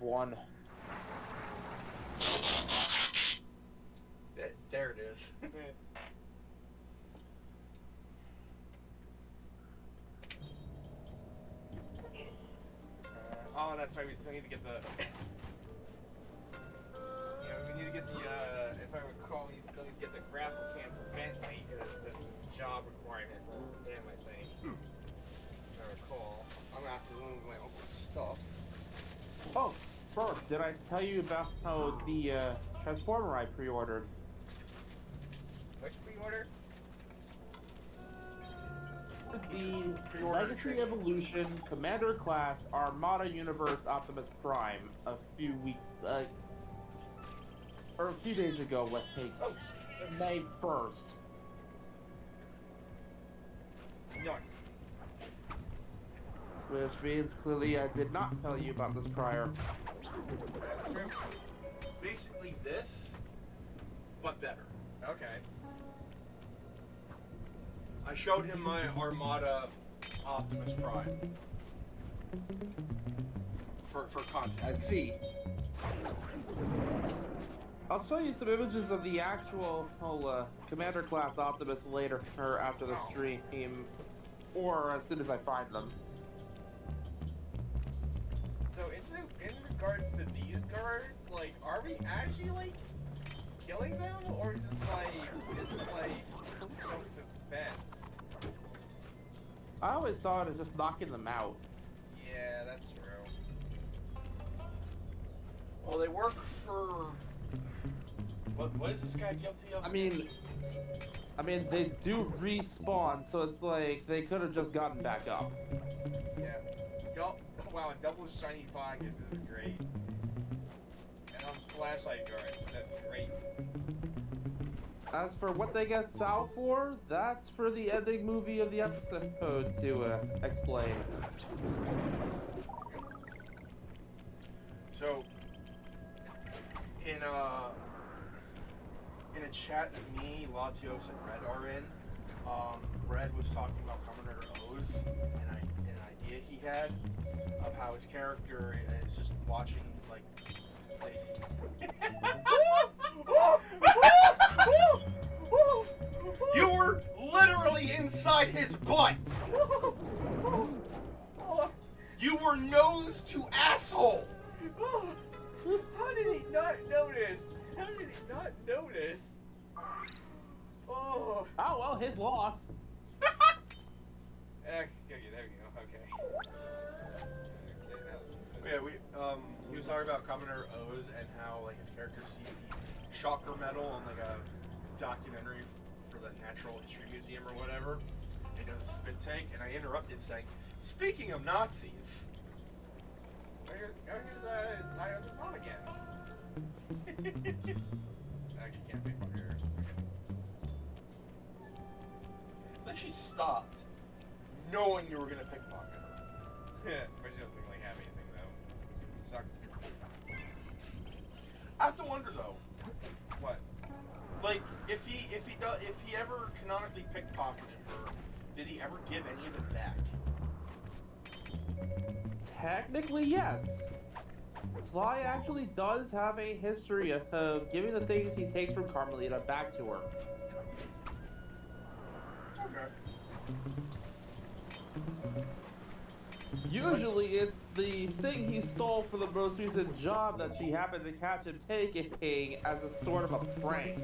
one. There it is. Oh, that's right. We still need to get the. Yeah, we need to get the. If I recall, we still need to get the grapple can for Bentley because that's a job requirement for him, I think. If I recall. I'm gonna have to move my own stuff. Oh, Birb, did I tell you about how the Transformer I pre-ordered? Which pre-order? The Legacy Evolution Commander Class Armada Universe Optimus Prime a few weeks, or a few days ago, let's take May 1st. Nice. Which means clearly I did not tell you about this prior. That's true. Basically this, but better. Okay. I showed him my Armada Optimus Prime. For context. I see. I'll show you some images of the actual Commander Class Optimus later, or after the stream, or as soon as I find them. So in regards to these guards, like, are we actually like killing them, or just like is this like self-defense? I always saw it as just knocking them out. Yeah, that's true. Well, they work for... What is this guy guilty of? I mean, they do respawn, so it's like they could have just gotten back up. Yeah. Wow, double shiny pockets is great. And on flashlight guards, that's great. As for what they get Sal for, that's for the ending movie of the episode to explain. So, in a chat that me, Latios, and Red are in, Red was talking about Commoner O's and an idea he had of how his character is just watching like you were literally inside his butt. You were nose to asshole. How did he not notice? How did he not notice? Oh. Oh well, his loss. There you go. Okay. Yeah, he was talking about Commoner O's and how like his character sees the shocker medal on like a documentary for the Natural History Museum or whatever. And he does a spit take, and I interrupted saying, "Speaking of Nazis." Where's Latios' mom again? You can't pick one here. Then she stopped, knowing you were gonna pickpocket her. Yeah, but she doesn't really have anything though. It sucks. I have to wonder though. What? Like, if he ever canonically pickpocketed her, did he ever give any of it back? Technically, yes. Sly actually does have a history of giving the things he takes from Carmelita back to her. Okay. Usually it's the thing he stole for the most recent job that she happened to catch him taking as a sort of a prank.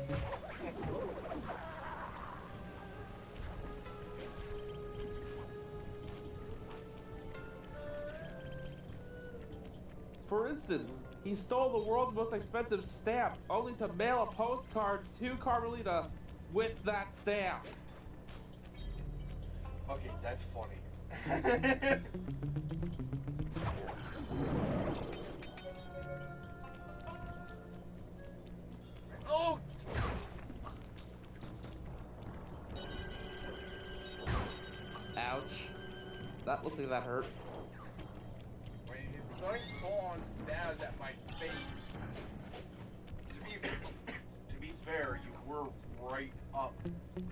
For instance, he stole the world's most expensive stamp, only to mail a postcard to Carmelita with that stamp. Okay, that's funny. Oh! Ouch. That looks like that hurt. Wait, he's throwing full-on stabs at my face. To be fair, you were right up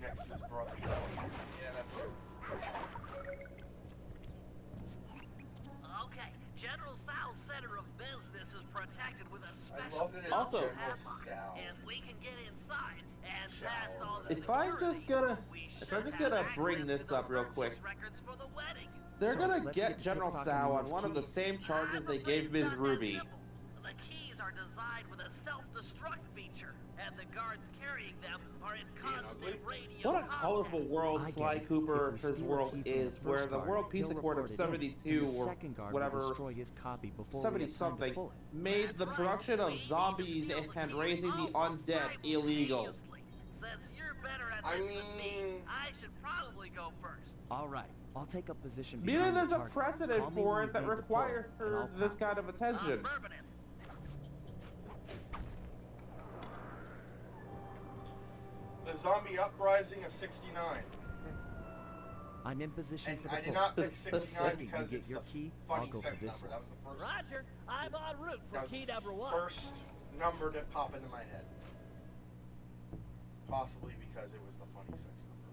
next to his brother. Yeah, that's true. Okay, General Sal's center of business is Also, and we can get inside and past all the if I'm just gonna bring this up real quick, records for the wedding. they're So, gonna let's get get to General pickpocketing Sao on those one of the keys. same charges they I'm gave afraid Ms. it's not that Ruby. simple. The keys are designed with a self-destruct feature, and the guards carrying them are in constant radio What a colorful world I get Sly it. If Cooper's we steal a world key from is, the where first the guard, World Peace he'll Accord of report it in, 72 and the or second guard whatever, will destroy his copy before we 70 have time to something, pull it. made the That's production right. of We need to zombies steal the and keys raising the almost undead illegal. simultaneously. Since you're better at I this than me, mean- I should probably go first. All right, I'll take up position Meaning behind there's the a target. precedent Call me for when it you've that made the pull, requires and I'll this kind pounce. of attention. Bourbon it. The zombie uprising of '69. I'm in position And for the I did pull. not pick 69 Second you because get it's your the key, I'll funny go for sex this number. one. That was the first. Roger, I'm en route That for was key the number one. first number to pop into my head. Possibly because it was the funny sex number.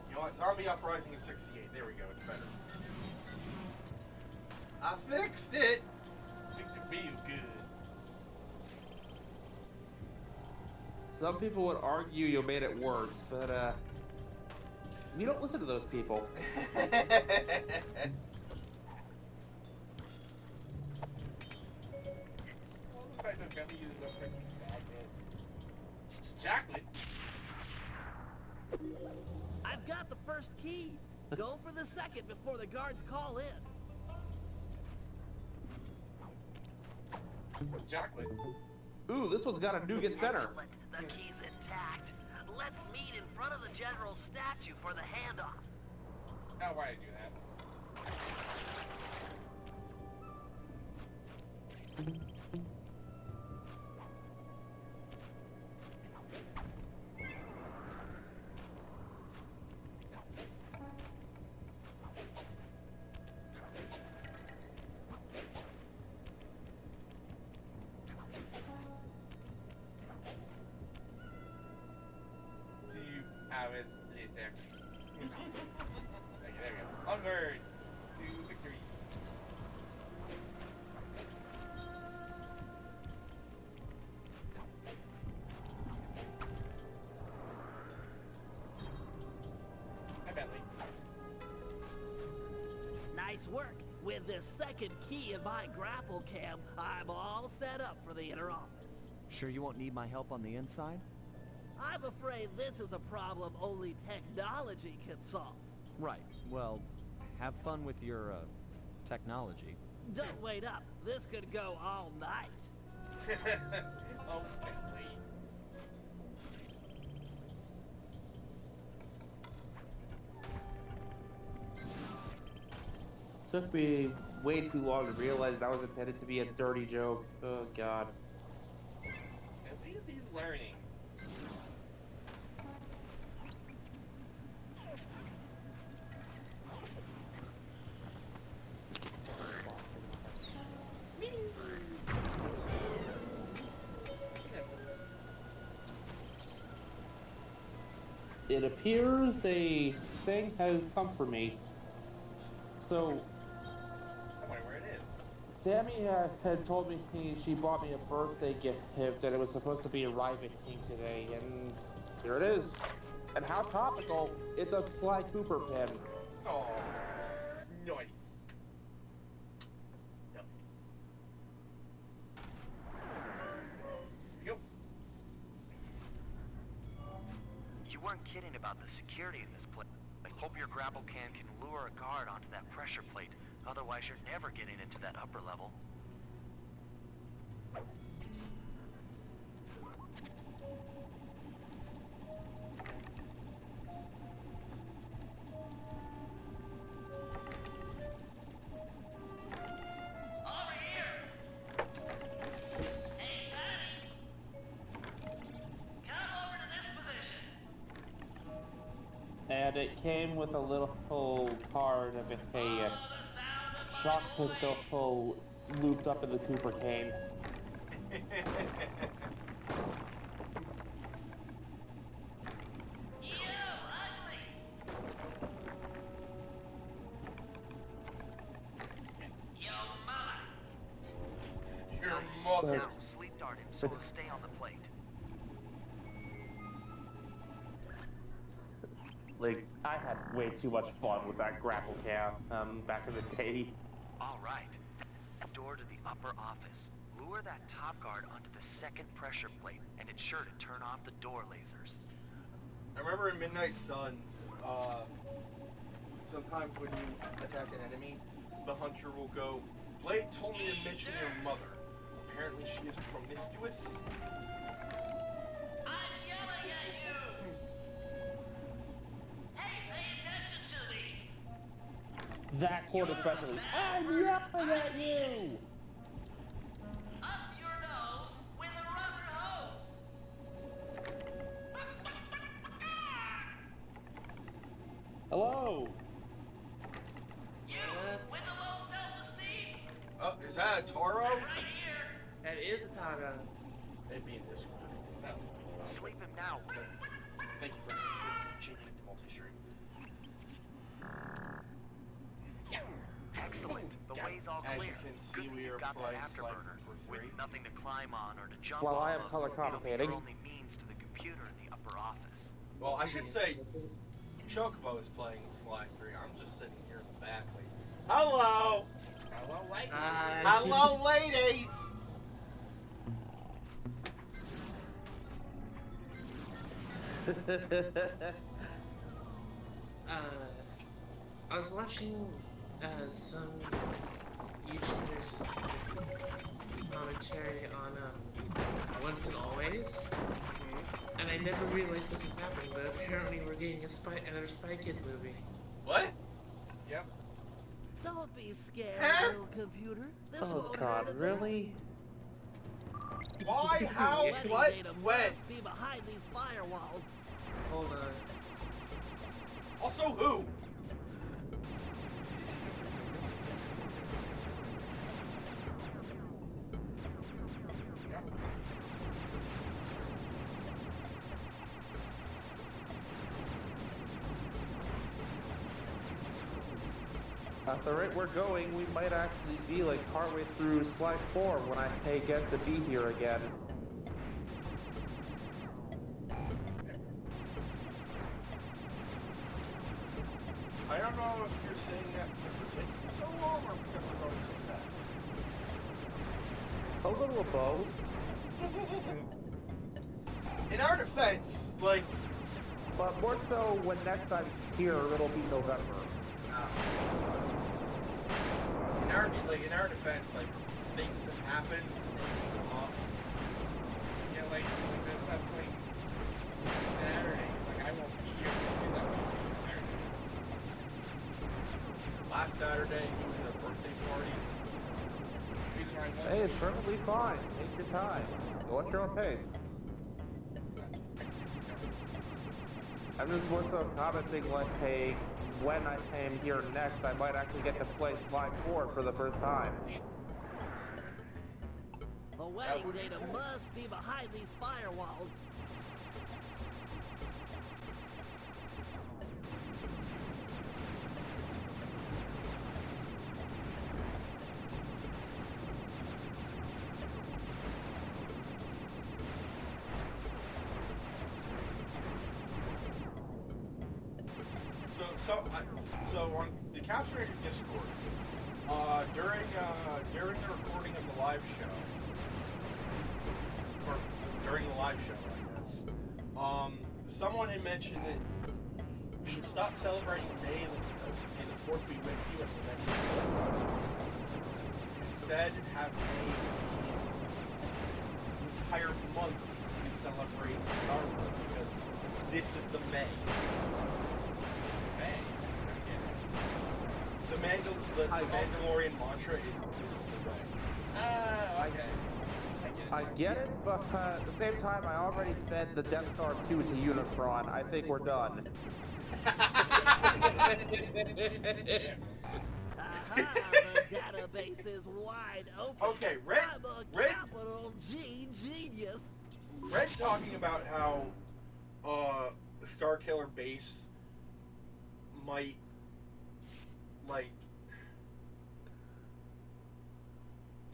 You know what? Zombie Uprising of '68. There we go. It's better. I fixed it. Makes it real good. Some people would argue you made it worse, but you don't listen to those people. Well, the fact that Bentley uses a freaking magnet. Chocolate? I've got the first key. Go for the second before the guards call in. Chocolate? Ooh, this one's got a nougat center. Excellent. The key's intact. Let's meet in front of the general's statue for the handoff. Oh, why did I do that? Hours later. Okay, there we go. Onward to victory. Hi, Bentley. Nice work. With this second key in my grapple cam, I'm all set up for the inner office. Sure you won't need my help on the inside? I'm afraid this is a problem only technology can solve. Right. Well, have fun with your, technology. Don't wait up. This could go all night. Oh, Bentley. Took me way too long to realize that was intended to be a dirty joke. Oh god. At least he's learning. It appears a thing has come for me. So, I wonder where it is. Sammy had told me she bought me a birthday gift and it was supposed to be arriving today, and here it is. And how topical! It's a Sly Cooper pen. Oh, nice. Nice. Yo. You weren't kidding about the security in this place. I hope your grapple can lure a guard onto that pressure plate. Otherwise, you're never getting into that upper level. Over here! Hey, Patty! Come over to this position. And it came with a little card of a shock pistol full looped up in the Cooper cane. Awesome. Now, sleep dart him so he'll stay on the plate. Like, I had way too much fun with that grapple cam back in the day. All right. Door to the upper office. Lure that top guard onto the second pressure plate and ensure to turn off the door lasers. I remember in Midnight Suns, sometimes when you attack an enemy, the hunter will go, Blade told me to mention your mother. Apparently she is promiscuous. I'm yelling at you! Hey, pay attention to me! That chord especially. I'm yelling at you! Up your nose with a rubber hose! Hello? You with a low self-esteem? Is that a Taro? Right here! That is a Tara. It'd be in Discord. Sleep him now. Thank you for changing to multi-stream. Excellent. The way's all As clear. you can see, Good we you've are got that playing afterburner. Slifer for With free. nothing to climb on or to jump While I off am of, color it'll be commentating. your only means to the computer in the upper office. Well, I should say, Chocobo is playing Sly 3. I'm just sitting here in the back like, hello! Hello, lady. Hello, lady! I was watching some YouTubers commentary on Once and Always, and I never realized this was happening, but apparently we're getting another Spy Kids movie. What? Yep. Don't be scared, Huh? little computer. This Oh won't god, hurt a bit. really? Why? How? Wedding What? data When? must be behind these firewalls. Hold on. Also, who? At the rate we're going, we might actually be like partway through Slide 4 when I get to be here again. I don't know if you're saying that because we're taking so long or because we're going so fast. A little of both. In our defense, like, But more so when next I'm here, it'll be November. in our defense, like things that happen, things come up. Yeah, like this upcoming Saturdays, like I won't be here for these upcoming Saturdays. Last Saturday, he was at a birthday party. Reason why I won't Hey, be it's perfectly fine. Take your time. Go at your own pace. I'm just more so commenting like, hey, when I am here next, I might actually get to play Slide 4 for the first time. The wedding data must be behind these firewalls. So on the Capture Ranger Discord, during the recording of the live show, or during the live show, I guess, someone had mentioned that we should stop celebrating May and the 4th be with you at the next forefront. Instead, have May the entire month we celebrate Star Wars because this is the May. The Mandalorian mantra is this is the way. okay. I get it, but at the same time, I already fed the Death Star 2 to Unicron. I think we're done. Aha, the database is wide open. Okay, Red- I'm a Red- capital G genius. Red's talking about how the Starkiller base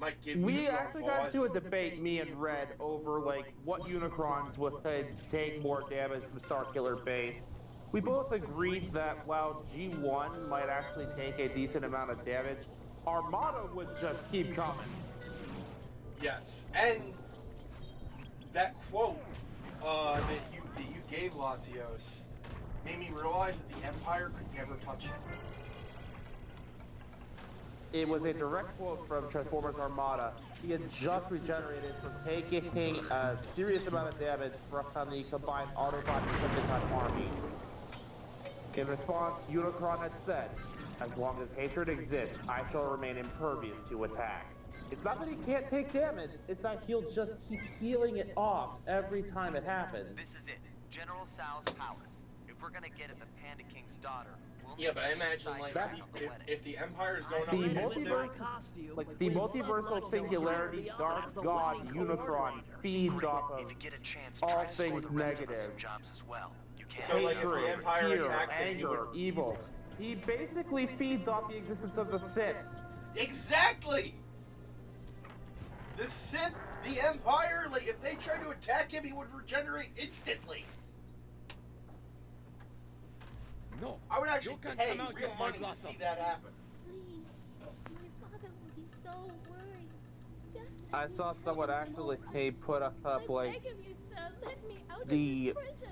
might give We Unicron actually got pause. into a debate, me and Red, over like what Unicrons would take more damage from Starkiller Base. We both agreed that while G1 might actually take a decent amount of damage, Armada would just keep coming. Yes, and that quote that you gave Latios made me realize that the Empire could never touch him. It was a direct quote from Transformers Armada. He had just regenerated from taking a serious amount of damage from the combined Autobot and Decepticon army. In response, Unicron had said, "As long as hatred exists, I shall remain impervious to attack." It's not that he can't take damage, it's that he'll just keep healing it off every time it happens. This is it. General Sal's palace. If we're gonna get at the Panda King's daughter, we'll Yeah, but I imagine, like, If the Empire is going The up against multiverse, like the multiversal singularity, Dark God Unicron feeds off of if you get a chance, all try to score things the rest of us negative. some jobs as well. You can't. So, like, if the hatred, Empire fear, attacked him, he anger, would- evil. He basically feeds off the existence of the Sith. Exactly! The Sith, the Empire, like, if they tried to attack him, he would regenerate instantly. No, I would actually you can pay come out real here, money to Blossom. see that happen. Please, my father will be so worried. Just I let me saw tell someone you actually more. put up I like beg of you, sir, let me out the of this prison.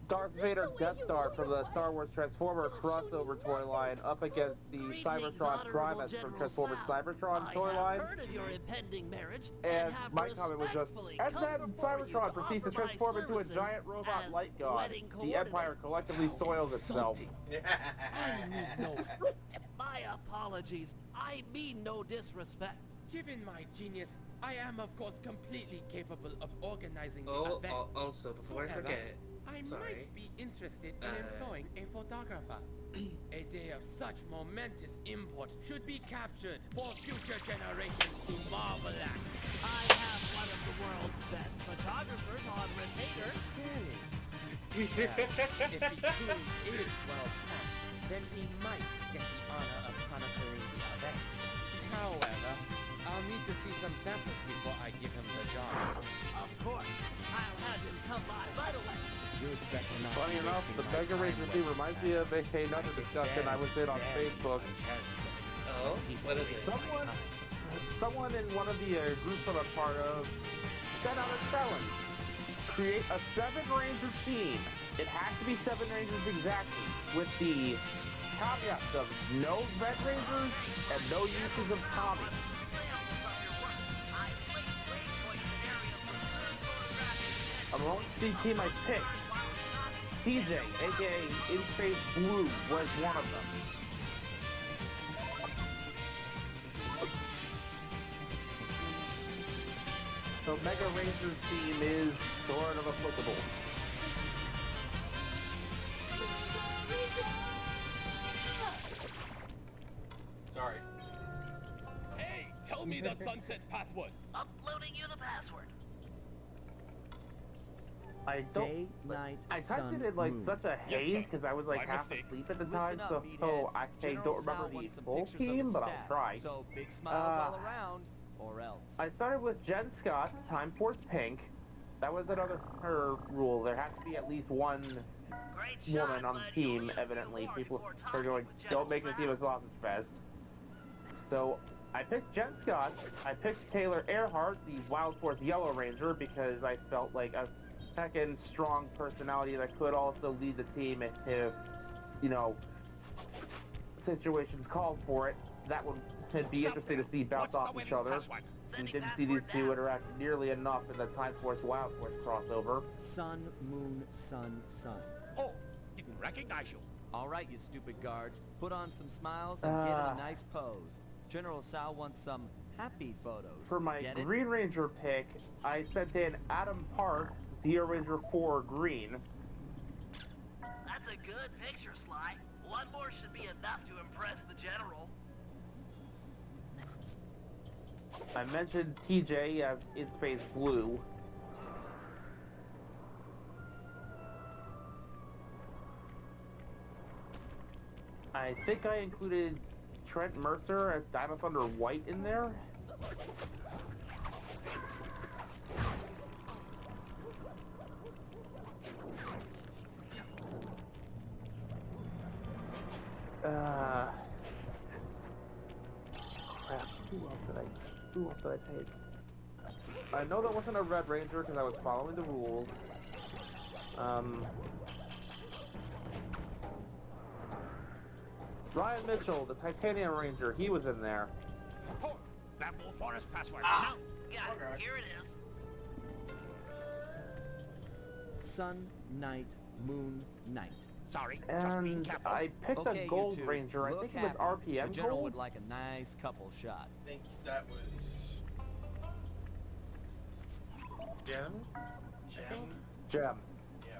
Darth This Vader is the way Death you Star rule from your the wife. Star Wars Transformer crossover toy line up against the Greetings, Cybertron Honorable Primus from General Transformers Sal. Cybertron I toy have line. heard of your impending marriage And have my comment was just, respectfully and come then before you Cybertron to proceeds to offer my transform into a services giant robot as light god. wedding The Empire coordinator. collectively soils itself. I need no. My apologies. I mean no disrespect. Given my genius, I am of course completely capable of organizing the Oh, event. also, before I However, forget, I sorry. might be interested in employing a photographer. A day of such momentous import should be captured for future generations to marvel at. I have one of the world's best photographers on retainer. If the king is well placed, then he might get the honor of chronicling the event. However, I'll need to see some samples before I give him the job. Of course, I'll have him come by right away. You expect to not Funny be enough, the wasting my Mega time Ranger wasting thing reminds me of another discussion I was in on Facebook. Oh, what is it? Someone in one of the groups I'm a part of sent out a challenge. Create a 7-Ranger team. It has to be 7 Rangers exactly, with the caveats of no Red Rangers and no uses of Tommy. Among the team I picked, TJ, aka In Space Blue, was one of them. So Mega Ranger's team is sort of applicable. Sorry. Hey, tell me the sunset password. Uploading you the password. I don't. I typed it in like such a haze because I was like My half mistake. asleep at the Listen time, up, so meatheads. I General don't remember Sal the wants some full pictures of team, his but I'll staff. try. So big smiles all around, or else. I started with Jen Scott's Time Force Pink. That was another her rule. There has to be at least one Great woman shot, on the but team, you'll evidently. reward People before are going, talking with don't make the General team a sausage fest. So I picked Jen Scott. I picked Taylor Earhart, the Wild Force Yellow Ranger, because I felt like a second strong personality that could also lead the team if you know, situations called for it. That would be interesting to see bounce off each other. We didn't see these two interact nearly enough in the Time Force Wild Force crossover. Sun, moon, sun, sun. Oh, didn't recognize you. All right, you stupid guards. Put on some smiles and get in a nice pose. General Sal wants some happy photos. For my Get it? Green Ranger pick, I sent in Adam Park, Zero Ranger 4 Green. That's a good picture, Sly. One more should be enough to impress the general. I mentioned TJ as In Space Blue. I think I included Trent Mercer as Dino Thunder White in there. Crap. Who else did I take? I know that wasn't a Red Ranger because I was following the rules. Ryan Mitchell, the Titanium Ranger, he was in there. Oh, that Wolf Forest password. Ah. No, got it. Okay. Here it is. Sun, night, moon, night. Sorry, just being And careful. I picked Okay, a you Gold two, Ranger. I look think it was happy. RPM The general Gold. would like a nice couple shot. I think that was Gem? Gem. Gem. Yeah.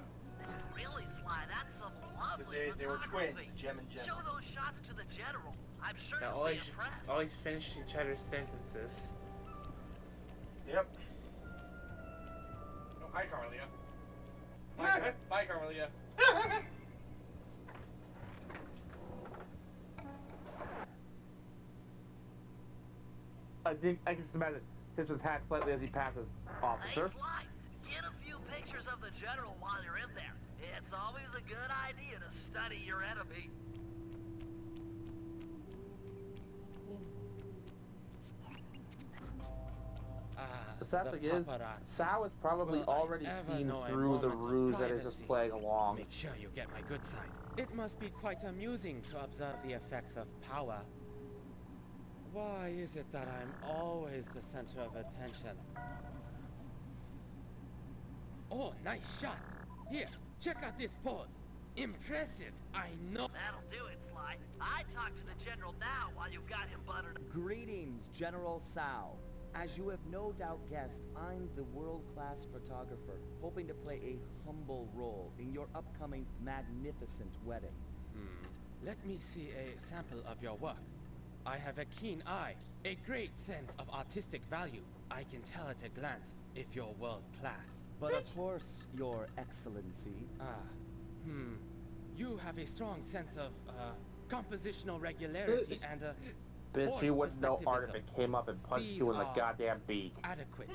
Really, Sly, that's some lovely They were photography. twins, Gem and Gem. Show those shots to the general. I'm sure Now he'll be impressed. always finish each other's sentences. Yep. Oh, hi, Carmelia. Bye, Carmelia. I can just imagine tips his hat slightly as he passes. Officer. Hey, Sly, get a few pictures of the general while you're in there. It's always a good idea to study your enemy. The sad thing is, paparazzi. Sal has probably Will I already ever seen know a through the moment of ruse that is privacy? just playing along. Make sure you get my good side. It must be quite amusing to observe the effects of power. Why is it that I'm always the center of attention? Oh, nice shot. Here, check out this pose. Impressive, I know. That'll do it, Sly. I talk to the general now while you've got him buttered. Greetings, General Sao. As you have no doubt guessed, I'm the world-class photographer, hoping to play a humble role in your upcoming magnificent wedding. Let me see a sample of your work. I have a keen eye, a great sense of artistic value. I can tell at a glance if you're world-class. But of course, Your Excellency. You have a strong sense of, compositional regularity and, Bitch, forced you wouldn't know art if perspectivism. it came up and punched These you in the are goddamn beak. Adequate.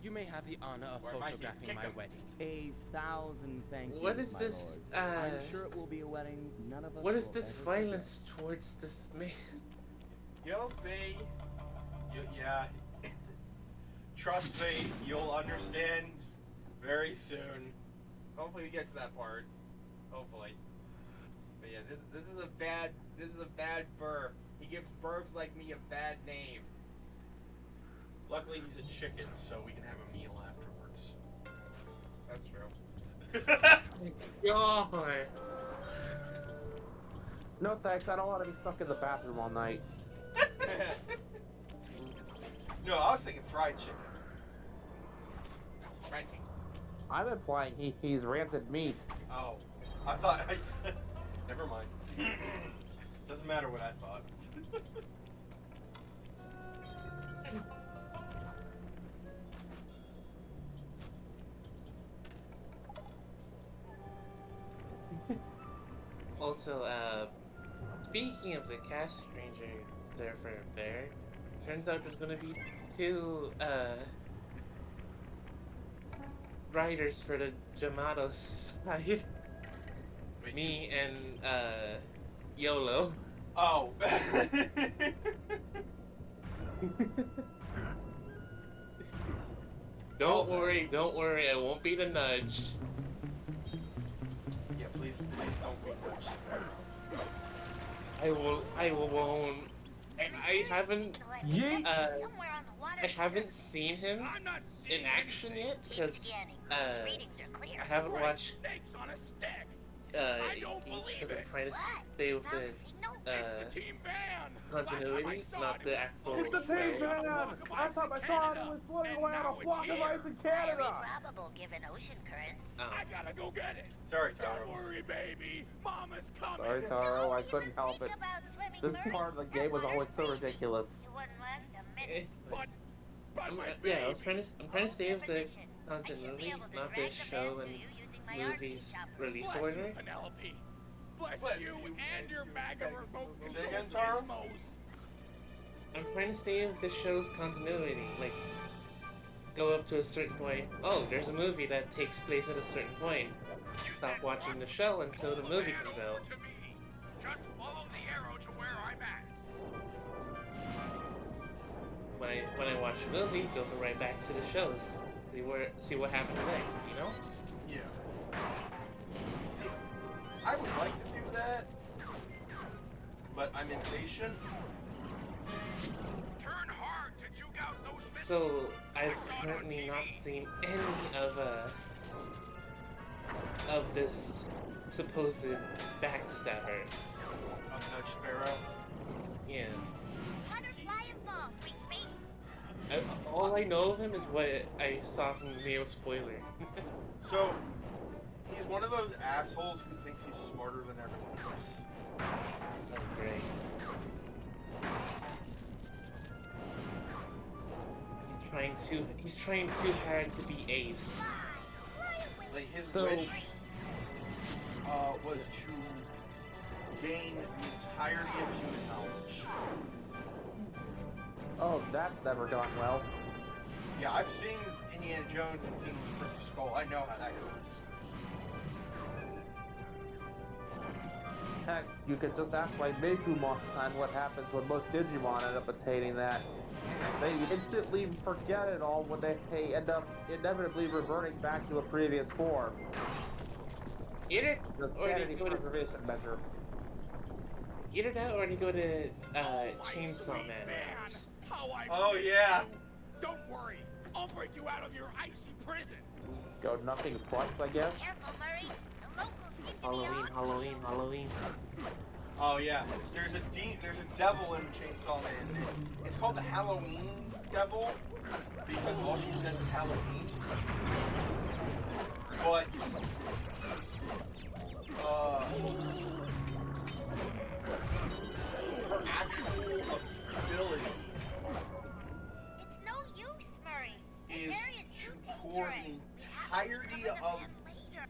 You may have the honor of Where my keys photographing kicked my him. wedding. 1,000 thank yous, What is my this, lord. I'm sure it will be a wedding none of us What is will this ever forget. violence towards this man? You'll see. Yeah. Trust me, you'll understand very soon. Hopefully we get to that part. Hopefully. But yeah, this is a bad Birb. He gives Burbs like me a bad name. Luckily, he's a chicken, so we can have a meal afterwards. That's true. God. No thanks, I don't want to be stuck in the bathroom all night. No, I was thinking fried chicken. Crunchy. I'm implying he's rancid meat. Oh, I thought. Never mind. Doesn't matter what I thought. Also, speaking of the cast ranger there for Bear, turns out there's gonna be two, writers for the Jamato side. Wait, Me and, YOLO. Oh. Don't worry, I won't be the nudge. Yeah, please don't be much. I won't. I haven't, Yeet! I haven't seen him I'm not in seeing action yet, because, I haven't anything. watched, Snakes on a stick. I don't believe because I'm it. trying to stay with the, It's the team band. continuity, not the actual It's the show. team man! I thought my son was floating away on a flock of ice in Canada! Probable given ocean currents. I gotta go get it. Sorry, Don't Taro. worry, baby. Mama's coming. Sorry, Taro, I couldn't help it. This part of the game was always so ridiculous. You wouldn't last a minute. But my Yeah, baby. I'm trying to stay with the continuity, not the show and movies release Bless order. you, Penelope. Bless, Bless you you. and your bag of remote Say control again, Taro? gizmos. I'm trying to stay with the show's continuity, like, go up to a certain point, oh, there's a movie that takes place at a certain point. Stop watching the show until the movie comes out. Just follow the arrow to where I'm at. When I watch a movie, go right back to the shows. See what happens next, you know? Yeah. See, I would like to do that, but I'm impatient. Turn hard to juke out those missiles. So I've currently not seen any of this supposed backstabber. Of Nudge Sparrow. Yeah. Butterfly and bomb, weak face. All I know of him is what I saw from the Neo spoiler. So, he's one of those assholes who thinks he's smarter than everyone else. Oh, great. He's trying too hard to be Ace. Like, his So- wish was to gain the entirety of human knowledge. Oh, that's never gone well. Yeah, I've seen Indiana Jones and the King of the Crystal Skull. I know how that goes. Heck, you could just ask my Mekumon what happens when most Digimon end up attaining that. They instantly forget it all when they end up inevitably reverting back to a previous form. Either The sanity preservation measure. Either that or you go to Chainsaw Man. How I Oh, miss yeah. you. Don't worry, I'll break you out of your icy prison. Go nothing plus, I guess. Careful, Murray. The locals seem to be Halloween. Oh yeah, there's a devil in Chainsaw Man. It's called the Halloween Devil because all she says is Halloween. But her actual ability It's no use, Murray. is Very to dangerous. pour the entirety of Later.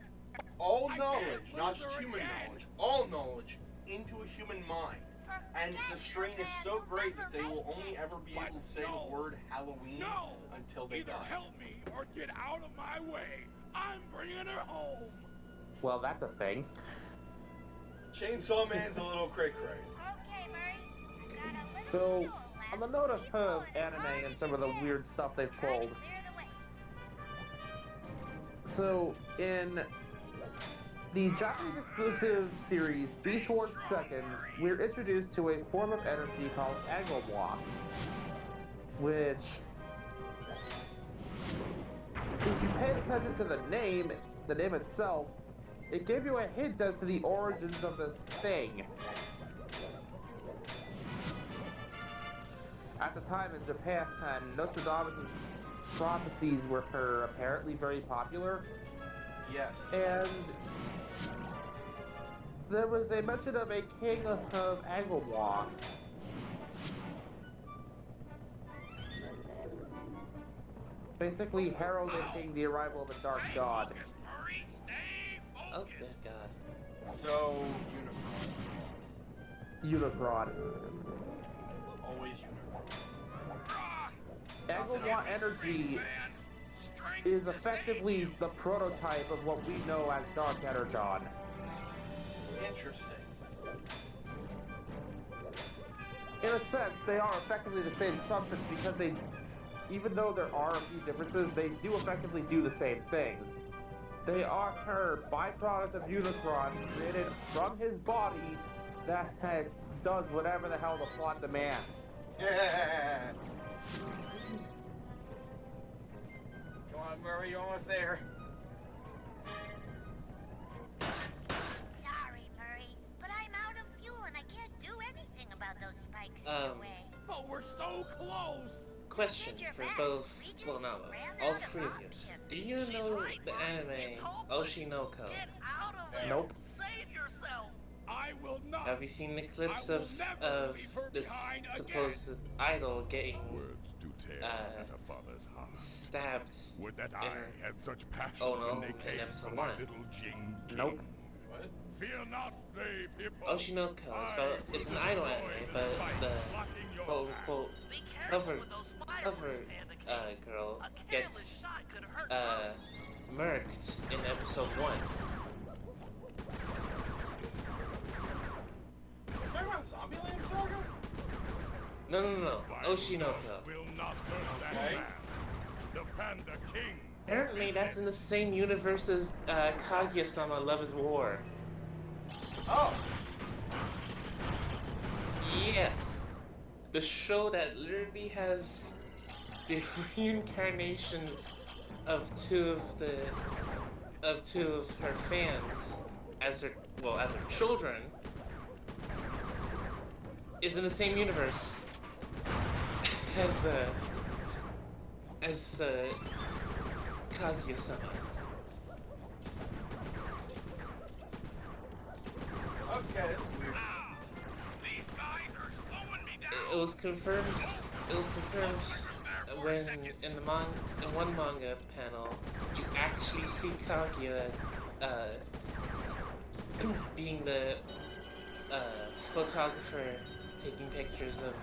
all knowledge, not just human knowledge, all knowledge into a human mind. And the strain is so great that they will only ever be able to say the word Halloween No! until they Either die. help me or get out of my way. I'm bringing her home. Well, that's a thing. Chainsaw Man's a little cray-cray. Okay, Murray. I got a little So, fuel on the note of anime and some of the weird stuff they've Trying to pulled, clear the way. so in the Japanese exclusive series Beast Wars 2nd, we're introduced to a form of energy called Agomwa, which, if you pay attention to the name itself, it gave you a hint as to the origins of this thing. At the time in Japan, Nostradamus' prophecies were apparently very popular, Yes. and there was a mention of a king of Agomwa. Basically heralding the arrival of a dark god. Focus, Murray. Stay Oh, focused. good God. So, Unicron. Unicron. It's always Unicron. Agomwa energy Man, strength is effectively the prototype of what we know as Dark Energon. Interesting. In a sense, they are effectively the same substance because they, even though there are a few differences, they do effectively do the same things. They are her byproduct of Unicron created from his body that does whatever the hell the plot demands. Yeah. Come on, Murray, you're almost there. Sorry, Murray, but I'm out of fuel and I can't do anything about those spikes in the way. But we're so close. Question for both, well, not both, all three of you. Do you know the anime Oshinoko? Get out of there. Nope. Save yourself. I will not. Have you seen the clips I will of never leave her this behind again. supposed idol getting Words do tell at a father's heart. stabbed? Would that I had such passion Oh, no, when they in came episode for my 1. little Jing. Nope. What? Fear not, brave hippo. Oshinoko, it's an idol anime, but the quote unquote Be careful cover with those fireworks, Panda King. girl A gets careless shot could hurt both. murked in episode 1. No. Oshinoko. Will not hurt that Okay. man. The Panda King. Apparently, that's in the same universe as Kaguya-sama Love is War. Oh, Yes. The show that literally has the reincarnations of two of her fans as her children is in the same universe as Kaguya-sama. okay, that's weird. These guys are slowing me down. It was confirmed when in one manga panel you actually see Kaguya being the photographer taking pictures of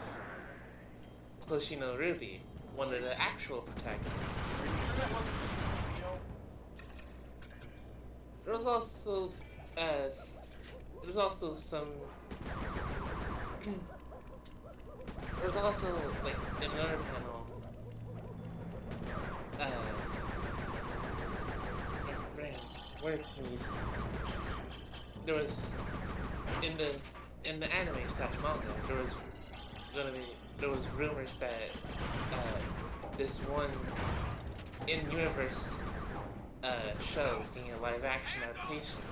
Hoshino Ruby, one of the actual protagonists. Are you sure that wasn't just There was also some there was also like in another panel where please there was in the anime / manga there was rumors that this one in-universe show is getting a live-action adaptation.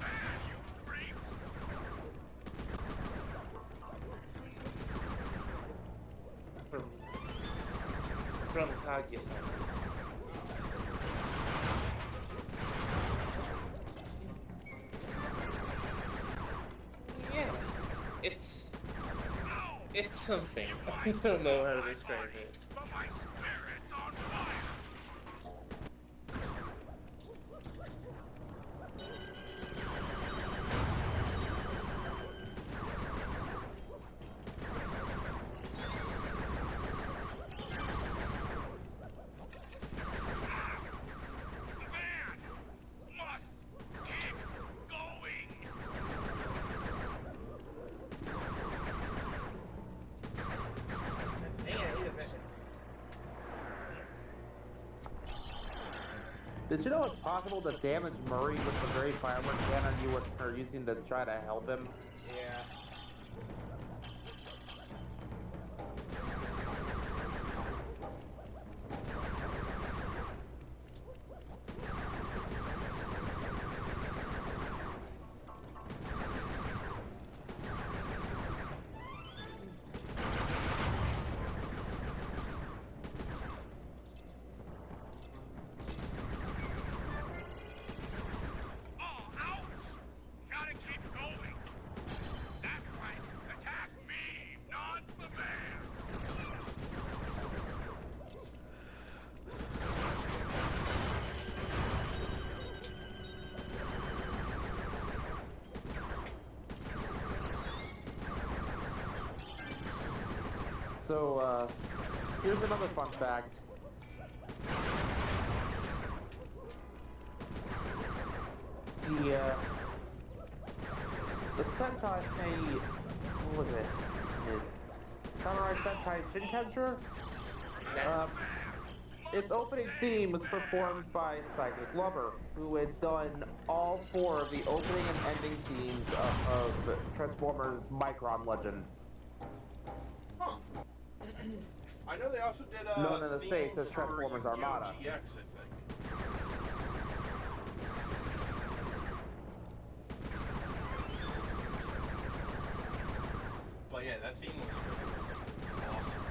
From Kaguya-sama. Yeah, it's something. I don't know how to describe it. But my spirit's on fire. Did you know it's possible to damage Murray with the very firework cannon you were using to try to help him? Yeah. So, here's another fun fact. The Sentai, what was it? The Samurai Sentai Shinkenger? Its opening theme was performed by Psychic Lover, who had done all 4 of the opening and ending themes of Transformers Micron Legend. Huh. I know they also did known in the theme States as for Transformers Yu-Gi-Oh! Armada. GX, I think. But yeah, that theme was freaking awesome.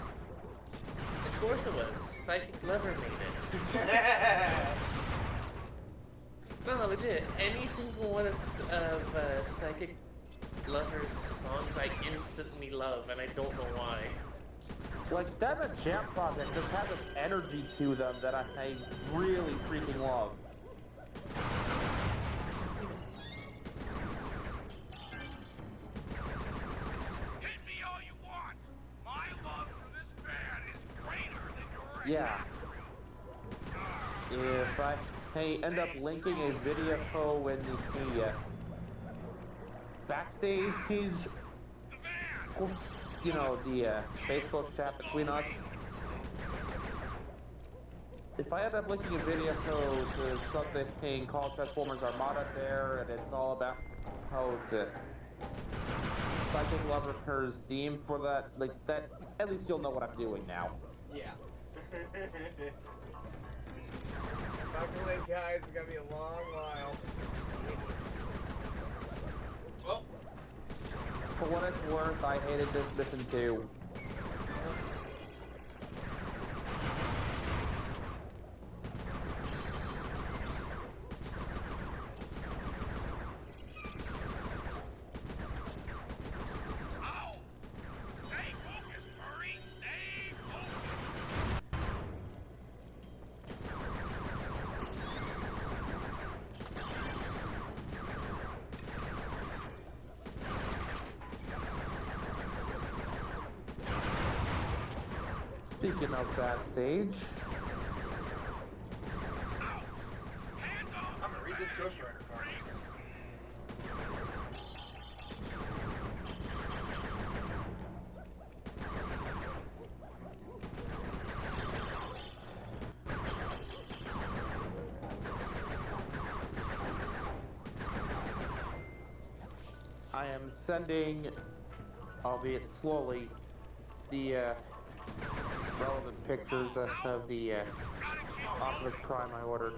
Of course it was. Psychic Lover made it. No, legit. Any single one of Psychic Lover's songs I instantly love, and I don't know why. Like, them and Jam Project just have this energy to them that I really freaking love. Hit me all you want. My love for this band is greater than yours. Yeah. If I end up linking a video in the backstage you know, the Facebook chat between us. If I end up linking a video to something called Transformers Armada there, and it's all about how to Psychic Lover's theme for that, like that, at least you'll know what I'm doing now. Yeah. Buckle in, guys. It's gonna be a long while. Well, For what it's worth, I hated this mission too. Ow! Stay focused, Murray! Stay focused! Speaking of backstage, Hands off! I'm gonna read this Ghost Rider card. I am sending, albeit slowly, the relevant pictures of the Optimus Prime I ordered.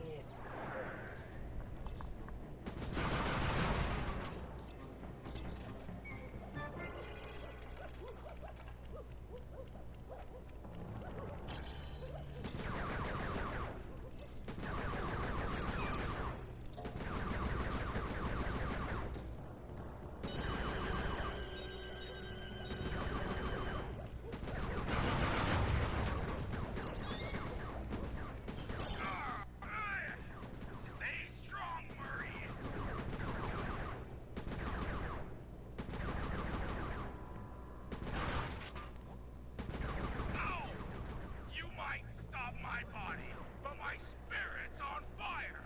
Stay strong, Murray! Ow! You might stop my body, but my spirit's on fire!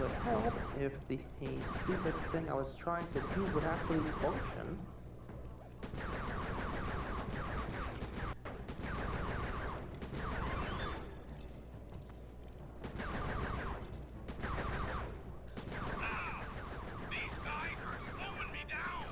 Would help if the stupid thing I was trying to do would actually function. These guys are slowing me down!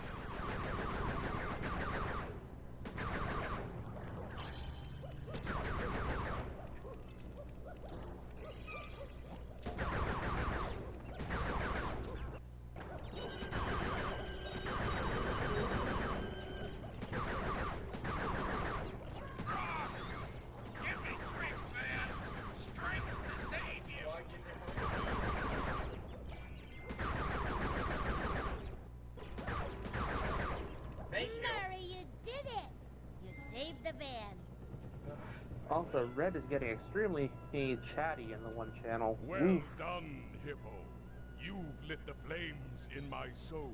Give me strength, man! Strength to save you! Thank you. Murray, you did it! You saved the van. Also, Red is getting extremely chatty in the one channel. Well Oof. done, Hippo. You've lit the flames in my soul.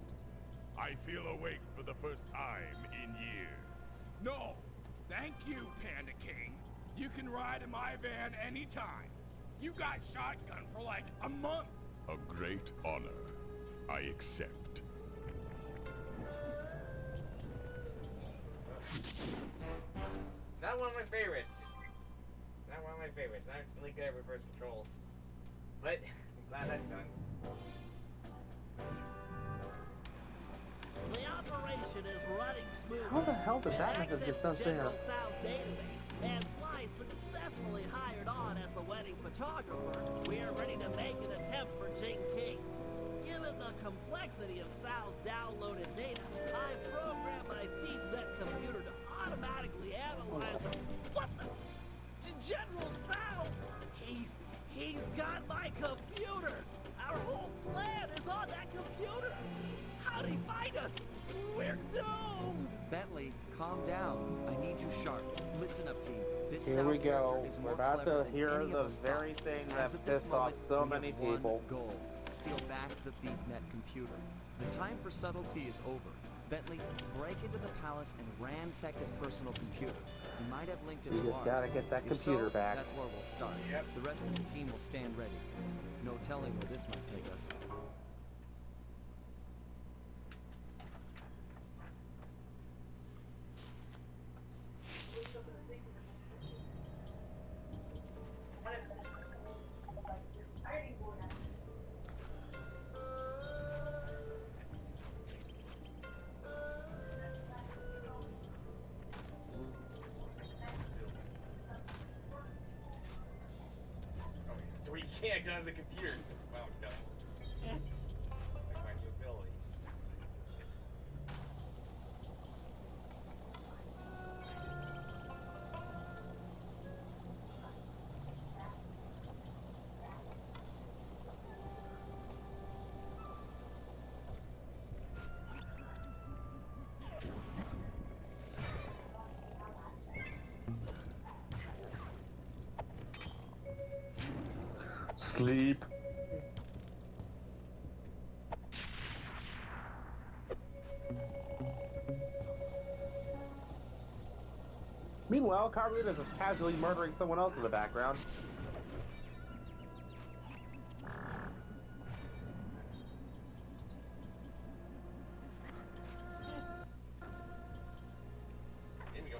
I feel awake for the first time in years. No, thank you, Panda King. You can ride in my van anytime. You got shotgun for like a month. A great honor. I accept. Not one of my favorites. Not one of my favorites. Not really good at reverse controls. But I'm glad that's done. The operation is running smoothly. How the hell did that message get sent there? General Sal's database, and Sly successfully hired on as the wedding photographer. We are ready to make an attempt for Jing King. Given the complexity of Sal's downloaded data, I programmed my ThiefNet computer to automatically analyze the... What the... General Sal! He's got my computer! Our whole plan is on that computer! How'd he find us? We're doomed! Bentley, calm down. I need you sharp. Listen up, team. This Here sound we go. character is We're more about clever to than hear any of the us very thought. thing As that of this pissed off moment, so we many have one people. goal. Steal back the ThiefNet computer. The time for subtlety is over. Bentley, break into the palace and ransack his personal computer. He might have linked it We to just ours. gotta get that If computer so, back. that's where we'll start. Yep. The rest of the team will stand ready. No telling where this might take us. Oh, we can't get on the computer. Wow, dumb. Like my new ability. Sleep. Meanwhile, Carmelita is just casually murdering someone else in the background. Here we go.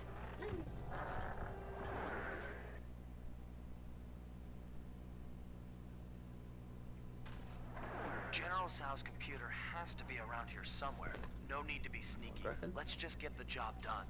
General Sal's computer has to be around here somewhere. No need to be sneaky. Griffin? Let's just get the job done.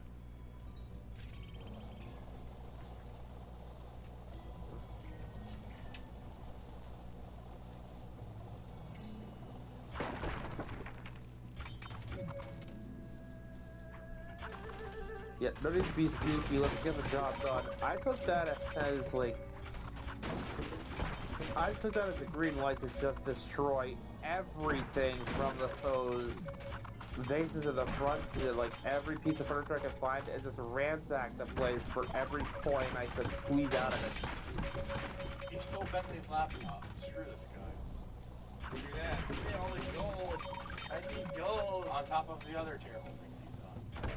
Yeah, no need to be sneaky, let's get the job done. I took that as, like... I took that as a green light to just destroy everything from those vases in the front to, like, every piece of furniture I could find and just ransack the place for every coin I could squeeze out of it. He stole Bentley's laptop. Screw this guy. Do that. Give me all the gold. I need gold. On top of the other terrible things he's done.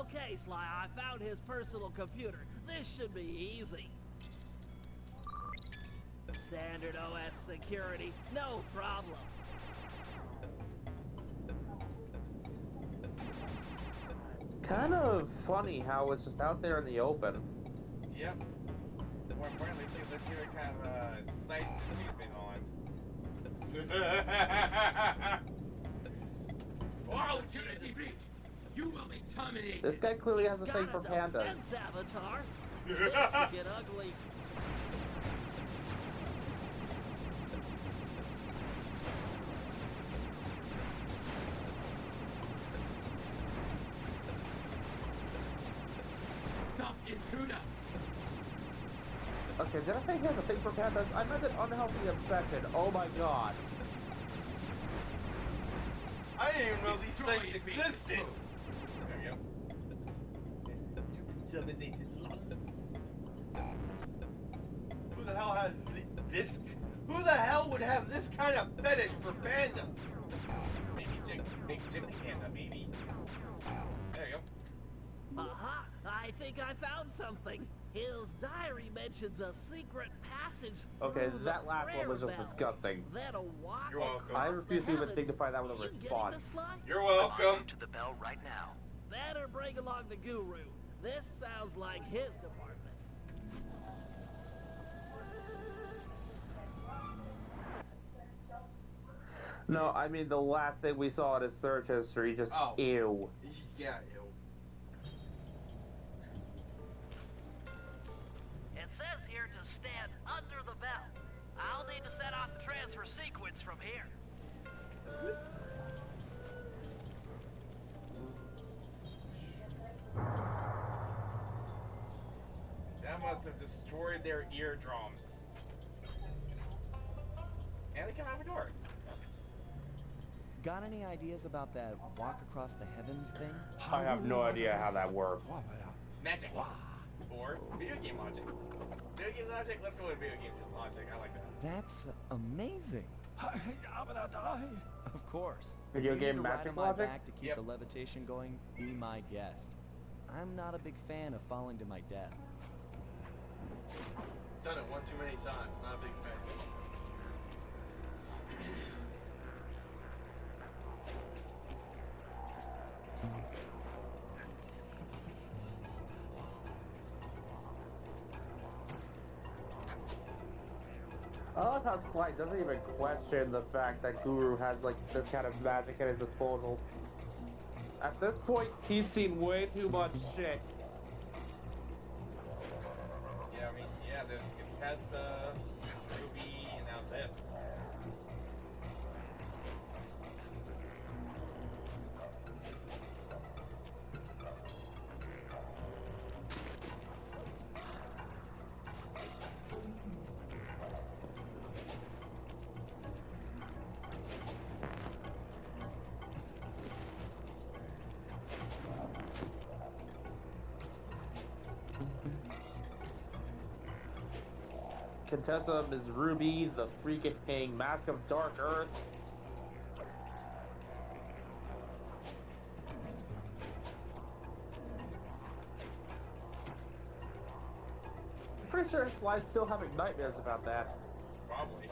Okay, Sly, I found his personal computer. This should be easy. Standard OS security, no problem. Kind of funny how it's just out there in the open. Yep. More importantly, let's see what kind of sites he's been on. Oh, Jesus! You will be terminated! This guy clearly has a thing for Got a pandas. defense avatar. This could get ugly. Stop, intruder! Okay, did I say he has a thing for pandas? I meant an unhealthy obsession. Oh my god. I didn't even know these Destroy sites it, big existed. fool. There we go. You contaminated Who the hell has this? Who the hell would have this kind of fetish for pandas? Maybe Big Jimmy Panda, maybe. There you go. Aha! I think I found something. His diary mentions a secret passage Okay, through that the last one was just prayer bell. disgusting. Then a walk You're welcome. across I the refuse to even heavens. dignify that with a You getting response. this, Sly? You're I'm on welcome. route to the bell right now. Better bring along the guru. This sounds like his department. No, I mean the last thing we saw in his search history, just Oh. ew. Yeah, ew. It says here to stand under the bell. I'll need to set off the transfer sequence from here. must have destroyed their eardrums. And they come out the door. Got any ideas about that walk across the heavens thing? I have no idea how that works. Magic. Or video game logic. Video game logic? Let's go with video game logic. I like that. That's amazing. Of course. Video If you game need a ride magic on my logic? back to keep Yep. the levitation going, be my guest. I'm not a big fan of falling to my death. Done it one too many times. Not a big fan. I love how Slight doesn't even question the fact that Guru has like this kind of magic at his disposal. At this point, he's seen way too much shit. Yeah, I mean, yeah, there's Contessa, there's Ruby, and now this. Contessa, Ms. Ruby, the freaking Mask of Dark Earth. I'm pretty sure Sly's still having nightmares about that. Probably.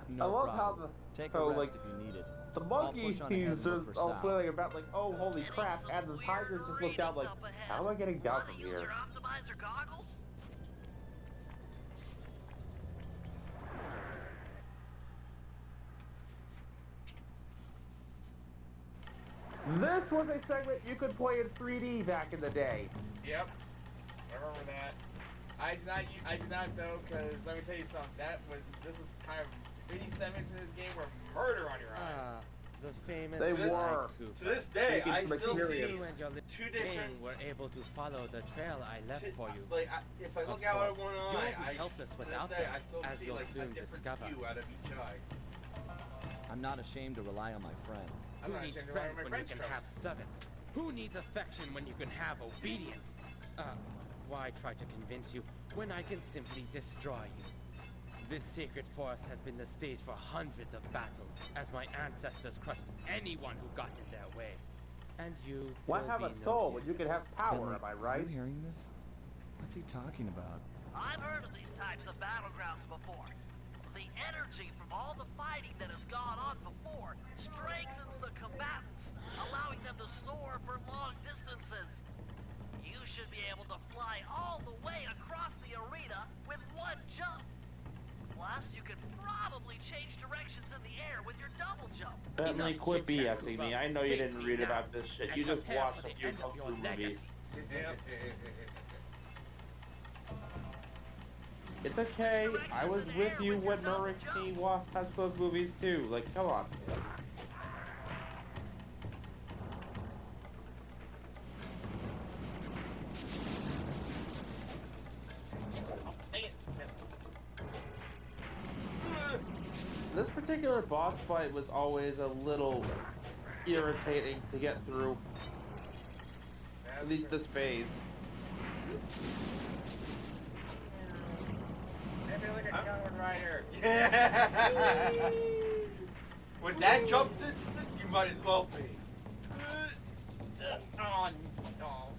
No I love problem. how the Take so, a rest like, if you need it. the I'll monkey, push on ahead he's and look just for all Sal. feeling about like, oh holy crap, and the tiger just looked down like, how am I getting down from here? Optimizer goggles? This was a segment you could play in 3D back in the day. Yep. I remember that. I did not know, because let me tell you something. This was kind of 3D segments in this game were murder on your eyes. The famous They Sly were. Cooper. To this day, Taking I some still see experience. You and your little two gang different. were able to follow the trail I left for you. Like, if I look Of out at course, one you eye, won't be I helpless to without this day, them, I still as see you'll like a soon different discover. hue out of each eye. I'm not ashamed to rely on my friends. I'm Who not needs ashamed to friends run my when you friends' can trust. have servants? Who needs affection when you can have obedience? Why try to convince you when I can simply destroy you? This sacred forest has been the stage for hundreds of battles, as my ancestors crushed anyone who got in their way. And you Why will have a be no soul when you different. can have power, Bentley, am I right? Are you hearing this? What's he talking about? I've heard of these types of battlegrounds before. The energy from all the fighting that has gone on before strengthens the combatants, allowing them to soar for long distances. You should be able to fly all the way across the arena with one jump. Plus, you could probably change directions in the air with your double jump. Bentley, Enough quit chit-chat, BSing Ruba. me. I know you didn't Face read me about now, this shit. and You just prepare watched for a the few end kung of your fu movies. legacy. It's okay. I was with you when Noriki watched those movies too. Like, come on. Dang it, missed. This particular boss fight was always a little irritating to get through. At least this phase. Maybe look at Kamen Rider. Yeah! With that jump distance, you might as well be. Oh, no.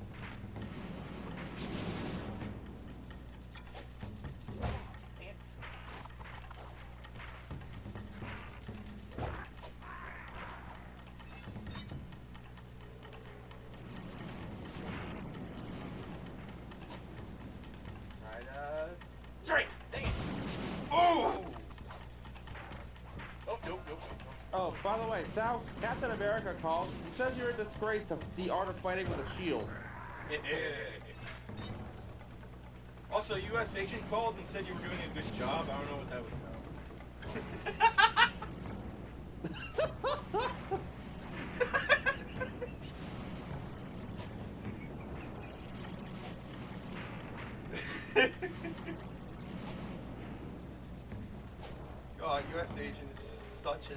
Strike! Dang it! Oh! Oh, nope. Oh, by the way, Sal, Captain America called. He says you're a disgrace of the art of fighting with a shield. Also, U.S. agent called and said you were doing a good job. I don't know what that was about. God, U.S. agent is such an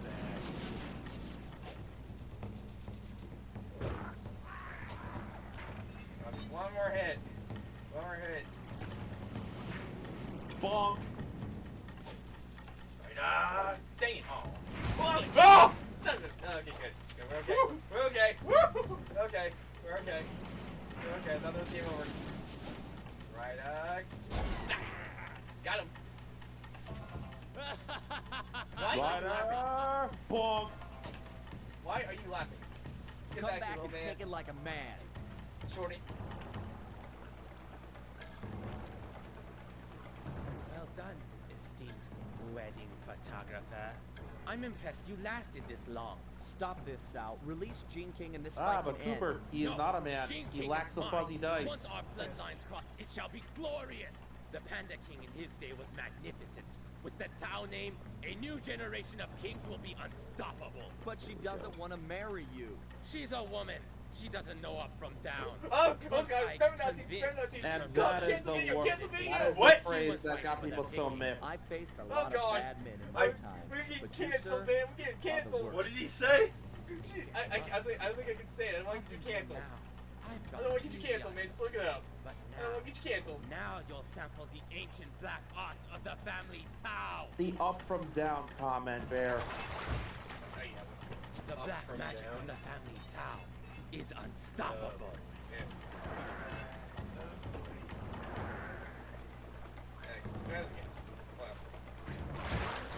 ass. One more hit. One more hit. Bonk. Dang it. Oh. Oh! Okay, good. We're okay. We're okay. Okay. We're okay. We're okay. Another game over. Right, snap. Got him. Why are you laughing? Bonk. Why are you laughing? Get Come back, back little and man. take it like a man. Shorty. Well done, esteemed wedding photographer. I'm impressed you lasted this long. Stop this, Sal. Release Gene King and this Ah, fight but can Cooper, end. he is No, not a man. Gene He King lacks is the mine. fuzzy dice. Once our bloodlines cross, it shall be glorious. The Panda King in his day was magnificent. With the Tao name, a new generation of kings will be unstoppable. But she doesn't want to marry you. She's a woman. She doesn't know up from down. Oh, Once God. I Feminazis. convince Feminazis. And Go, that is cancel the video. word. Cancel video. That is What? the phrase that got people so miffed. I faced a Oh, lot of God. bad men in my time. We're getting but you, canceled, sir, man. We're getting are the canceled. worst. What did he say? I don't think I can say it. I don't want to get you canceled. Now, I've I got don't want to get you easy canceled, on man. Just look it up. But I don't now, want to get you canceled. now you'll sample the ancient black art of the family Tao. The up from down comment, Bear. Oh, yeah. The Up black from magic down. of the family Tao is unstoppable. Yeah. Hey, let's try this again. Hold on.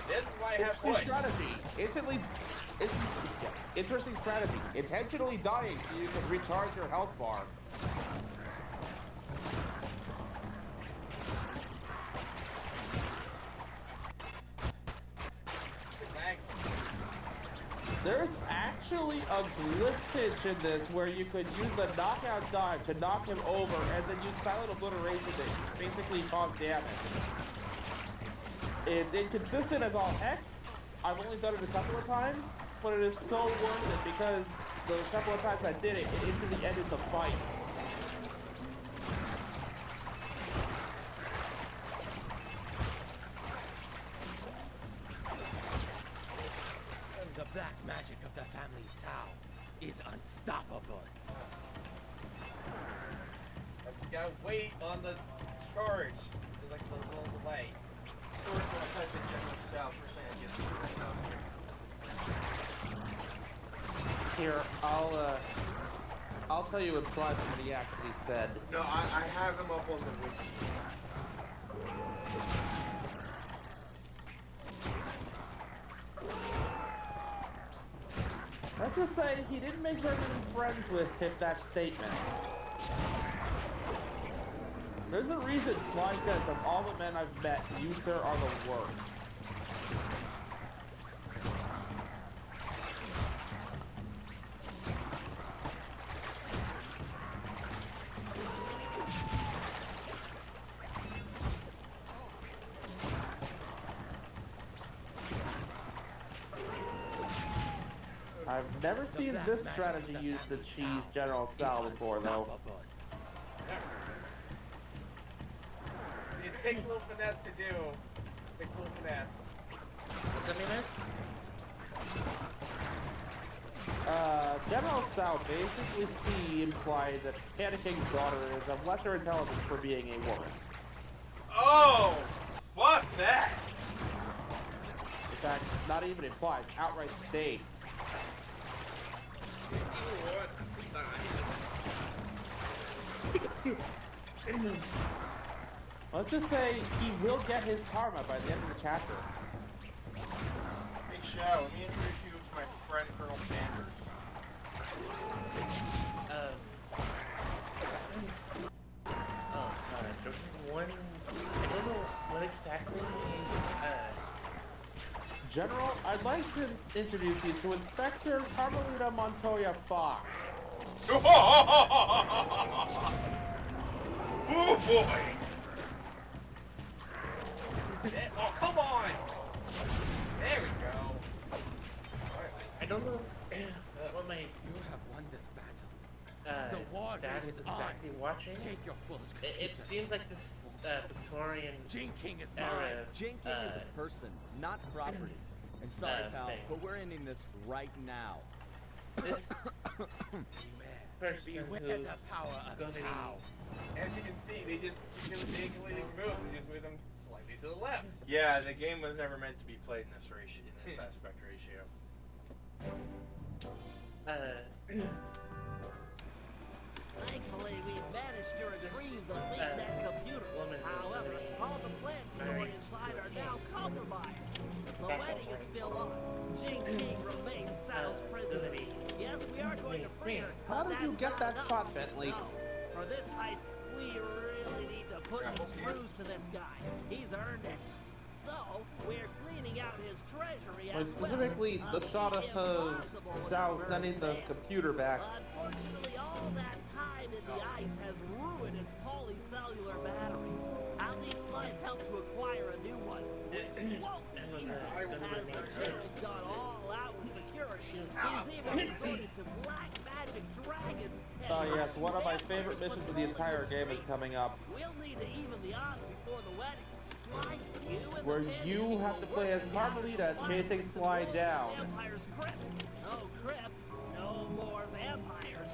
This is why I have Interesting voice. strategy. Interesting strategy. Intentionally dying so you can recharge your health bar. Lag. There's actually a glitch in this where you could use the knockout dive to knock him over and then use silent obliteration to basically cause damage. It's inconsistent as all heck. I've only done it a couple of times, but it is so worth it because the couple of times I did it, it instantly ended the fight. The black magic of the family Tao is unstoppable. You gotta wait on the charge. There's like a little delay. First, when I type in General South, first thing I get is General South chicken. Here, I'll tell you in private what he actually said. No, I have him up on the wiki. Let's just say he didn't make very many friends with that statement. There's a reason Sly says of all the men I've met, you sir are the worst. I've never seen this strategy used to cheese General Sal before, though. It takes a little finesse to do. It takes a little finesse. What's the minus? General Sal basically he implied that Panda King's daughter is of lesser intelligence for being a woman. Oh, fuck that! In fact, not even implied, outright states. Let's just say he will get his karma by the end of the chapter. Hey, Shao, let me introduce you to my friend, Colonel Sanders. Oh, there's one. I don't know what exactly General, I'd like to introduce you to Inspector Carmelita Montoya Fox. Oh boy! Oh, come on! There we go. I don't know what my You have won this battle. The war dad was is exactly on. watching. Take your full It seemed like this Victorian Jing King is era. mine. Jing King is a person, not property. And sorry, pal, thing. but we're ending this right now. This person Beware who's the power of gonna Tao. As you can see, they just did a big leading move. They just moved them slightly to the left. Yeah, the game was never meant to be played in this ratio, in this aspect ratio. Thankfully, we managed to retrieve the that computer. However, all the plants stored inside are now compromised. The wedding is still on. Jing King remains Sal's president. Yes, we are going to free her. How but did you that's get not that enough. shot, Bentley? No. For this heist, we really need to put some screws to this guy. He's earned it. So, we're cleaning out his treasury as well. Specifically, the shot of Sal sending the computer back. Unfortunately, all that time in the ice has ruined its polycellular battery. I'll need Sly's help to acquire a new one. It won't be easy, as the general's gone all out with security. He's even resorted to black magic dragons. and Oh yes, one of my snappers favorite with missions of the bullets entire and game is strings. coming up, We'll need to even the odds before the wedding. Sly, you and where the Panda you King have to will play work as together Carmelita to chasing find Sly some down. Vampire's crypt. No crypt, no more vampires.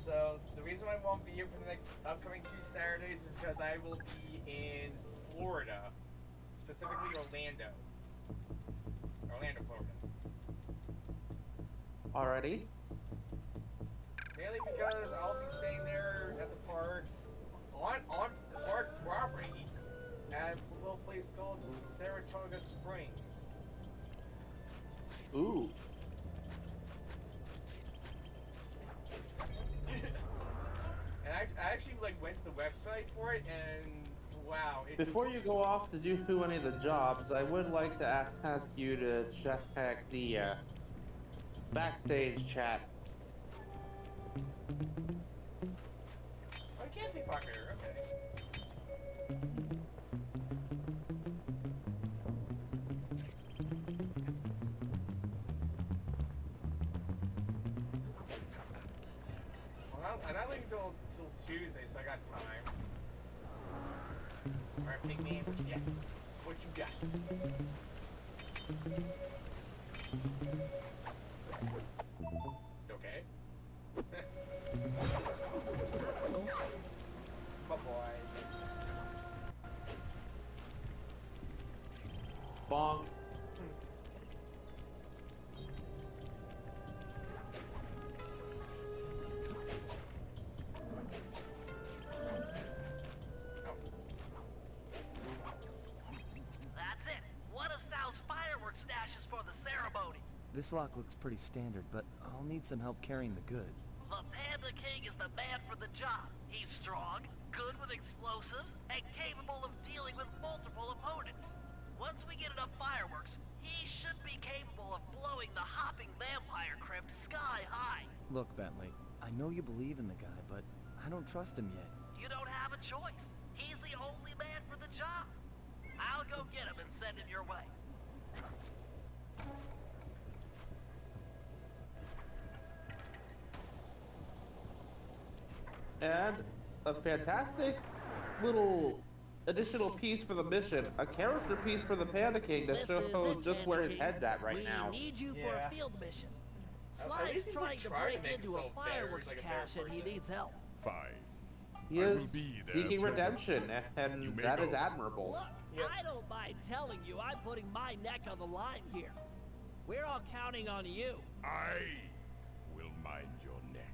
So the reason I won't be here for the next upcoming 2 Saturdays is because I will be in Florida, specifically Orlando, Florida. Already? Mainly because I'll be staying there at the parks, on park property, at a little place called Saratoga Springs. Ooh. And I actually went to the website for it, and wow. Before you go off to do any of the jobs, I would like to ask you to check the backstage chat. Oh, it can't be popular. Okay. Well, I'm not leaving till Tuesday, so I got time. Alright, big man, what you got? What you got? Okay. My boy. Bonk. That's it. One of Sal's fireworks stashes for the ceremony. This lock looks pretty standard, but I'll need some help carrying the goods. The Panda King is the man for the job. He's strong, good with explosives, and capable of dealing with multiple opponents. Once we get enough fireworks, he should be capable of blowing the hopping vampire crypt sky high. Look, Bentley, I know you believe in the guy, but I don't trust him yet. You don't have a choice. He's the only man for the job. I'll go get him and send him your way. And a fantastic little additional piece for the mission, a character piece for the Panda King to This show is it, just where his Panda head's at right we now. need you for Yeah. a field mission. At Sly least is he's, trying to trying to break make into a himself fair, fireworks like a fair cache and he person. needs help. Fine. He I is will be there seeking present. redemption, You and may that is go. admirable. Look, Yep. I don't mind telling you I'm putting my neck on the line here. We're all counting on you. I will mind your neck.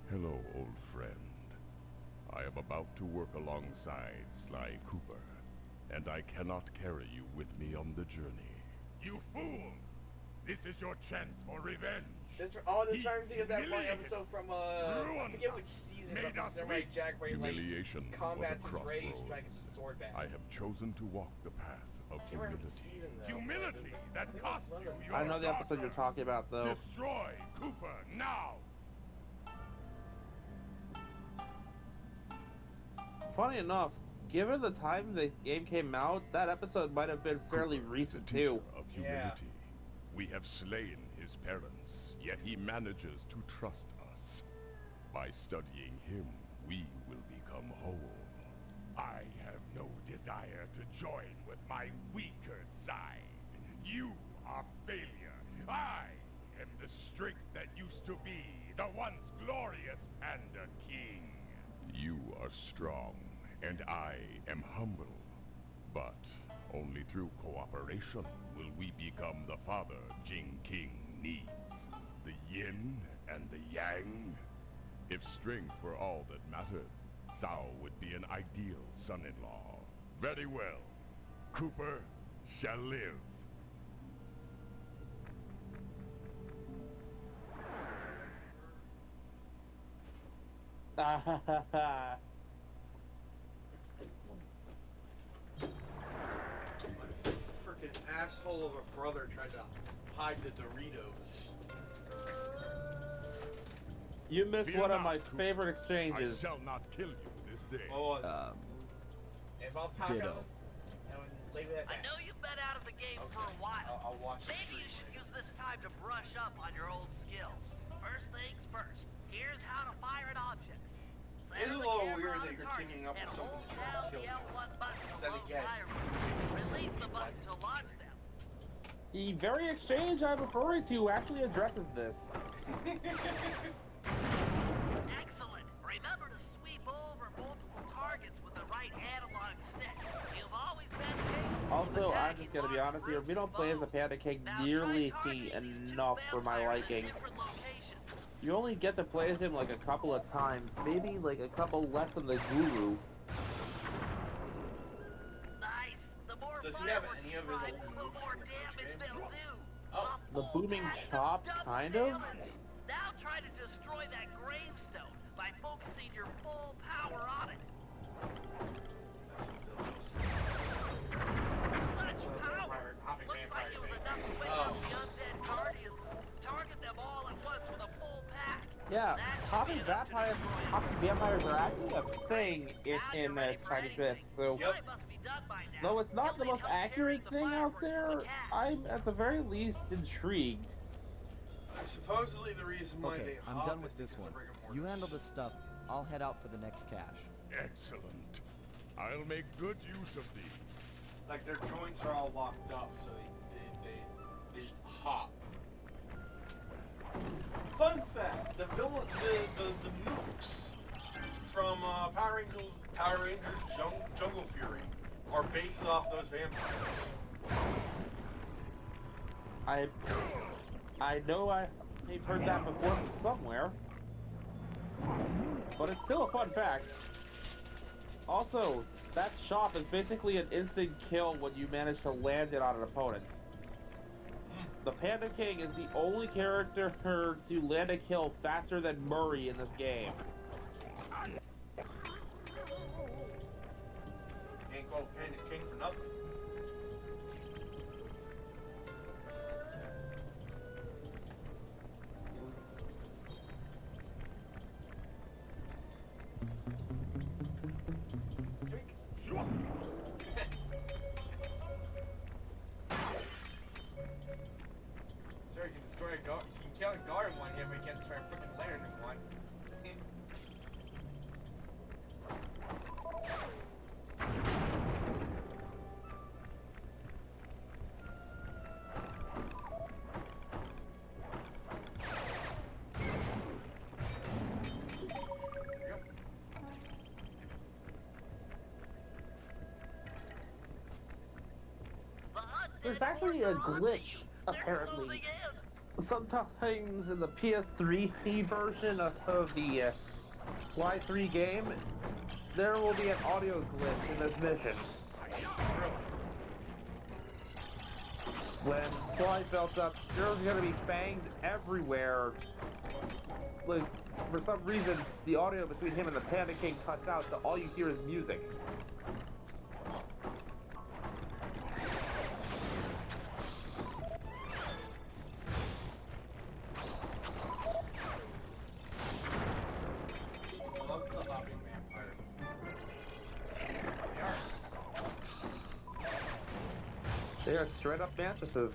Hello, old friend. I am about to work alongside Sly Cooper, and I cannot carry you with me on the journey. You fool! This is your chance for revenge. This He reminds me of that one humiliated episode from ruined I forget which season, made but us Samurai weak. Jack where he like Humiliation combats was a his rage and crossroad. try to get the sword back. I have chosen to walk the path of I can't remember the humility. season though. Humility that cost you your I know the episode you're daughter. talking about, though. Destroy Cooper now. Funny enough, given the time the game came out, that episode might have been fairly Cooper recent is a teacher too. of Yeah. humility. We have slain his parents, yet he manages to trust us. By studying him, we will become whole. I have no desire to join with my weaker side. You are failure. I am the strength that used to be the once glorious Panda King. You are strong, and I am humble. But only through cooperation will we become the father Jing King needs. The yin and the yang. If strength were all that mattered, Cao would be an ideal son-in-law. Very well. Cooper shall live. Freaking asshole of a brother tried to hide the Doritos. You missed Fear one of not, my Cooper. favorite I exchanges. shall not kill you this day. What was It involved tacos. Ditto. And leave it at I that. know you've been out of the game for a it? while. I'll watch the Maybe stream. you should use this time to brush up on your old skills. First things first, here's how to fire an object. It is a Center the little camera weird on that a you're target teaming up and with someone hold to try down to kill the you. L1 button to Then load again, fire. it's Release the like- button to launch them. The very exchange I'm referring to actually addresses this. Excellent. Remember to sweep over multiple targets with the right analog stick. You've always been capable of Also, I'm attacking just gonna be large honest here, we groups don't play as a alone. Panda King Now try nearly targeting these two enough for my vampires in liking. different locations. You only get to play as him like a couple of times, maybe like a couple less than the Guru. Nice. The more Does he have fireworks any you of his strike, old the moves more from the first damage game? they'll do. Oh. The full booming pack chop, double kind of? damage. Now try to destroy that gravestone by focusing your full power on it. Such power! Looks like it was enough to wake up the undead guardians. Target them all at once with a full pack. Yeah, That should popping be enough to vampires, destroy it. popping vampires are actually a thing in Now you're ready for Tiny Fist, anything. so Yep. It must be done by now. though it's not the You'll most need help accurate carrying the thing out fireworks there, to the cast. I'm at the very least intrigued. Supposedly the reason why Okay, they I'm hop done is with this because one. of rigor You mortis. handle this stuff. I'll head out for the next cache. Excellent. I'll make good use of these. Like their joints are all locked up, so they just hop. Fun fact: the villain, the nukes from Power Rangers Jungle Fury are based off those vampires. I know I've heard that before from somewhere, but it's still a fun fact. Also, that chop is basically an instant kill when you manage to land it on an opponent. The Panda King is the only character to land a kill faster than Murray in this game. Ain't called Panda King for nothing. Sure, you can destroy a guard. You can kill a guard in one hit, but you can't destroy a freaking lantern in one. There's actually a glitch, apparently. Sometimes in the PS3 version of the Fly 3 game, there will be an audio glitch in this mission. When Sly belts up, there's gonna be fangs everywhere. Like, for some reason, the audio between him and the Panda King cuts out, so all you hear is music. I love the hopping vampire. They are straight up mantises.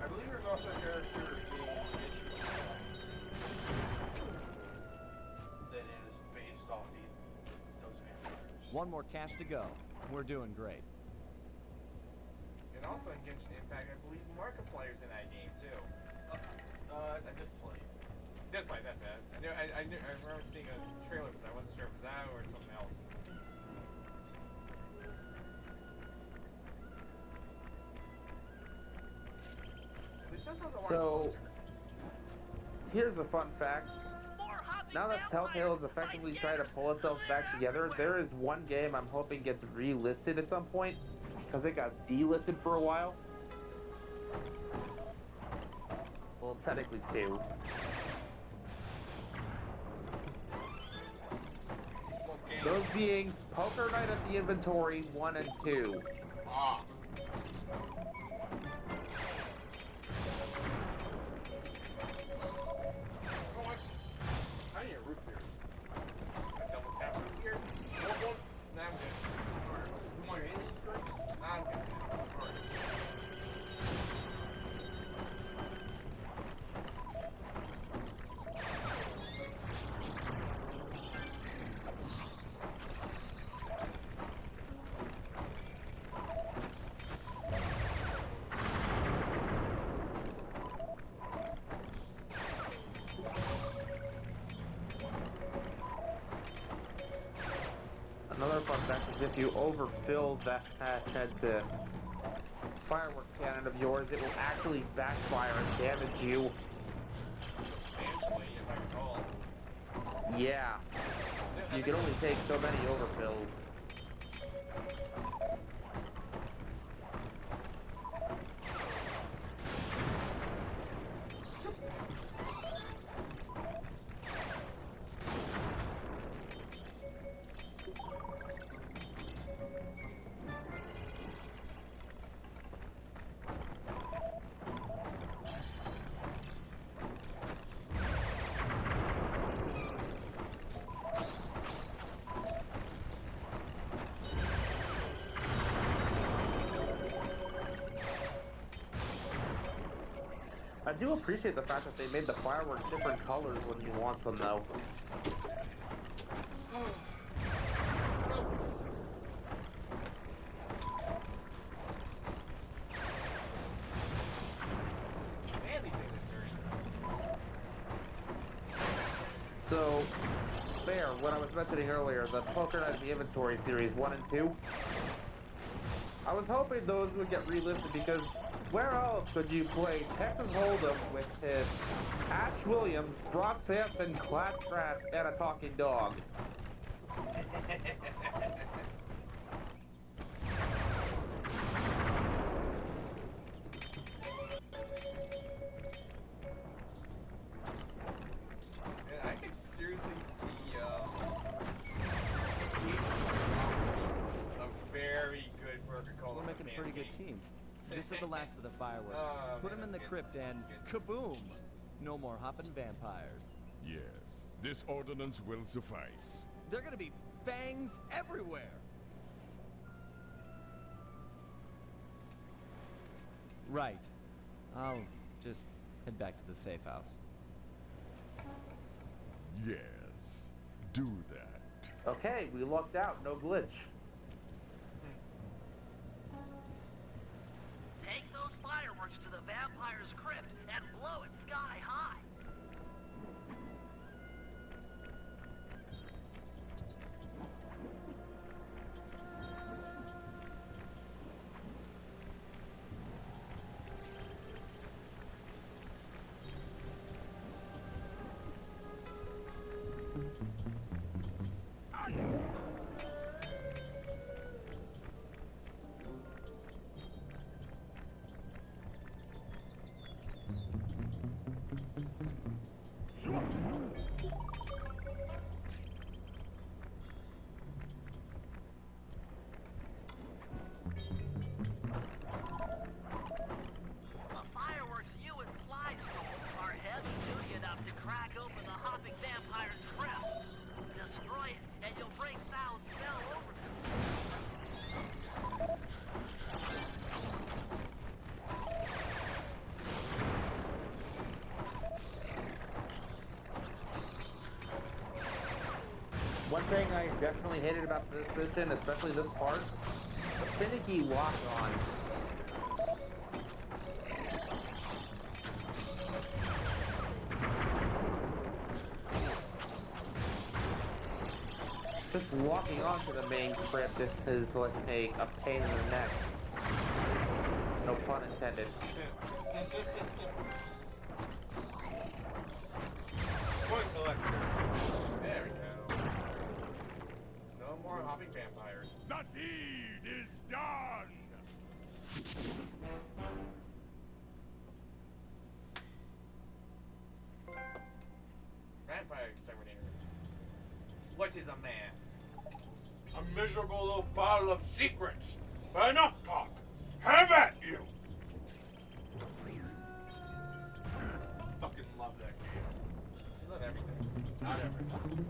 I believe there's also a character in that is based off those vampires. One more cash to go. We're doing great. And also in Genshin Impact, I believe Markiplier's in that game too. It's Dislike. Dislike, that's it. I remember seeing a trailer for that. I wasn't sure if it was that or something else. At least this one's a lot So, closer. here's a fun fact. Now that Telltale is effectively trying to pull itself back together, there is one game I'm hoping gets relisted at some point, because it got delisted for a while. Well, technically two. Those being Poker Night at the Inventory 1 and 2. Ah. I need a root beer. Double tap root beer. Nah, I'm good. Alright. You want your alien drink? I'm good. Alright. Another fun fact is if you overfill that head firework cannon of yours, it will actually backfire and damage you. Substantially, if I recall. Yeah. You can only take so many overfills. I do appreciate the fact that they made the fireworks different colors when you launch them, though. Man, these things are sturdy. So, Bear, what I was mentioning earlier, the Poker Night at the Inventory series 1 and 2, I was hoping those would get relisted because where else could you play Texas Hold'em with Ash Williams, Brock Sampson, Claptrap, and a talking dog? And I could seriously see a very good Burger Cola. We're making a pretty good team. This is the last of the fireworks. Put them in the crypt and kaboom! No more hopping vampires. Yes, this ordinance will suffice. They're gonna be fangs everywhere! Right. I'll just head back to the safe house. Yes, do that. Okay, we lucked out, no glitch. Take those fireworks to the vampire's crypt and blow it sky high. One thing I definitely hated about this mission, especially this part, the finicky lock on. Just walking onto the main crypt is like a pain in the neck. No pun intended. Point collector. There we go. No more hopping vampires. The deed is done! Vampire exterminator. What is a man? A miserable little bottle of secrets. But enough talk. Have at you. Fucking love that game. I love everything. Not everything.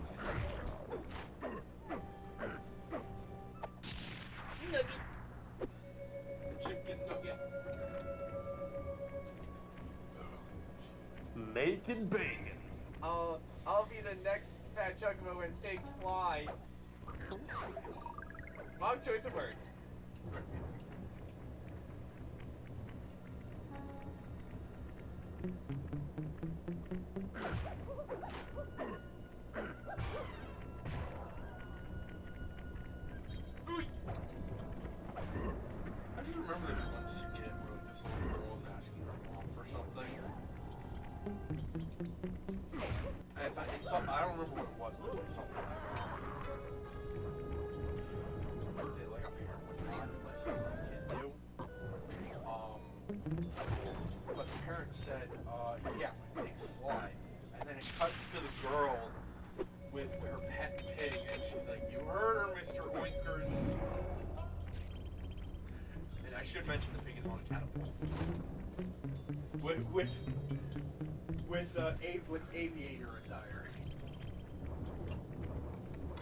Nugget. Chicken nugget. Making bacon. I'll be the next fat chocobo when pigs fly. Wrong choice of words. I just remember this one skit where like this little girl was asking her mom for something. And it's something, I don't remember what it was, but it was something like a parent would not let their kid do. But the parent said, yeah, when pigs fly. And then it cuts to the girl with her pet pig, and she's like, you heard her, Mr. Oinkers. And I should mention the pig is on a catapult. With aviator attire.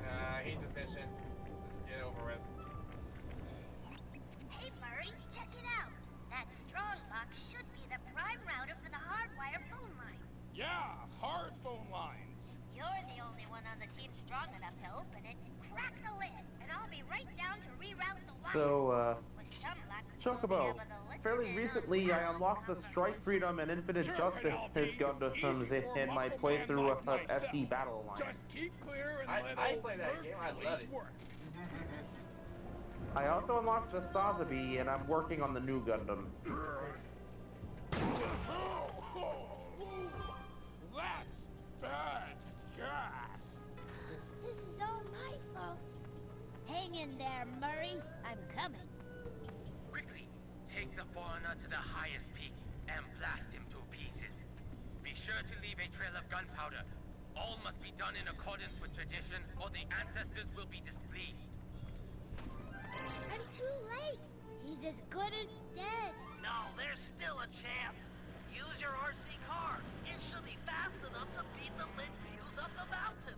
I hate this mission. Let's just get it over with. Hey Murray, check it out. That strong box should be the prime router for the hardwire phone line. Yeah, hard phone lines. You're the only one on the team strong enough to open it. Crack the lid, and I'll be right down to reroute the wire. So, With some luck, Chocobo, fairly recently I unlocked the Strike Freedom and Infinite Justice Gundams in my playthrough of FD Battle Alliance. Just keep clear and let I old play that Birb game, I police love it. work. I also unlocked the Sazabi and I'm working on the new Gundam. That's bad gas. This is all my fault. Hang in there, Murray. I'm coming. Quickly, take the foreigner to the highest peak and blast him to pieces. Be sure to leave a trail of gunpowder. All must be done in accordance with tradition, or the ancestors will be displeased. I'm too late. He's as good as dead. No, there's still a chance. Use your RC car. It should be fast enough to beat the lit views up the mountain.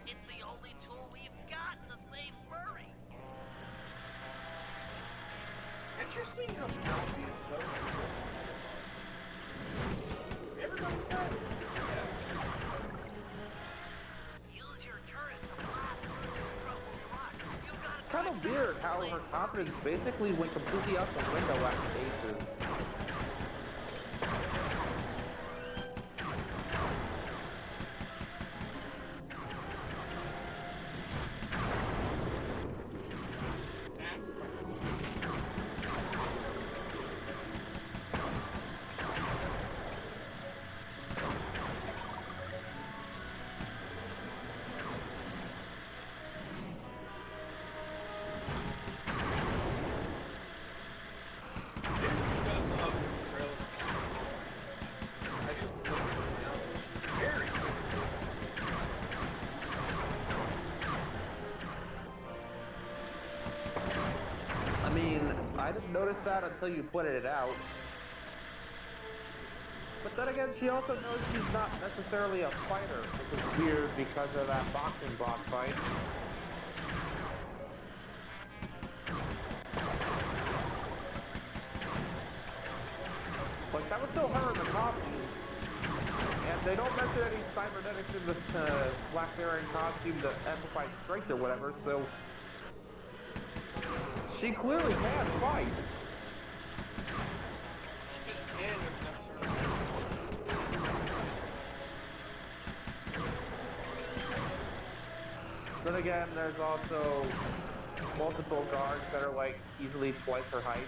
It's the only tool we've got to save Murray. Interesting how Penelope is so cool. Everybody said. Use your turret to blast through the struggling rock. You've got Kind of weird how her confidence basically went completely out the window after Aces. Because of Trail of Stone, I just noticed now that she's very I mean, I didn't notice that until you pointed it out. But then again, she also knows she's not necessarily a fighter, which is weird because of that boxing boss fight. Like, that was still her in the costume. And they don't mention any cybernetics in the Black Baron costume that amplifies strength or whatever, so she clearly can fight. Just can necessarily. Then again, there's also multiple guards that are like easily twice her height,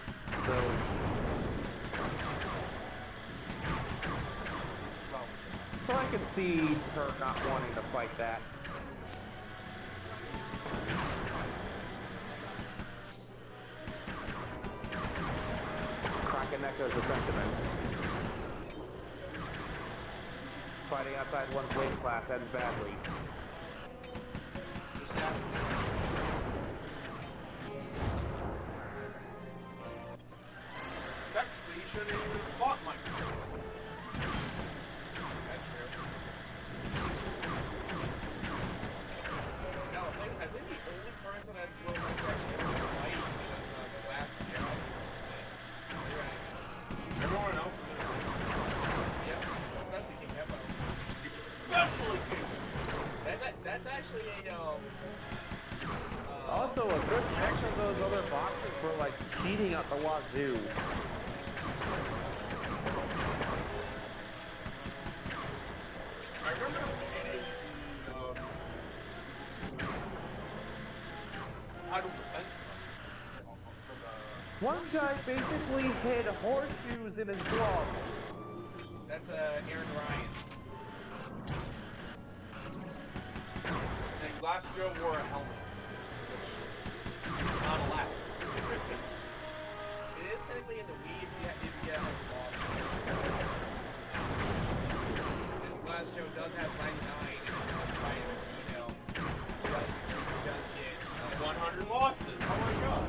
so I can see her not wanting to fight that. Cracking echoes the sentiment. Fighting outside one's weight class ends badly. Just ask me. Technically, you shouldn't have even fought Mike. That's fair. No, I think the only person that will actually ever fight was the last guy. Everyone else is in a fight. Yeah, especially King Heppo. Especially King. That's actually a Also, a good check of those other boxes for like cheating at the wazoo. I remember cheating title defense for the. One guy basically hid horseshoes in his gloves. that's Aaron Ryan. And Glass Joe wore a helmet, which is not allowed. It is technically in the Wii if you get like losses. And Glass Joe does have 99 and if you fight him, you know, he does get 100 losses. Oh my god.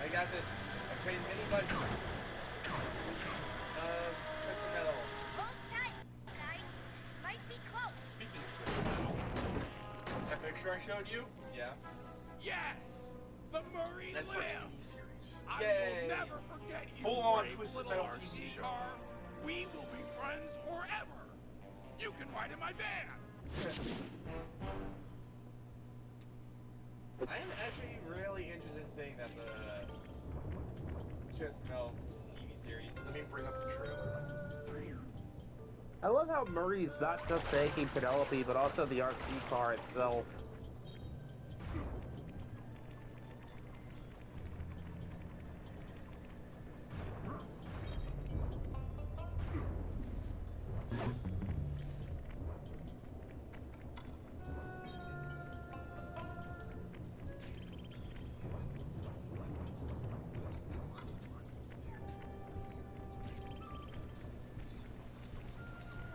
I got this. I've played many butts. Crystal Metal. Hold tight, guys. Might be close. Speaking of Crystal, that picture I showed you? Yeah. Yes! The Murray That's for lives! TV series. I Yay. will never forget you, Full-on brave Twisted little Metal RC TV show. car. We will be friends forever. You can ride in my van. I am actually really interested in seeing that the Crystal Metal TV series. Let me bring up the trailer. I love how Murray's not just thanking Penelope, but also the RC car itself.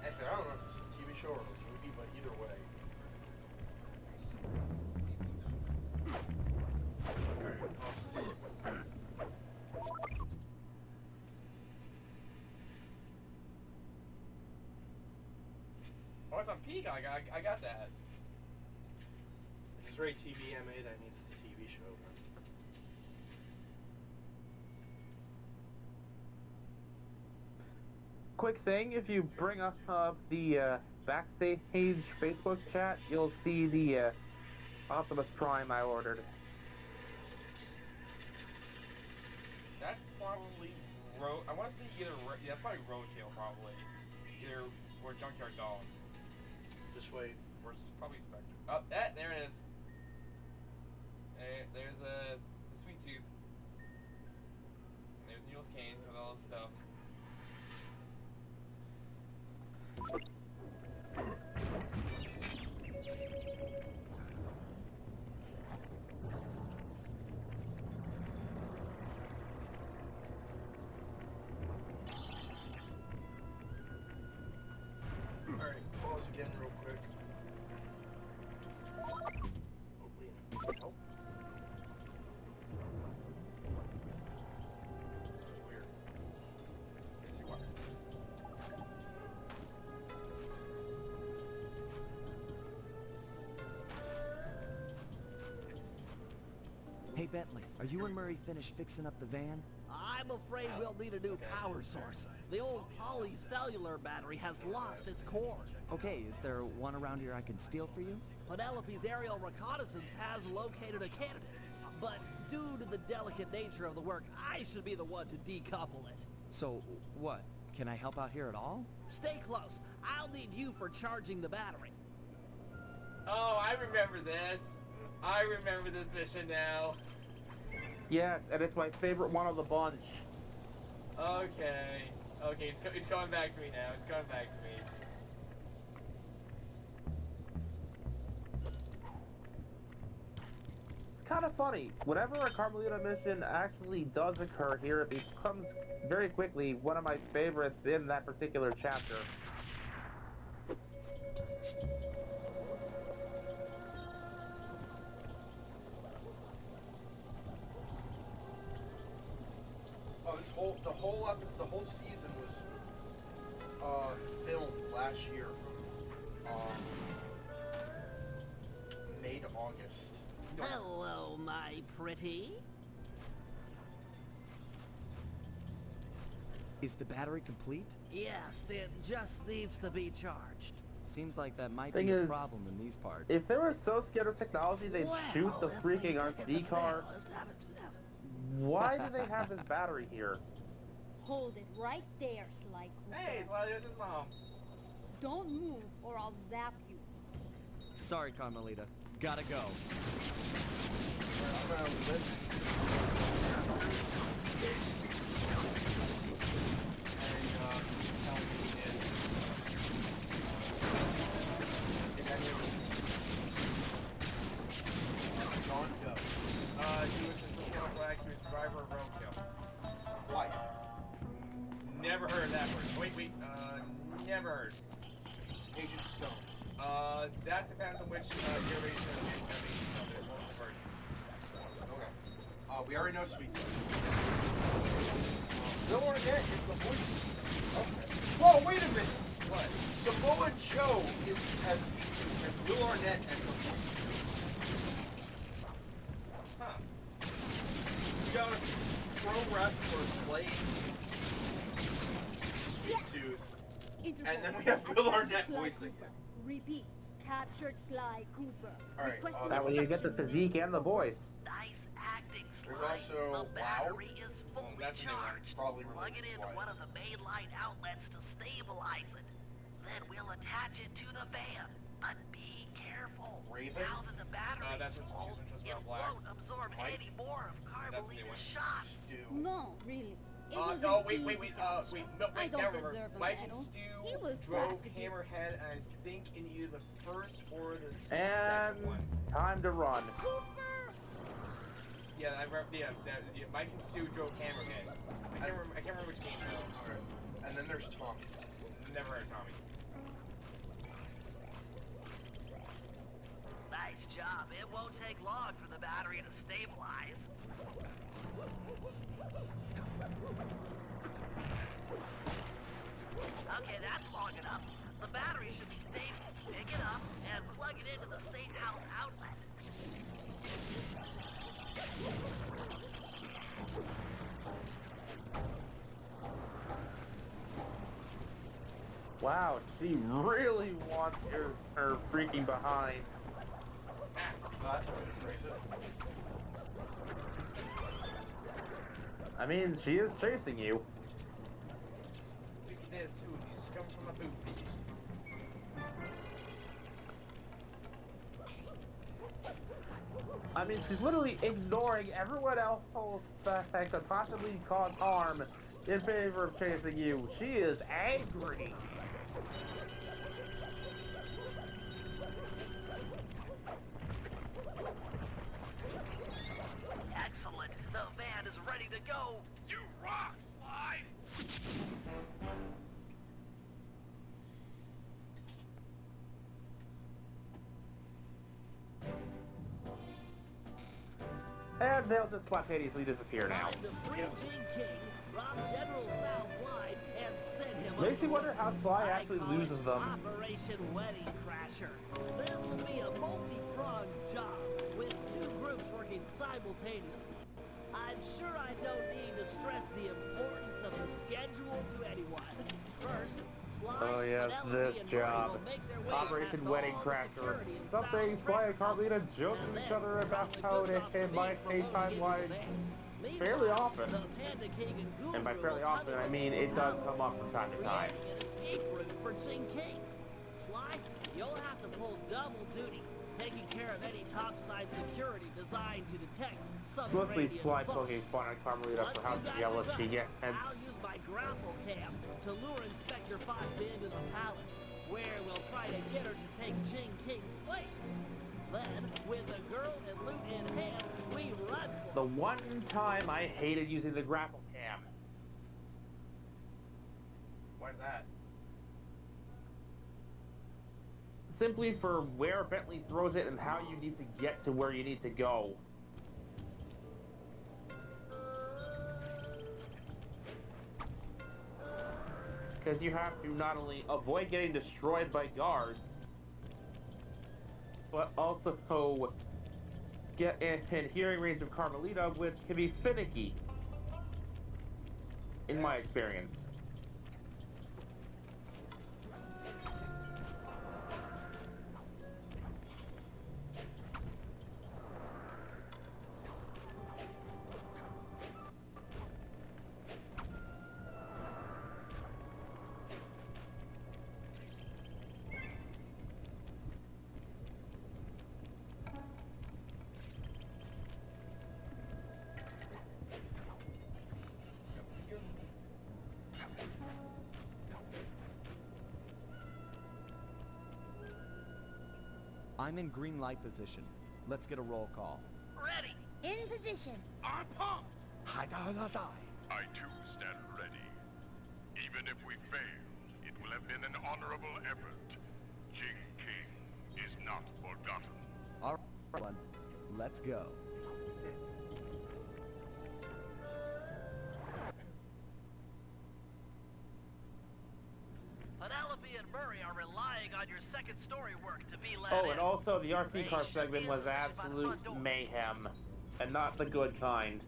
Actually, I don't know if this is a TV show or a movie, but either way. Oh, it's on Peacock. I got that. This is rated TV MA, that means it's a TV show. Quick thing, if you bring up the backstage Facebook chat, you'll see the Optimus Prime I ordered. That's probably I want to see either. Yeah, that's probably Roadkill, probably. Either or Junkyard Dog. Just wait. Or probably Spectre. Oh, there it is. There's the Sweet Tooth. And there's Daniel's cane with all this stuff. Alright, pause again real quick. Oh, wait. Nope. That's weird. Yes, you are. Hey Bentley, are you and Murray finished fixing up the van? I'm afraid we'll need a new power source. The old polycellular battery has lost its cord. Okay, is there one around here I can steal for you? Penelope's aerial reconnaissance has located a candidate, but due to the delicate nature of the work, I should be the one to decouple it. So, what? Can I help out here at all? Stay close. I'll need you for charging the battery. Oh, I remember this. I remember this mission now. Yes, and it's my favorite one of the bunch. Okay. Okay, it's going back to me now. It's going back to me. It's kind of funny. Whenever a Carmelita mission actually does occur here, it becomes very quickly one of my favorites in that particular chapter. Oh, the whole season was filmed last year from May to August. Hello, my pretty. Is the battery complete? Yes, it just needs to be charged. Seems like that might Thing be a is, problem in these parts. If they were so scared of technology, they'd shoot the freaking RC car. Why do they have this battery here? Hold it right there, Sly Cooper. Hey, Slaughter's his mom. Don't move or I'll zap you. Sorry, Carmelita. Gotta go. He was the Colonel Black, he was the driver of Roadkill. Why? Never heard of that word. Wait, never heard. Agent Stone. That depends on which iteration of the multiple versions. Okay. We already know Sweet Tooth. Bill Arnett is the voice. Okay. Whoa, wait a minute! What? Samoa Joe has Sweet Tooth and Bill Arnett as the voice. Huh. You got a pro wrestler playing Sweet Tooth, and then we have Bill Arnett voicing him. Repeat. Captured Sly Cooper. Alright, That way you get the physique and the voice. Nice acting, There's Sly. also The battery is fully that's a new one. charged. Probably Plug related it to into Wyatt. one of the main line outlets to stabilize it. Then we'll attach it to the van. But be careful. Raven? Now that the battery that's is what full, she's it black. won't absorb Mike? any more of That's the new Carmelita's one. shots. Stu. No, really. It was Oh, an wait, easy capture. no, I wait, don't never remember. deserve a Mike and medal. Stu He was drove practically- Hammerhead, and I think in either the first or the And second one. time to run. Cooper! Yeah, I remember. Yeah, Mike and Stu drove Hammerhead. I can't remember which game though. Okay. And then there's Tommy. Never heard of Tommy. Nice job. It won't take long for the battery to stabilize. Okay, that's long enough. The battery should be stable. Pick it up and plug it into the safe house outlet. Wow, she really wants her freaking behind. That's how to phrase it. I mean, she is chasing you. See, there's Hoodies come from a booty. I means she's literally ignoring everyone else that could possibly cause harm in favor of chasing you. She is angry. Excellent. The van is ready to go. You rock, Sly! And they'll just spontaneously disappear now. Time to free Jing King, rob General Sal blind, and send him Makes you on wonder how Sly I actually call it loses them. Operation Wedding Crasher. This will be a multi-pronged job with two groups working simultaneously. I'm sure I don't need to stress the importance of the schedule to anyone. First, Sly, Oh yes, Penelope, this and Murray job. will make their way Operation past Wedding all the Crasher. security in Something Sal's Sly and treasure Carlita joke and to each then other about drop the how goods they off to can me buy for pay loading into the timelines van. fairly Meanwhile, often. the Panda King and Guru And by fairly will often, I mean it does come up from time to time. creating an escape route for Jing King. Sly, you'll have to pull double duty, taking care of any topside security designed to detect Mostly subterranean Sly assault. poking fun at Carmelita Once for how you guys jealous are she done, gets. And I'll use my grapple cam to lure Inspector Fox into the palace, where we'll try to get her to take Jing King's place. Then, with the girl and loot in hand, we run for the one time I hated using the grapple cam. Why's that? Simply for where Bentley throws it and how you need to get to where you need to go. Because you have to not only avoid getting destroyed by guards, but also get in hearing range of Carmelita, which can be finicky, in my experience. I'm in green light position. Let's get a roll call. ready. In position. I'm pumped! I too stand ready. Even if we fail, it will have been an honorable effort. Jing King is not forgotten. All right, let's go. Penelope and Murray are relying on your second story work to be let Oh, in. and also the RC car They should segment be was in position by the absolute front door. mayhem, and not the good kind.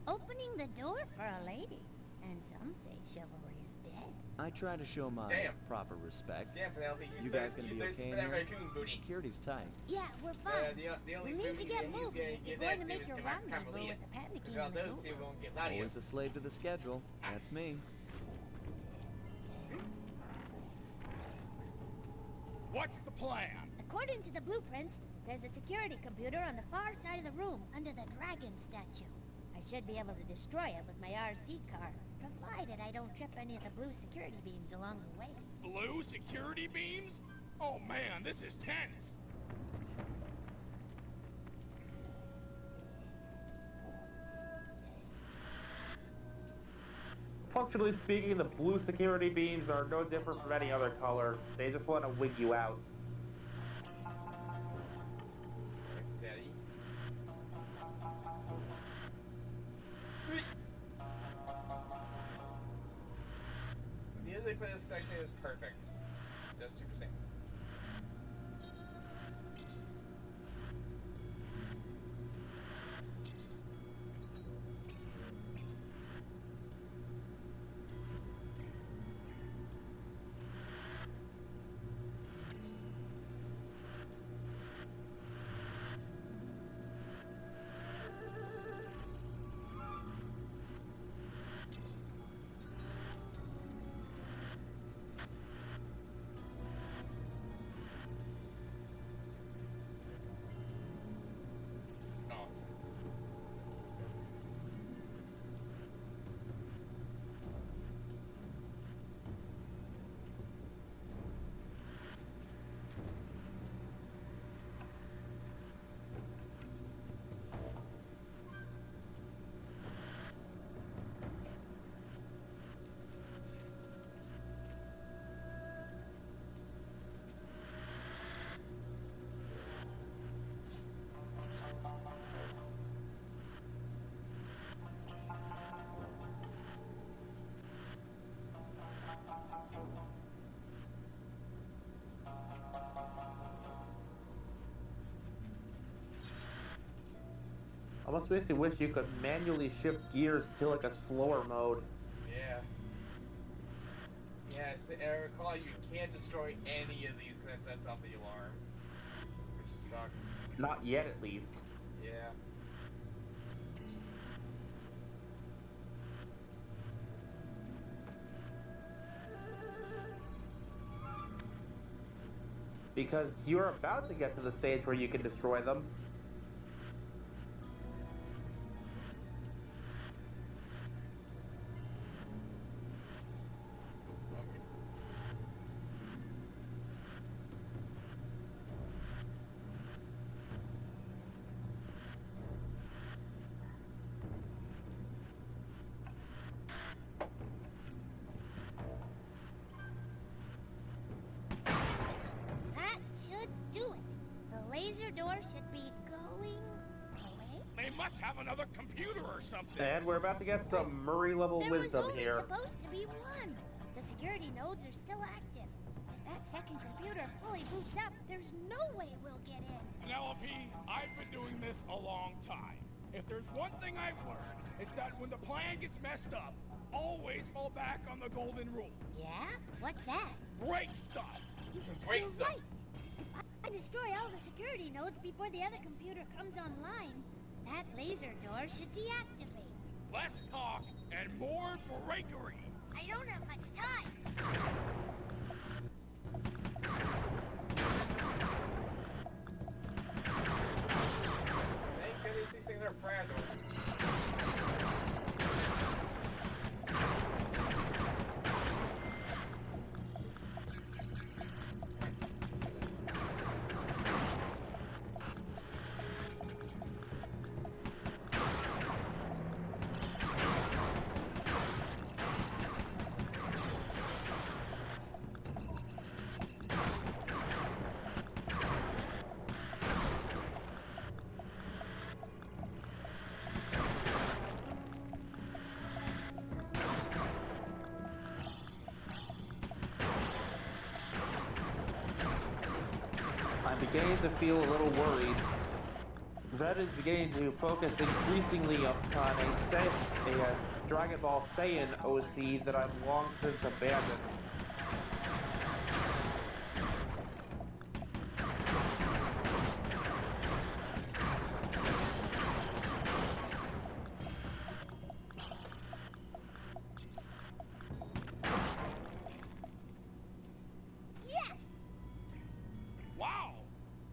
Opening the door for a lady. And some say chivalry is dead. I try to show my Damn. proper respect. Damn, Penelope, You guys gonna be thirsty okay for in that here? raccoon booty. Security's tight. Yeah, we're fine. The only we need to booty get that he's moving. gonna You're give going that to make is your gonna rendezvous Carmelita. with the Panda King Without and the those two, Guru. we won't get Always a Latios. slave to the schedule. That's me. What's the plan? According to the blueprints, there's a security computer on the far side of the room under the dragon statue. I should be able to destroy it with my RC car, provided I don't trip any of the blue security beams along the way. Blue security beams? Oh man, this is tense. Functionally speaking, the blue security beams are no different from any other color. They just want to wig you out. It's steady. The music for this section is perfect. Just super simple. Almost makes me wish you could manually shift gears to like a slower mode. Yeah. Yeah, I recall you can't destroy any of these because it sets off the alarm. Which sucks. Not yet, at least. Yeah. Because you're about to get to the stage where you can destroy them. That should do it. The laser door should be going away. They must have another computer or something. And we're about to get some Murray-level There wisdom was only here. supposed to be one. The security nodes are still active. If that second computer fully boots up, there's no way we'll get in. Penelope, I've been doing this a long time. If there's one thing I've learned, it's that when the plan gets messed up, always fall back on the golden rule. Yeah? What's that? Break stuff. Break You're stuff. right. If I destroy all the security nodes before the other computer comes online, that laser door should deactivate. Less talk and more breakery. I don't have much time. Thank goodness these things are fragile. I'm beginning to feel a little worried. Red is beginning to focus increasingly on a Dragon Ball Saiyan OC that I've long since abandoned. Yes! Wow,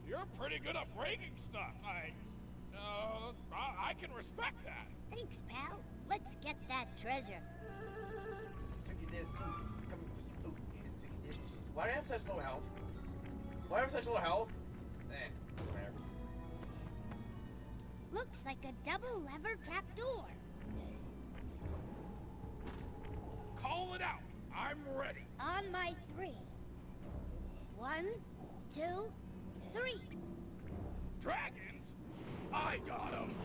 you're pretty good at breaking stuff. I can respect that. Thanks, pal. Let's get that treasure. Why do I have such low health? Why do I have such low health? Whatever. Looks like a double lever trapdoor. Call it out. I'm ready. On my 3. 1, 2, 3. Dragons? I got them.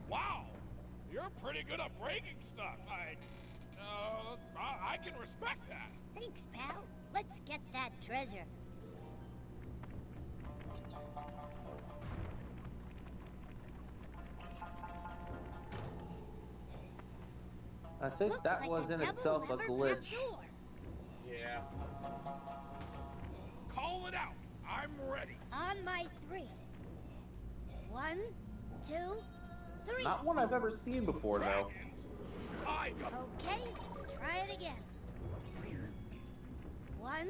Wow, you're pretty good at breaking stuff. I can respect that. Thanks, pal. Let's get that treasure. I think Looks that like was in double itself a lever glitch. trapdoor. Yeah. Call it out. I'm ready. On my 3. 1, 2, 3. Not one I've ever seen before, though. Dragons? I got Okay, let's try it again. 1,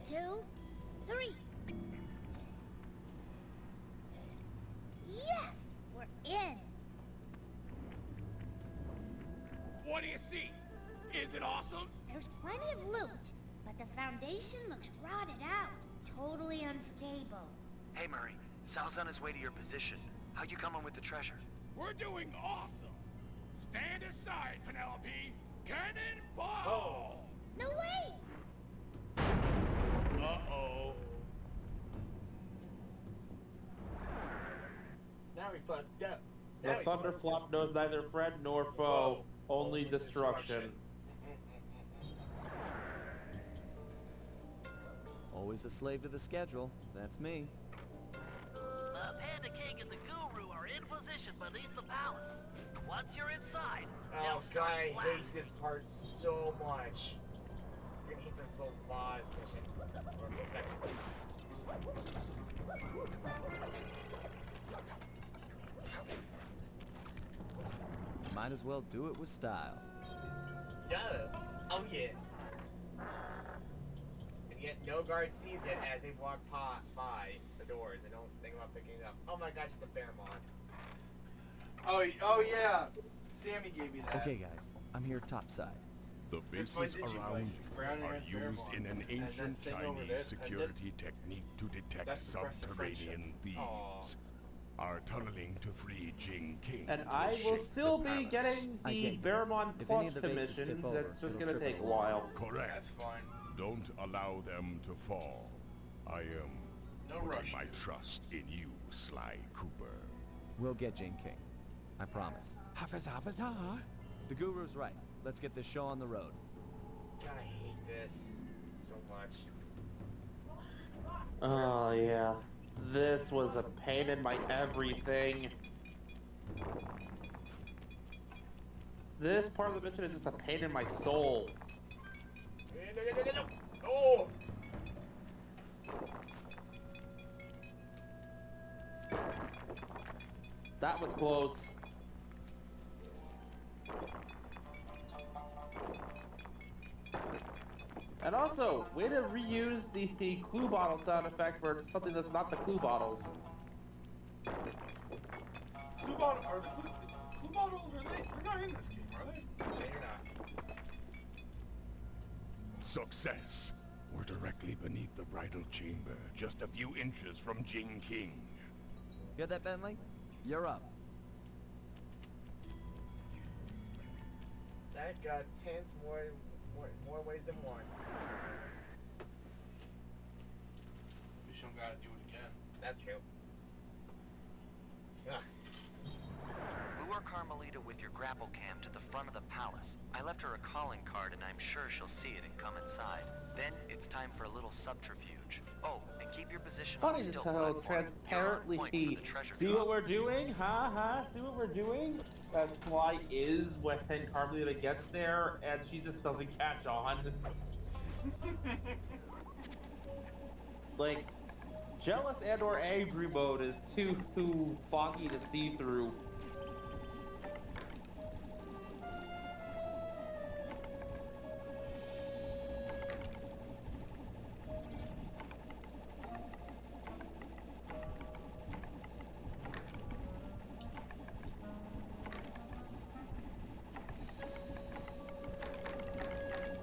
2, 3. Yes! We're in! What do you see? Is it awesome? There's plenty of loot, but the foundation looks rotted out. Totally unstable. Hey, Murray. Sal's on his way to your position. How you coming with the treasure? We're doing awesome. Stand aside, Penelope. Cannonball! No way! Uh-oh. Now we fucked up. The Thunderflop knows neither friend nor foe, only destruction. Always Always a slave to the schedule. That's me. The Panda King and the Guru are in position beneath the palace. Once you're inside, Oh they'll god, start I hate blasting. this part so much. You're gonna hate this little vase mission. Or for a second. Might as well do it with style. Gotta. Oh yeah. And yet no guard sees it as they walk by the doors and don't think about picking it up. Oh my gosh, it's a Bearmon. Oh yeah. Sammy gave me that. Okay, guys, I'm here topside. The It's my bases Digivice. around It's you brown and are has used Paramount. in an And that ancient thing over Chinese there, and security technique to detect that's the crest of subterranean thieves. Aw. Are tunneling to free Jing King. And I will shake still the be palace. getting I the get you. Baramon If Plus any of the bases commissions. tip over, That's just it'll gonna triple take a the while. Correct. That's fine. Don't allow them to fall. I am No putting rush. my trust in you, Sly Cooper. We'll get Jing King. I promise. The Guru's right. Let's get this show on the road. God, I hate this so much. Oh yeah. This was a pain in my everything. This part of the mission is just a pain in my soul. No. Oh! That was close. And also, way to reuse the clue bottle sound effect for something that's not the clue bottles. Clue bottles are they? They're not in this game, are they? No, you're not. Success. We're directly beneath the bridal chamber, just a few inches from Jing King. Hear that, Bentley? You're up. That got tense more ways than one. We just don't gotta do it again. That's true. Ugh. Lure Carmelita with your grapple cam to the front of the palace. I left her a calling card and I'm sure she'll see it and come inside. Then it's time for a little subterfuge. Oh, and keep your position on Funny the just still how platform. You're on transparently point for the treasure see drop. what we're doing? See what we're doing? That Sly is when Carmelita gets there and she just doesn't catch on. Like, jealous and or angry mode is too foggy to see through.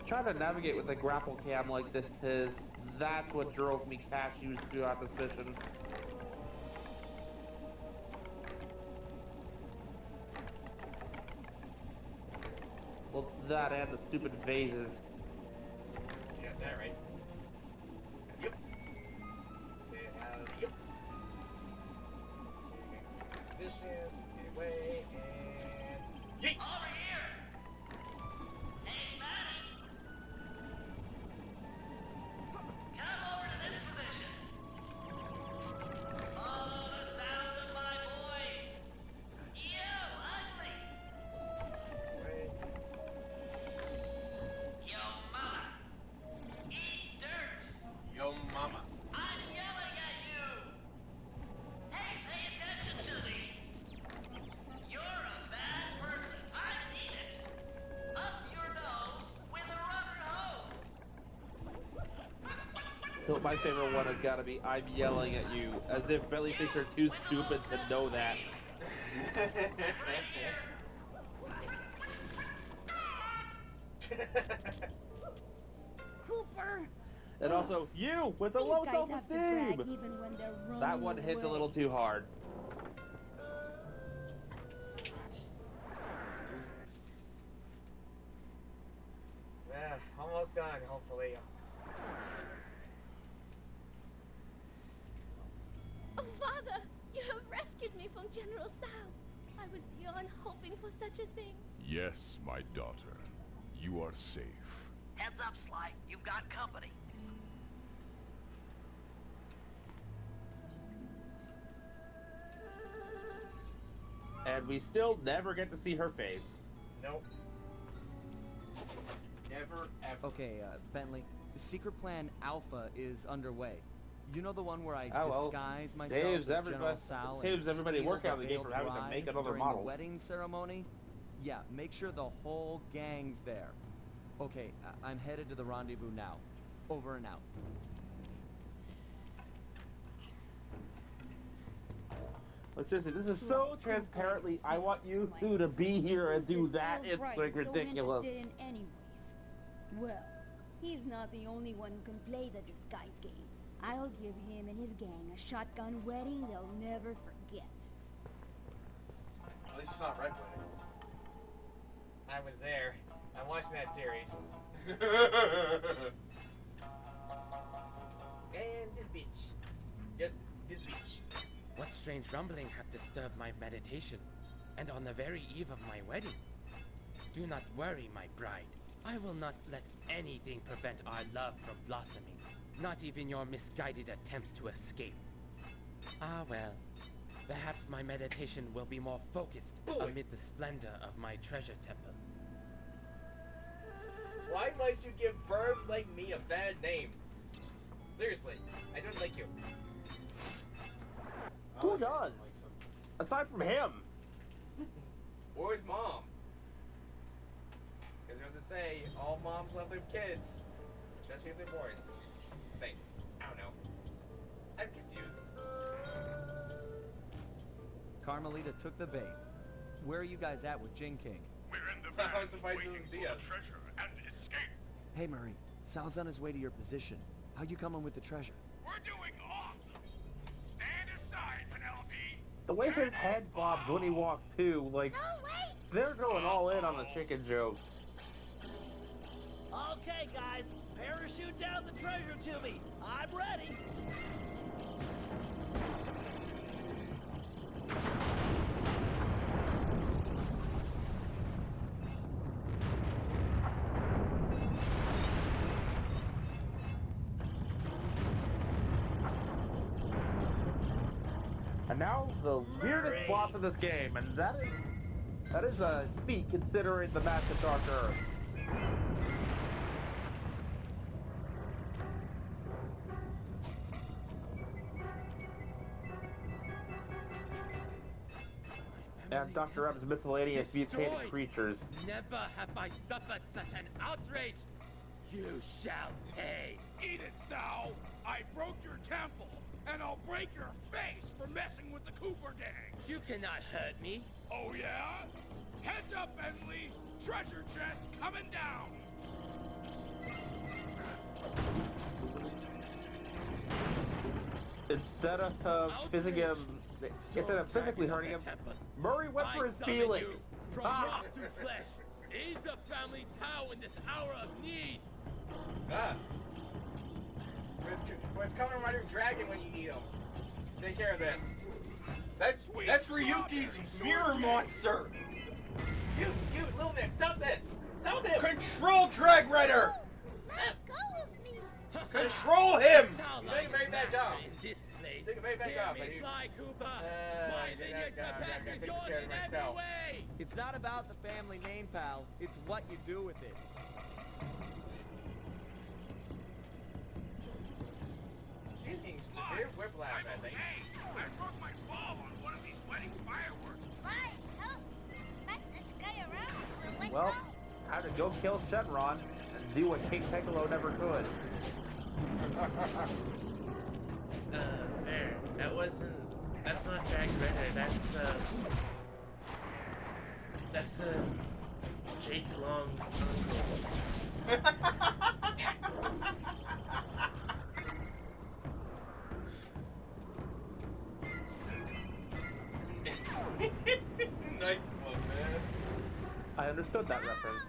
Trying to navigate with a grapple cam like this is that's what drove me cashews throughout this mission. Well, that and the stupid vases. You got that right. Yep. Say it out. Yep. Taking positions, get away, and yeet! Over here! Hey, buddy! Come over to this position. Follow the sound of my voice. You, ugly! Away. Yo, mama! Eat dirt! Yo, mama. I'm yelling at you! Hey, pay attention to me! You're a bad person. I mean it! Up your nose with a rubber hose! Still, my favorite one has got to be I'm yelling at you, as if Bentley thinks they're too stupid to know that. Cooper! And also, you with the These low guys have to brag self-esteem! even when they're running That one hits a away. little too hard. Almost done, hopefully. Oh, Father! You have rescued me from General Sao. I was beyond hoping for such a thing. Yes, my daughter. You are safe. Heads up, Sly. You've got company. and we still never get to see her face. Nope. Never, ever. Okay, Bentley, Secret Plan Alpha is underway. You know the one where I Oh, well, disguise myself saves as General Sal saves and everybody steal working the on the game veiled from having to bride make another during model. the wedding ceremony? Yeah, make sure the whole gang's there. Okay, I'm headed to the rendezvous now. Over and out. But seriously, this is so transparently, I want you two to be here and do that. It's like ridiculous. So interested in anyways. Well, he's not the only one who can play the disguise game. I'll give him and his gang a shotgun wedding they'll never forget. At least it's not Red Wedding. I was there. I'm watching that series. And this bitch. Just this bitch. What strange rumbling have disturbed my meditation, and on the very eve of my wedding? Do not worry, my bride. I will not let anything prevent our love from blossoming, not even your misguided attempts to escape. Ah well, perhaps my meditation will be more focused amid the splendor of my treasure temple. Why must you give Birbs like me a bad name? Seriously, I don't like you. Who does? Aside from him. Or his mom. Because you have to say, all moms love their kids. Especially if they're boys. I think. I don't know. I'm confused. Carmelita took the bait. Where are you guys at with Jing King? We're in the I van, was surprised he waiting doesn't see for us. the treasure and escape. Hey, Murray. Sal's on his way to your position. How you coming with the treasure? We're doing awesome. Stand aside, Penelope. The way his head bobs when he walks too, like, they're going all in on the chicken joke. Okay, guys, parachute down the treasure to me. I'm ready. And now the weirdest boss of this game, and that is a feat considering the match at Dark Earth. And Dr. M's miscellaneous mutated creatures. Never have I suffered such an outrage. You shall pay. Eat it, Sal. I broke your temple, and I'll break your face for messing with the Cooper gang. You cannot hurt me. Oh, yeah? Heads up, Bentley. Treasure chest coming down. Instead of physically hurting him, Murray went for his feelings. From rock to flesh. Aid the family Tau in this hour of need. Ah. Where's Kamen Rider Dragon when you need him? Take care of this. That's Ryuki's mirror monster. You, little man, stop this! Stop him! Control Drag Rider! Let go of me! Control him! You're doing a very bad job. In this place. Doing a very bad job, Hear me buddy. fly, Cooper. I My lineage gotta passes take yours care of in every myself. way. It's not about the family name, pal. It's what you do with it. She's getting severe whiplash, I think. Hey, I broke my ball on one of these wedding fireworks. Why? Help! Let this guy around. We'll let Well, go. time to go kill Shenron and do what King Piccolo never could. There. That's not Jack Ritter. That's Jake Long's uncle. Nice one, man. I understood that reference.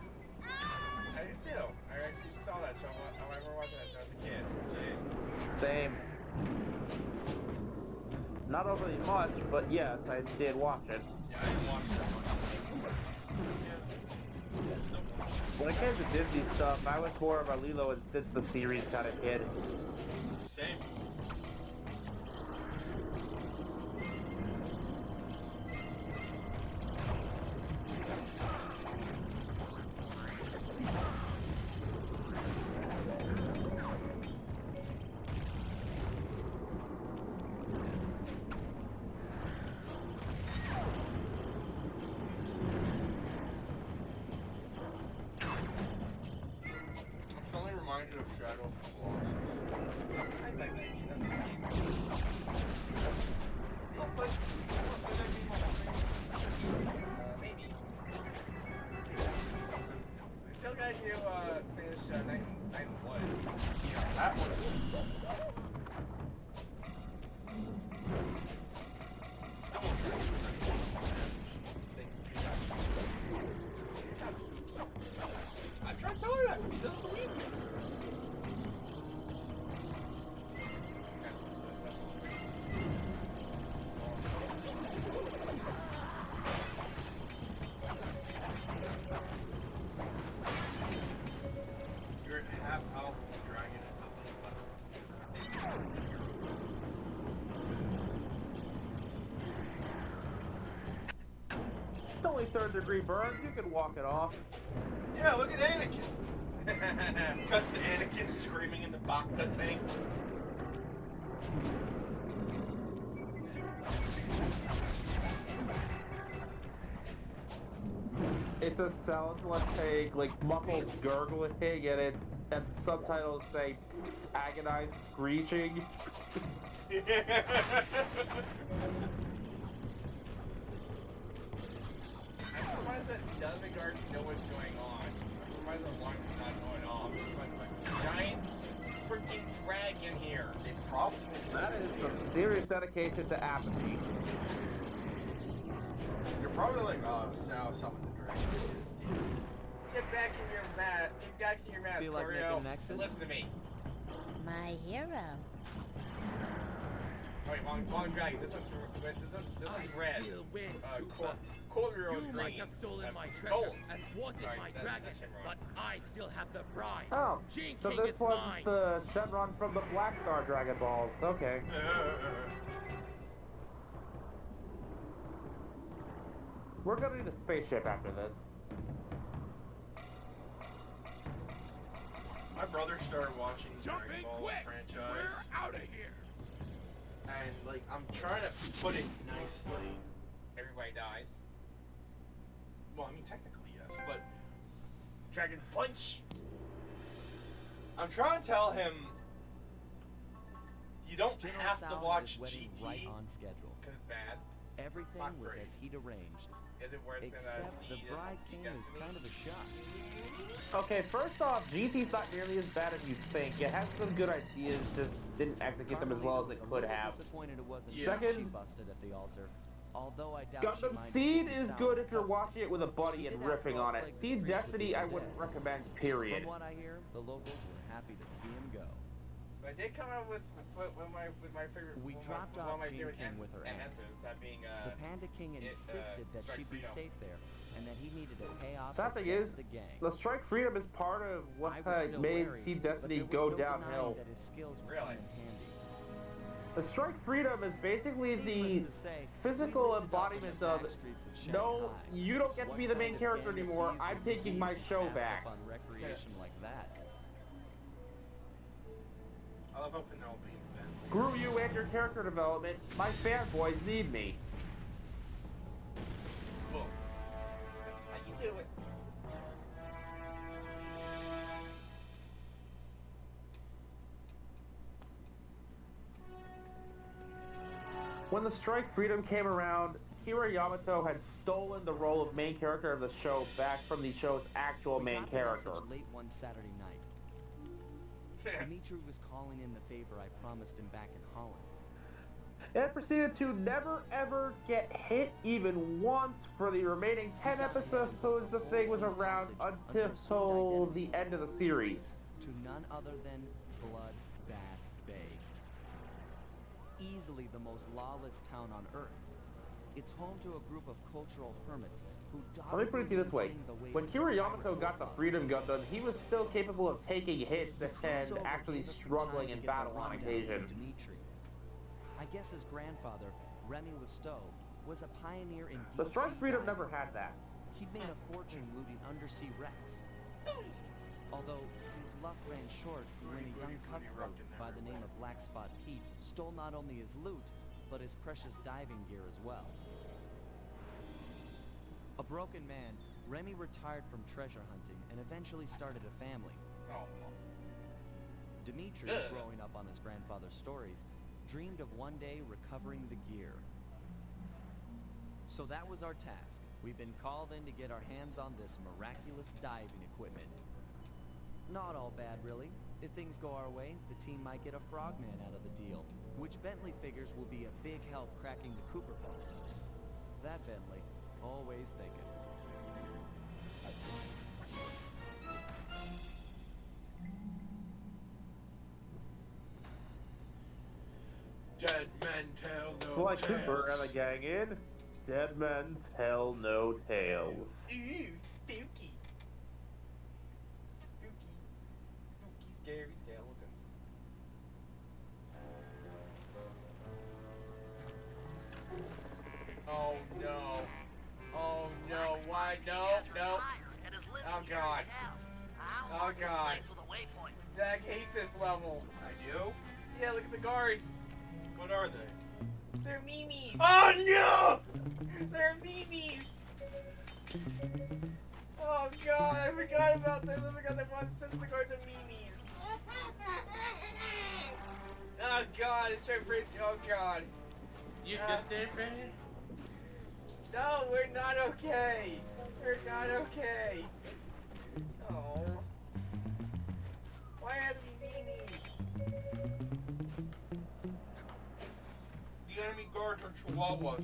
I do too. I actually saw that show. I remember watching that show as a kid. Same. Not overly much, but yes, I did watch it. Yeah, I didn't watch that much. When it came to Disney stuff, I was more of a Lilo and Stitch the series kind of kid. Same. finish Night in the Woods. Yeah, that one. Still won't try to things to do that. It's not spooky. I tried to tell her that. She doesn't believe me. You're at half health with the dragon. It's a little less. It's only third-degree burns. You can walk it off. Yeah, look at Anakin. Cuts to Anakin screaming in the Bacta tank. It just sounds like muffled gurgling, and the subtitles say agonized screeching. I'm surprised that none of the guards know what's going on. I'm surprised the alarm's not going off. I'm surprised there's a giant freaking dragon here. That is some serious dedication to apathy. You're probably like, Sal summoned the dragon. Get back in your mat. Get back in your mask, Feel like Oreo. making an exit? Listen to me. My hero. Oh, wait, wrong dragon. This one's red. Cold is You green. might have stolen my treasure Gold. and thwarted Sorry, my that's dragon, Shenron. but I still have the bride. Oh, Jing so King this is was mine. the Shenron from the Black Star Dragon Balls. Okay. We're gonna need a spaceship after this. My brother started watching the Jump Dragon in Ball quick! franchise, We're out of here! and like I'm trying to put it nicely. Everybody dies. Well, I mean technically yes, but Dragon punch. I'm trying to tell him you don't General have Tsao to had watch his wedding GT. right on schedule. Because it's bad. Everything Not was great. as he'd arranged, Is it worse except than the Seed bride and Seed king is Destiny? kind of a shock. Okay, first off, GT's not nearly as bad as you think. It has some good ideas, just didn't execute them as well as it could have. Disappointed it wasn't Yeah. she Second, busted at the altar. Although I doubt she Gundam minded Seed taking is Tsao good into if you're custody. watching it with a buddy He and did after riffing all on it. plague the Seed streets with Destiny, the I dead. wouldn't recommend, period. From what I hear, the locals were happy to see him go. But I did come up with my favorite. We dropped one off of my Jean favorite King with her aunt. MSs, that being The Panda King insisted that Strike she be Freedom. safe there, and that he needed to pay off Sad his thing debt is, to the gang. the Strike Freedom is part of what I was still made wary, Seed but Destiny there was go no downhill. denying that his skills were Really? in handy. The Strike Freedom is basically the Needless to say, physical we lived it up in the embodiment of, back streets of no, Shanghai. you don't get to What be the main kind of character gang of anymore, thieves I'm would be taking my show passed back. up on recreation like that? I love how Penelope and Ben. Screw you and your character development, my fanboys need me. Boom. How you do it? When the Strike Freedom came around, Kira Yamato had stolen the role of main character of the show back from the show's actual We main got the character. message late one Saturday night. Dimitri was calling in the favor I promised him back in Holland. And proceeded to never ever get hit even once for the remaining 10 episodes the thing was around until the end of the series. To none other than Bloodbath Bay. Easily the most lawless town on Earth. It's home to a group of cultural hermits who Let me put it to you this way. When Kira Yamato got the Freedom Gundam, he was still capable of taking hits and actually struggling in battle on occasion. Dimitri. I guess his grandfather, Remy Lestow, was a pioneer in The deep Strike sea Freedom diving. never had that. He'd made a fortune looting undersea wrecks. Although his luck ran short when a young cutthroat by the name of Black Spot Pete stole not only his loot, but his precious diving gear as well. A broken man, Remy retired from treasure hunting and eventually started a family. Oh. Dimitri, Ugh. growing up on his grandfather's stories, dreamed of one day recovering the gear. So that was our task. We've been called in to get our hands on this miraculous diving equipment. Not all bad, really. If things go our way, the team might get a frogman out of the deal, which Bentley figures will be a big help cracking the Cooper vault. That Bentley, always thinking. Dead men tell no Sly tales. Cooper and the gang in Dead Men Tell No Tales. Ooh, spooky. Spooky. Spooky, scary skeletons. Oh no. Oh no, why? No, no. Oh god. Oh god. Zach hates this level. I do? Yeah, look at the guards. What are they? They're memes. Oh no! They're memes. Oh god, I forgot about this. I forgot that one since the guards are memes. Oh god, it's trying to praise you. Oh god. You good there, Brandon? No, we're not okay. We're not okay. Oh. Why are they memes? The enemy guards are chihuahuas.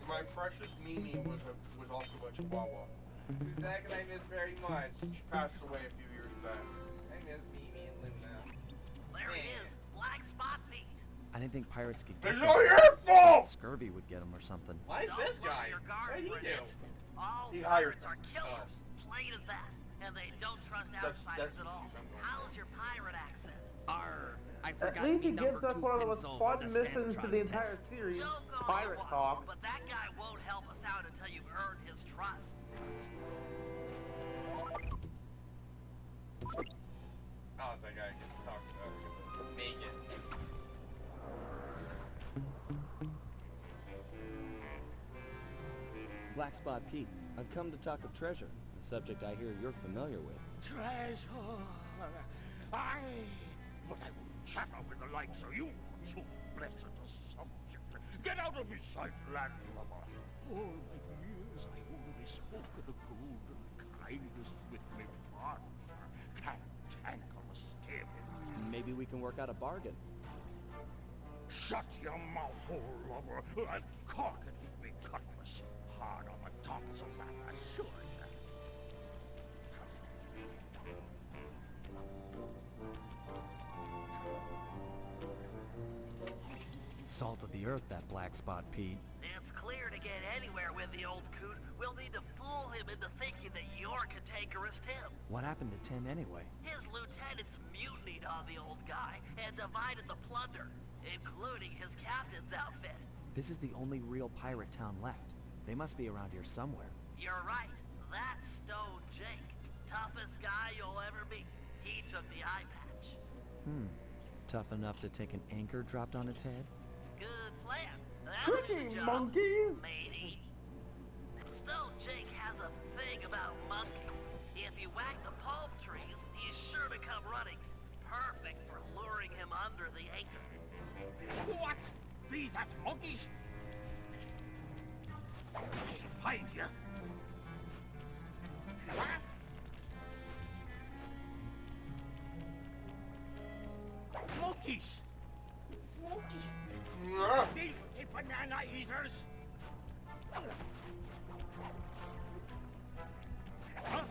My precious Mimi was also a chihuahua. Who's that and I miss very much? She passed away a few years back. I miss Mimi and Luna. There he is, Black Spot Pete. I didn't think pirates could get It's him. all your fault! Scurvy would get him or something. Why is this guy? What did he do? All He hired pirates are killers, plain as that, and they don't trust outsiders That's at all. the excuse I'm going How's your pirate accent? Arr, I At forgot least me he gives number us two one of the most pencil fun for the missions to the Scantron entire test. series, Joke all you Pirate want, Talk. but that guy won't help us out until you've earned his trust. Oh, it's that guy I can talk about. Make it. Black Spot Pete, I've come to talk of treasure, a subject I hear you're familiar with. Treasure! Aye! But I won't chattel with the likes of you, so blessed a subject. Get out of my sight, landlubber! All my years I only spoke of the golden kindness with me partner. Can't tackle a stable. Maybe we can work out a bargain. Shut your mouth hole, lover. I'll cork it with me cutlass. Hard on the tongues of that, I assure you. Salt of the earth, that Black Spot Pete. It's clear to get anywhere with the old coot, we'll need to fool him into thinking that you're cantankerous Tim. What happened to Tim anyway? His lieutenants mutinied on the old guy and divided the plunder, including his captain's outfit. This is the only real pirate town left. They must be around here somewhere. You're right. That's Stone Jake. Toughest guy you'll ever meet. He took the eye patch. Tough enough to take an anchor dropped on his head? Good plan. That'll do Tricky the job, monkeys! matey. Stone Jake has a thing about monkeys. If you whack the palm trees, he's sure to come running. Perfect for luring him under the anchor. What? Be that monkeys? I'll find you. What? Monkeys! Monkeys! Filthy banana eaters! Huh?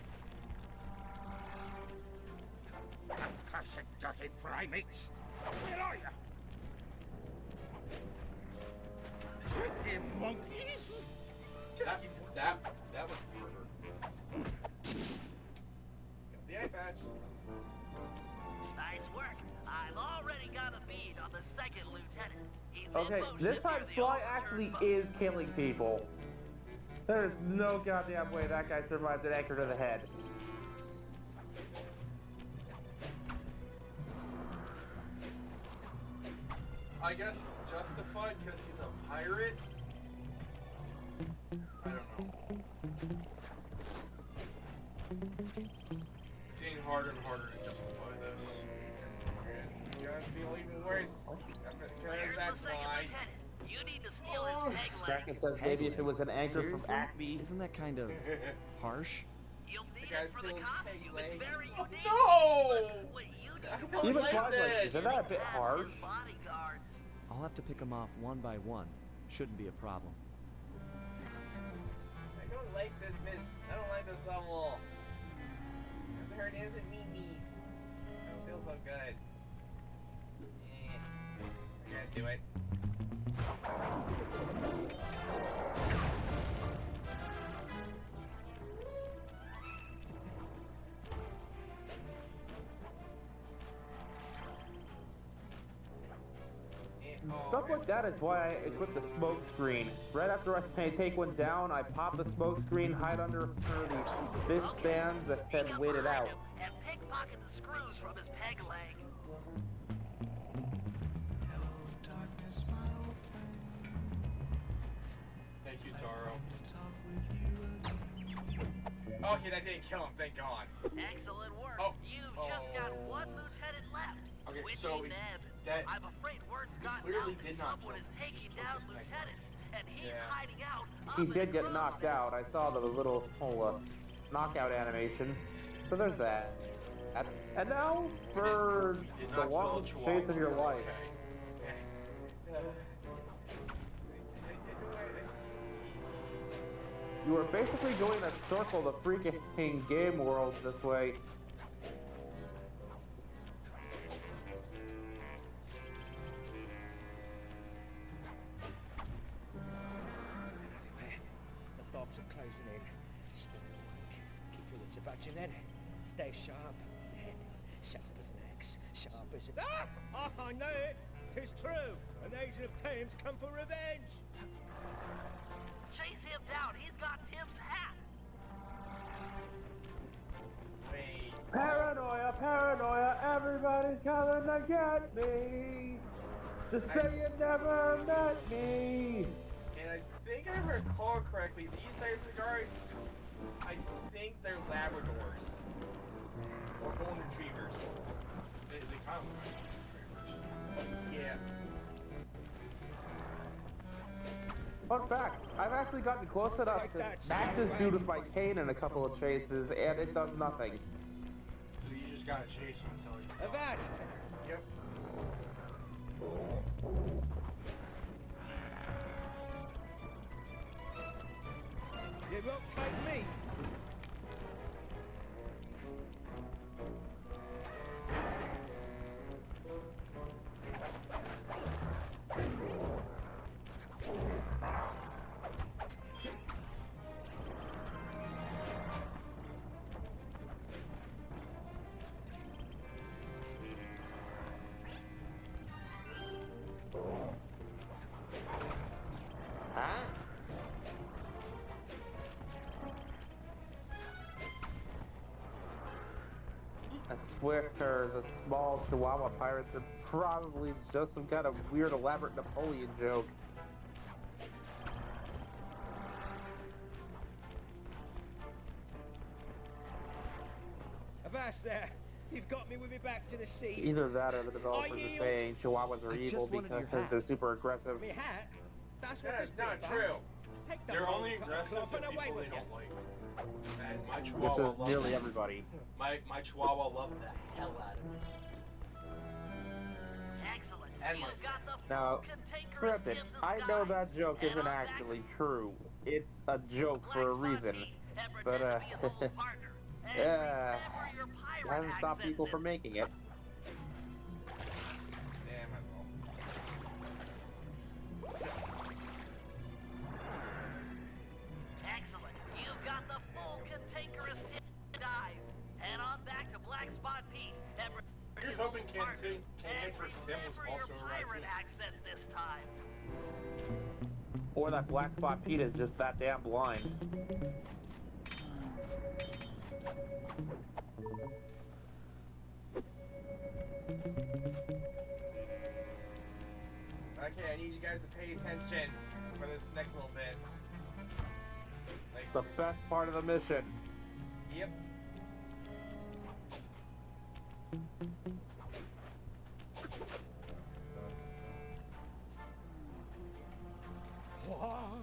Accursed dirty primates! Where are you? Tricky monkeys? That was murder. The eye patch. Nice work. I've already got a bead on the second lieutenant. He's Okay, in motion this time near the Sly overturned actually boat. is killing people. There's no goddamn way that guy survived an anchor to the head. I guess it's justified because he's a pirate. I don't know. It's getting harder and harder to justify this. It's gonna feel even worse. Because Here's that's the second why. lieutenant. You need to steal his peg leg. Kraken says maybe if it was an anchor Seriously? from Acme. Isn't that kind of harsh? You'll The need guy it for the still has peg costume. legs. It's very Oh, unique. no! But what you need I to don't Even like Twilight, this. isn't that a bit harsh? bodyguards. I'll have to pick them off one by one. Shouldn't be a problem. I don't like this mission. I don't like this level. There isn't memes. I don't feel so good. I gotta do it. Stuff like that is why I equip the smoke screen. Right after I take one down, I pop the smoke screen, hide under the fish stands, and wait it out. And pickpocket the screws from his peg leg. Thank you, Taro. Okay, that didn't kill him, thank God. Excellent work. Oh. You've just got one lieutenant left. Okay, Which so is Ned. that I'm afraid word's gotten clearly out did that not someone kill is him. He taking just took down his peg lieutenant, and he's Yeah. hiding out. He up did in get the knocked road. out. I saw the little knockout animation. So there's that. And now for we did the not kill longest a chase of your chihuahua. life. You are basically going to circle the freaking game world this way. The dogs are closing in. Still awake. Keep your wits about you then. Stay sharp. Sharp as an axe. Sharp as a... Ah! I know it. 'Tis true. An agent of Thames come for revenge. Chase him down. He's got Tim's hat. Wait. Paranoia, paranoia, everybody's coming to get me. Just say you never met me. And I think I recall correctly, these types of guards, I think they're Labradors. Or Golden Retrievers. They kind of look like retrievers. Yeah. Fun fact, I've actually gotten close enough to smack this dude with my cane in a couple of chases, and it does nothing. So you just gotta chase him until he's Avast! Yep. You won't take me. Huh? I swear the small Chihuahua pirates are probably just some kind of weird elaborate Napoleon joke. Avast there. You've got me with me back to the sea. Either that or the developers are yield. saying Chihuahuas are I just evil wanted your because hat. they're super aggressive. Me hat? That's what That's this not bit true. about. Take the They're whole only cut aggressive cloth to and people away they with don't you. like. And my Which Chihuahua is loved nearly it. everybody. My Chihuahua loved the hell out of me. Excellent. And my You've got the Now, full cantankerous granted, Tim I know disguise. that joke And isn't on that, actually true. It's a joke Black for a Spot reason. Pete, and But, pretend to be his little partner. And yeah, remember your it pirate hasn't stopped accent people this from making it. Damn it. Excellent. You've got the full cantankerous Tim guys. Head on back to Black Spot Pete and Here's hoping Cantankerous Tim was remember your also a pirate raccoon. accent this time. Or that Black Spot Pete is just that damn blind. Okay, I need you guys to pay attention for this next little bit. Like, The best part of the mission. yep. What?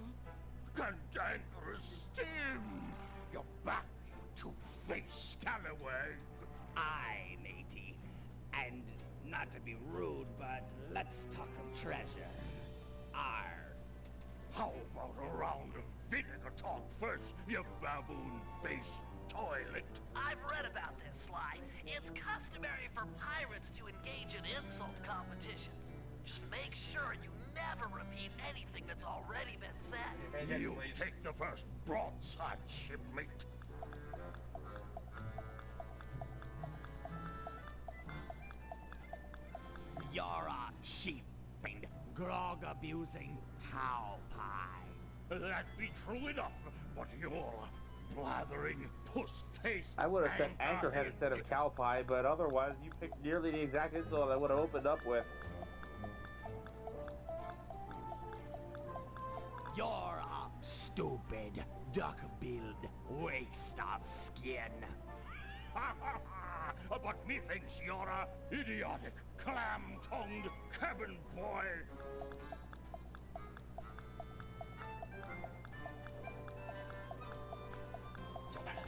Cantankerous Tim! You're back, you Not to be rude, but let's talk of treasure. Arr. How about a round of vinegar talk first, you baboon-faced toilet? I've read about this, Sly. It's customary for pirates to engage in insult competitions. Just make sure you never repeat anything that's already been said. You take the first broadside, shipmate. You're a sheep-fiend, grog-abusing cow pie. That be true enough, but you're blathering puss-faced. I would have said anchorhead instead of cow pie, but otherwise you picked nearly the exact insult I would have opened up with. You're a stupid, duck-billed waste of skin. But methinks you're a idiotic, clam-tongued cabin boy.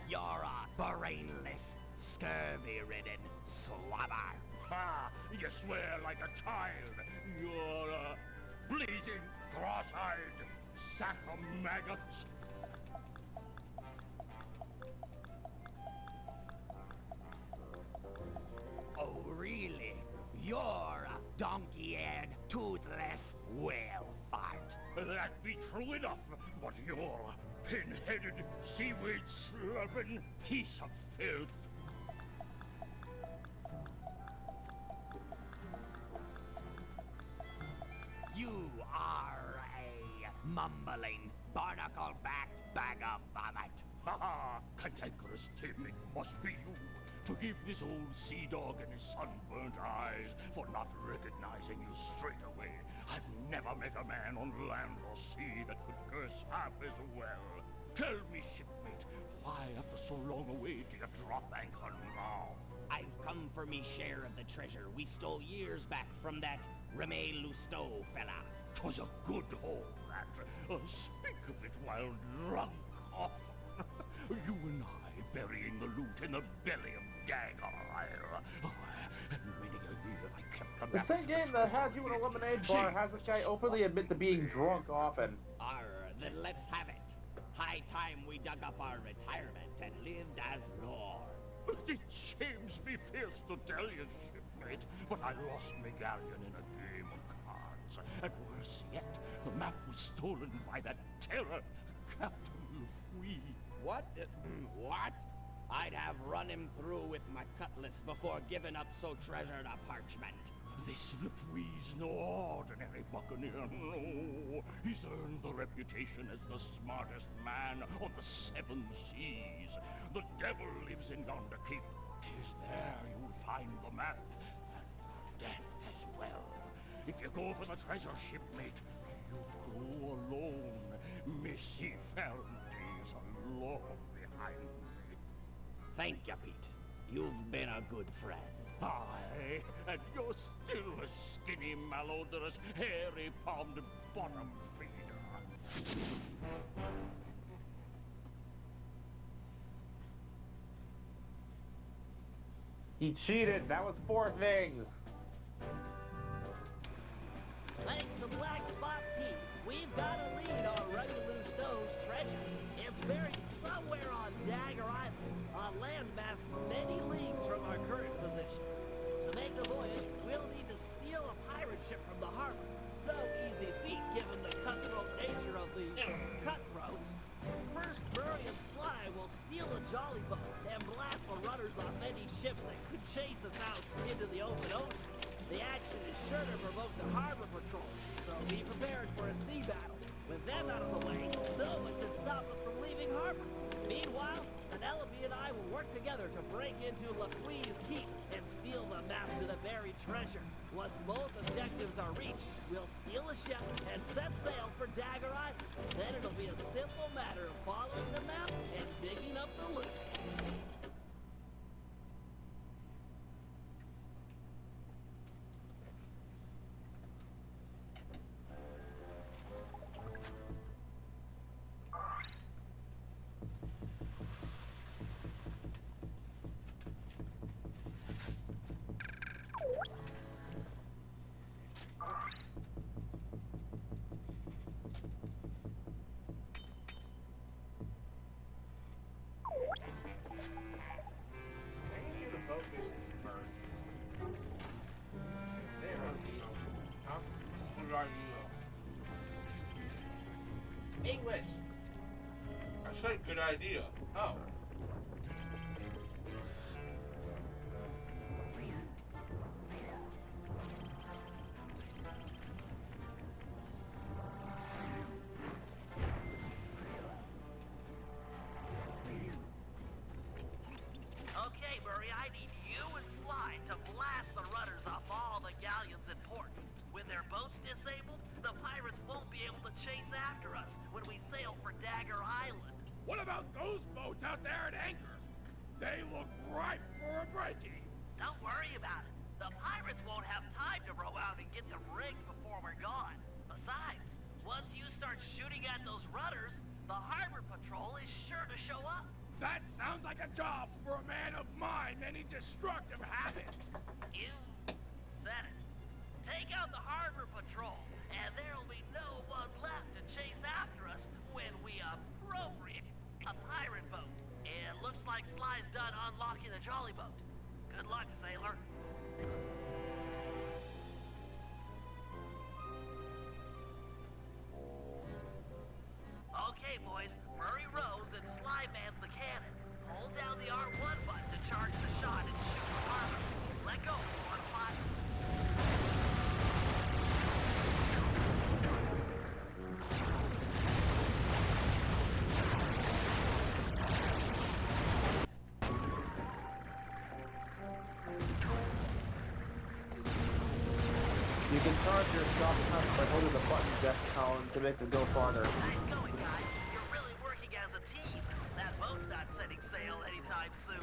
You're a brainless, scurvy-ridden slobber. Ah, you swear like a child. You're a bleeding, cross-eyed sack of maggots. Oh, really? You're a donkey-eared, toothless whale fart. That be true enough, but you're a pin-headed, seaweed-slurping piece of filth. You are a mumbling, barnacle-backed bag of vomit. Ha ha! Cantankerous Tim, it must be you. Forgive this old sea dog and his sunburnt eyes for not recognizing you straight away. I've never met a man on land or sea that could curse half as well. Tell me, shipmate, why after so long a wait do you drop anchor now? I've come for me share of the treasure we stole years back from that Reme Lousteau fella. 'Twas a good haul, that. Speak of it while drunk off. You and I burying the loot in the belly of Dagger Isle. And many a year I kept the The map. same game that has you in a lemonade bar has this guy openly admit to being drunk often. Arr, then let's have it. High time we dug up our retirement and lived as lore. It shames me fierce to tell you, shipmate, but I lost my galleon in a game of cards. And worse yet, the map was stolen by that terror, Captain Lefouille. What? What? I'd have run him through with my cutlass before giving up so treasured a parchment. This Lefouille's no ordinary buccaneer, no. He's earned the reputation as the smartest man on the 7 seas. The devil lives in yonder keep. 'Tis there you'll find the map, and death as well. If you go for the treasure, shipmate, you go alone. Missy Ferrandy's alone behind me. Thank you, Pete. You've been a good friend. Aye, and you're still a skinny, malodorous, hairy-palmed bottom feeder. He cheated. That was 4 things. Thanks to Black Spot Pete, we've got a lead on Remy Lousteau's treasure. It's buried somewhere on Dagger Island, a landmass many leagues from our current position. To make the voyage, we'll need to steal a pirate ship from the harbor. No easy feat given the cutthroat nature of the cutthroats. First, Murray and Sly will steal a jolly boat and blast the rudders on any ships that could chase us out into the open ocean. The action is sure to provoke the harbor patrol, so be prepared for a sea battle. With them out of the way, no one can stop us from leaving harbor. Meanwhile, Penelope and I will work together to break into Lefouille's keep and steal the map to the buried treasure. Once both objectives are reached, we'll steal a ship and set sail for Dagger Island. Then it'll be a simple matter of following the map and digging up the loot. idea. English. I said good idea. Oh. Okay, Murray, I need you and Sly to blast the rudders off all the galleons in port. When their boats disabled, the pirates won't be able to chase after us when we sail for Dagger Island. What about those boats out there at anchor? They look ripe for a breaking. Don't worry about it. The pirates won't have time to row out and get them rigged before we're gone. Besides, once you start shooting at those rudders, the harbor patrol is sure to show up. That sounds like a job for a man of my many destructive habits. You said it. Take out the harbor patrol, and there'll be no one left to chase after us when we appropriate a pirate boat. It looks like Sly's done unlocking the jolly boat. Good luck, sailor. Okay, boys. Murray rows and Sly mans the cannon. Hold down the R1 button to charge the shot and shoot the harbor. Let go on fire. You can charge your shot pump by holding the button down to make them go farther. Nice going, guys. You're really working as a team. That boat's not setting sail anytime soon.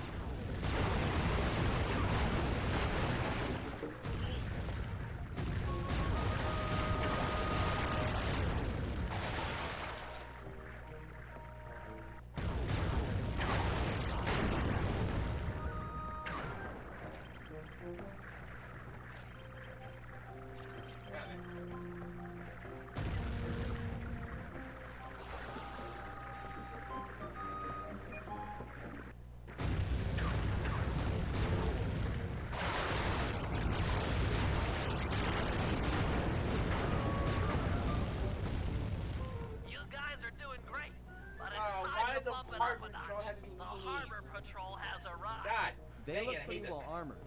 They look pretty well armored.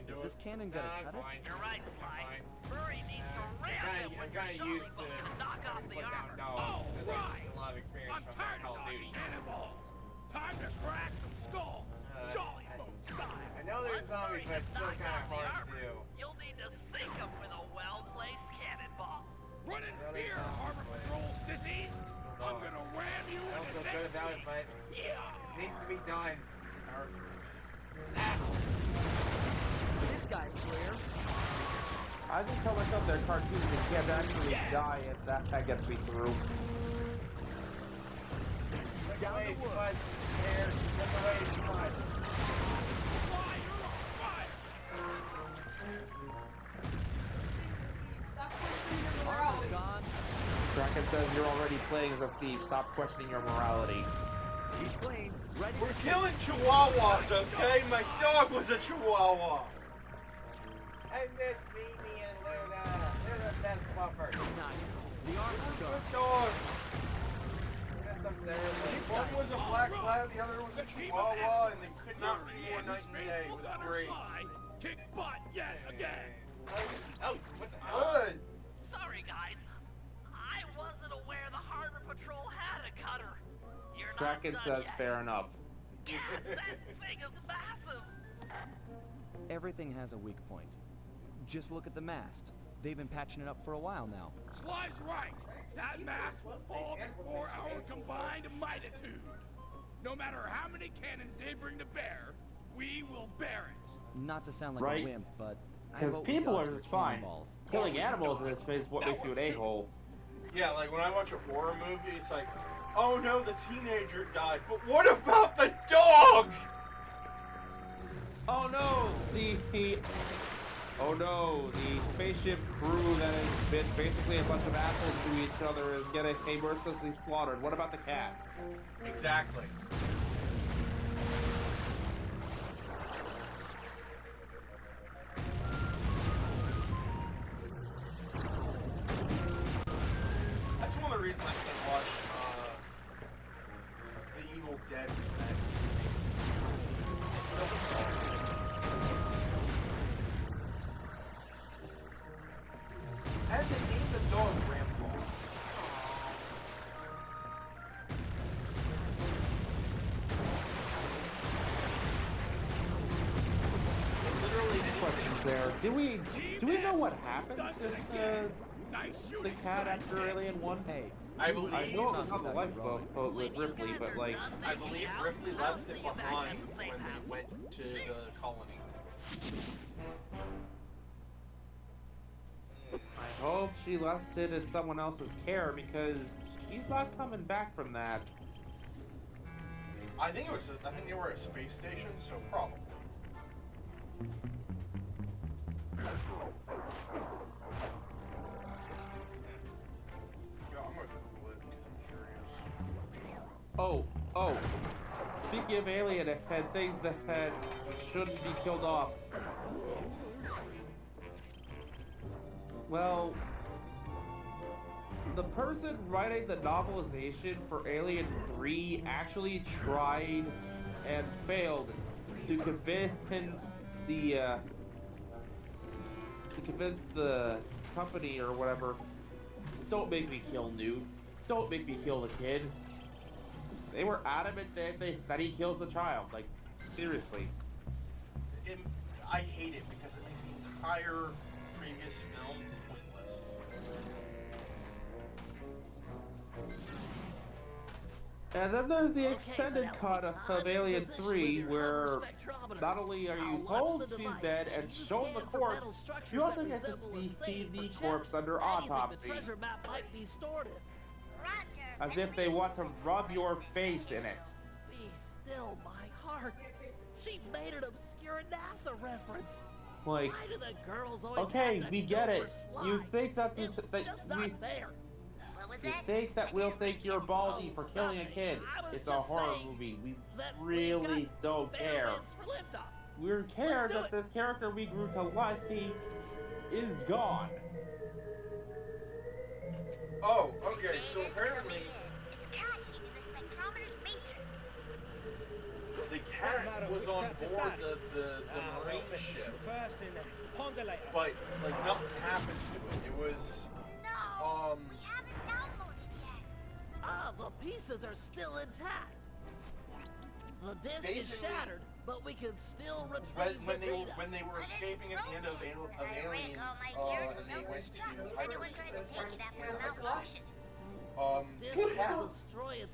Is this cannon gonna cut it? You're right, Sly. Murray needs to ram them with the jolly boat to knock off the armor. Dogs, right. A lot of experience I'm from tired Call of of Duty. dodging cannonballs. Time to crack some skulls. Jolly boat style. I know there's zombies, but it's still kind of hard to do. You'll need to sink them with a well-placed cannonball. Run in fear, Harbor Patrol sissies. I'm gonna ram you I don't in feel the good next about it, but it needs to be done. This guy's clear. I just tell myself they're cartoons and can't actually die if that gets me through. Down the woods. There, get the way you must. Armor's gone. Kraken says you're already playing as a thief. Stop questioning your morality. He's clean. Ready We're killing chihuahuas, okay? My dog was a chihuahua. And this Mimi and Luna. They're the best buffers. Nice. The armor's gone. Good dogs. You messed up terribly. One was a black lab, the other was a chihuahua, and they could not be more night and day. It was great. Kick butt yet again. Oh, what the hell? Good. Sorry, guys. I wasn't aware the Harbor Patrol had a cutter. You're not Kraken done says yet. fair enough. Yeah, that thing is massive. Everything has a weak point. Just look at the mast. They've been patching it up for a while now. Sly's right. That mast will fall before our combined mighitude. No matter how many cannons they bring to bear, we will bear it. Not to sound like Right. a wimp, but I Because vote we people dodge are their just fine. cannonballs. Killing animals is what makes you an a-hole. Yeah, like when I watch a horror movie, it's like, oh no, the teenager died, but what about the dog? Oh no, oh no, the spaceship crew that has been basically a bunch of assholes to each other is getting mercilessly slaughtered. What about the cat? Exactly. reason I can't watch The Evil Dead remake. And they named the dog Grandpa. Questions there. Do we know what happened to the cat after Alien 1? Hey, I believe I know it was on the lifeboat with Ripley, but like I believe Ripley left it behind when they went to the colony. I hope she left it in someone else's care because she's not coming back from that. I think they were at a space station, so probably. Yeah, I'm gonna Google it because I'm curious. Oh. Speaking of Alien, it had things that shouldn't be killed off. Well, the person writing the novelization for Alien 3 actually tried and failed to convince the company or whatever, don't make me kill Newt, don't make me kill the kid. They were adamant that he kills the child. Like, seriously. I hate it because it makes the entire previous film pointless. And then there's the extended cut of Alien 3, where not only are you told she's dead and shown the corpse, you also get to see the corpse under autopsy. As if they want to rub your face in it. Be still, my heart. She made an obscure NASA reference. Like, Why do the girls always okay, have to we get go it. for You slime? think that It's just not fair. you think that we'll think you're ballsy for killing a kid. It's a horror movie. We really don't care. We care that this character we grew to like is gone. Oh, okay, so apparently the cat was on board the marine ship, but like nothing happened to it. It was the pieces are still intact. The disc is Basically, shattered, but we can still retrieve when the they data. when they were escaping at the end of Aliens, and they went to hyperspace.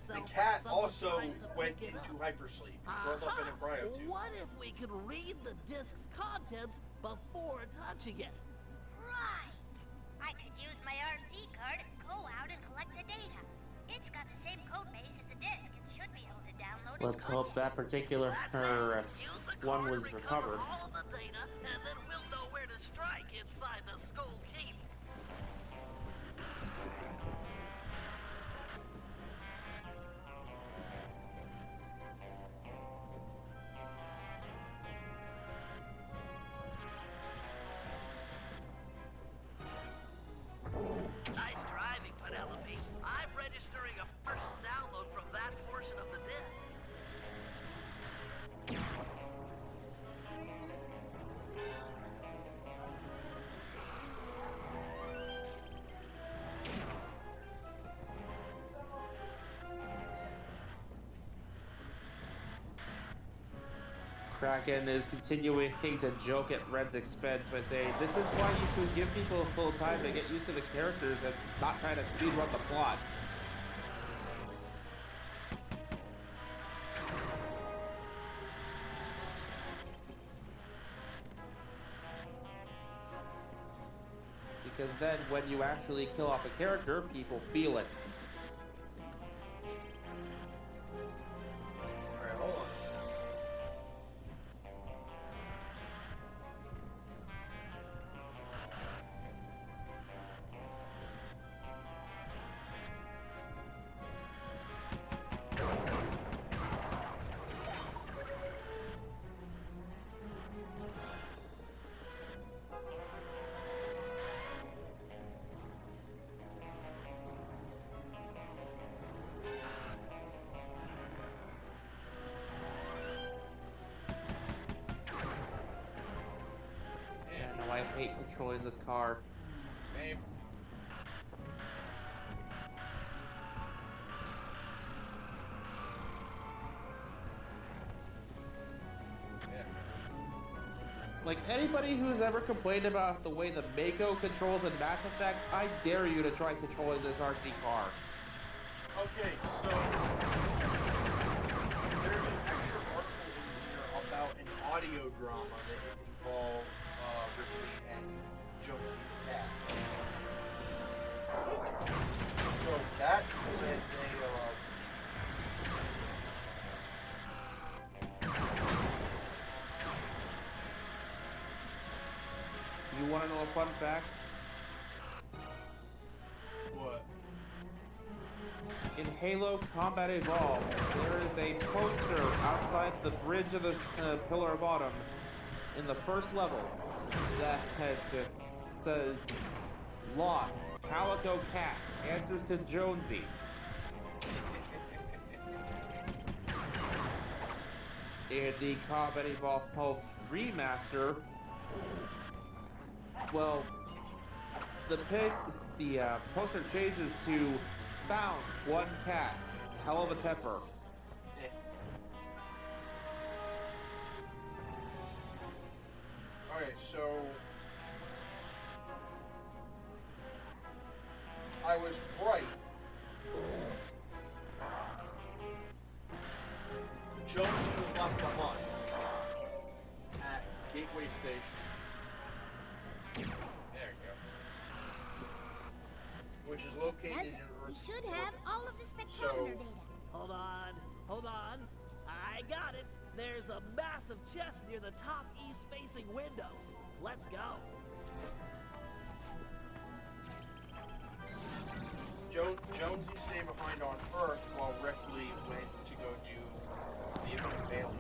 The cat also went into hypersleep. Broke up in a cryotube. What if we could read the disk's contents before touching it? Right. I could use my RC card and go out and collect the data. It's got the same code base as the disk and should be able to download Let's hope that particular one was recovered. All the data, and then we'll know where to strike inside the Skull Keep. Nice driving, Penelope. I'm registering a partial download from that portion of the disk. Kraken is continuing to joke at Red's expense by saying, "This is why you should give people full time to get used to the characters and not try to speedrun the plot." Because then, when you actually kill off a character, people feel it. Alright, hold on. hate controlling this car. Same. Like, anybody who's ever complained about the way the Mako controls in Mass Effect, I dare you to try controlling this RC car. Okay, so there's an extra article in here about an audio drama that involved Ripley and Jonesy the cat. So that's when they You want to know a fun fact? what? In Halo Combat Evolved, there is a poster outside the bridge of the Pillar of Autumn in the first level that says, "Lost, Calico Cat, answers to Jonesy." In the Combat Evolved Pulse remaster, well, the poster changes to "Found one cat, hell of a temper." Okay, so I was right. Jonesy was left behind at Gateway Station. There we go. Which is located in We Earth. should have all of the spectrometer data. Hold on. I got it. There's a massive chest near the top east-facing windows. Let's go. Jonesy stayed behind on Earth while Ripley went to go do the event of Aliens.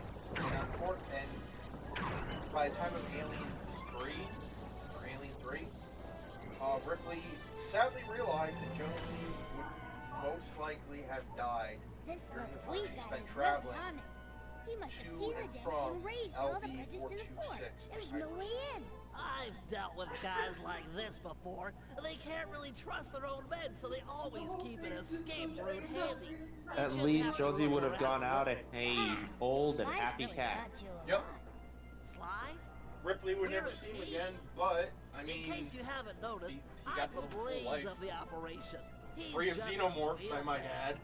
And by the time of Aliens 3, or Alien 3, Ripley sadly realized that Jonesy would most likely have died This during the time LaFouille she guy spent is traveling on it. He must have to seen and the desk from and raised all the bridges to the fort. LV-426. There's no way in. I've dealt with guys like this before. They can't really trust their own men, so they always keep an escape route handy. They At just least have to Jonesy look would have around gone out a old and Sly's happy really cat. taught you a Yep. lot. Sly? Ripley would Where never is see him he? again, but, I mean, In case you haven't noticed, he I'm got the the full brains life. of the operation. He's free of just a xenomorphs, I field might man. add.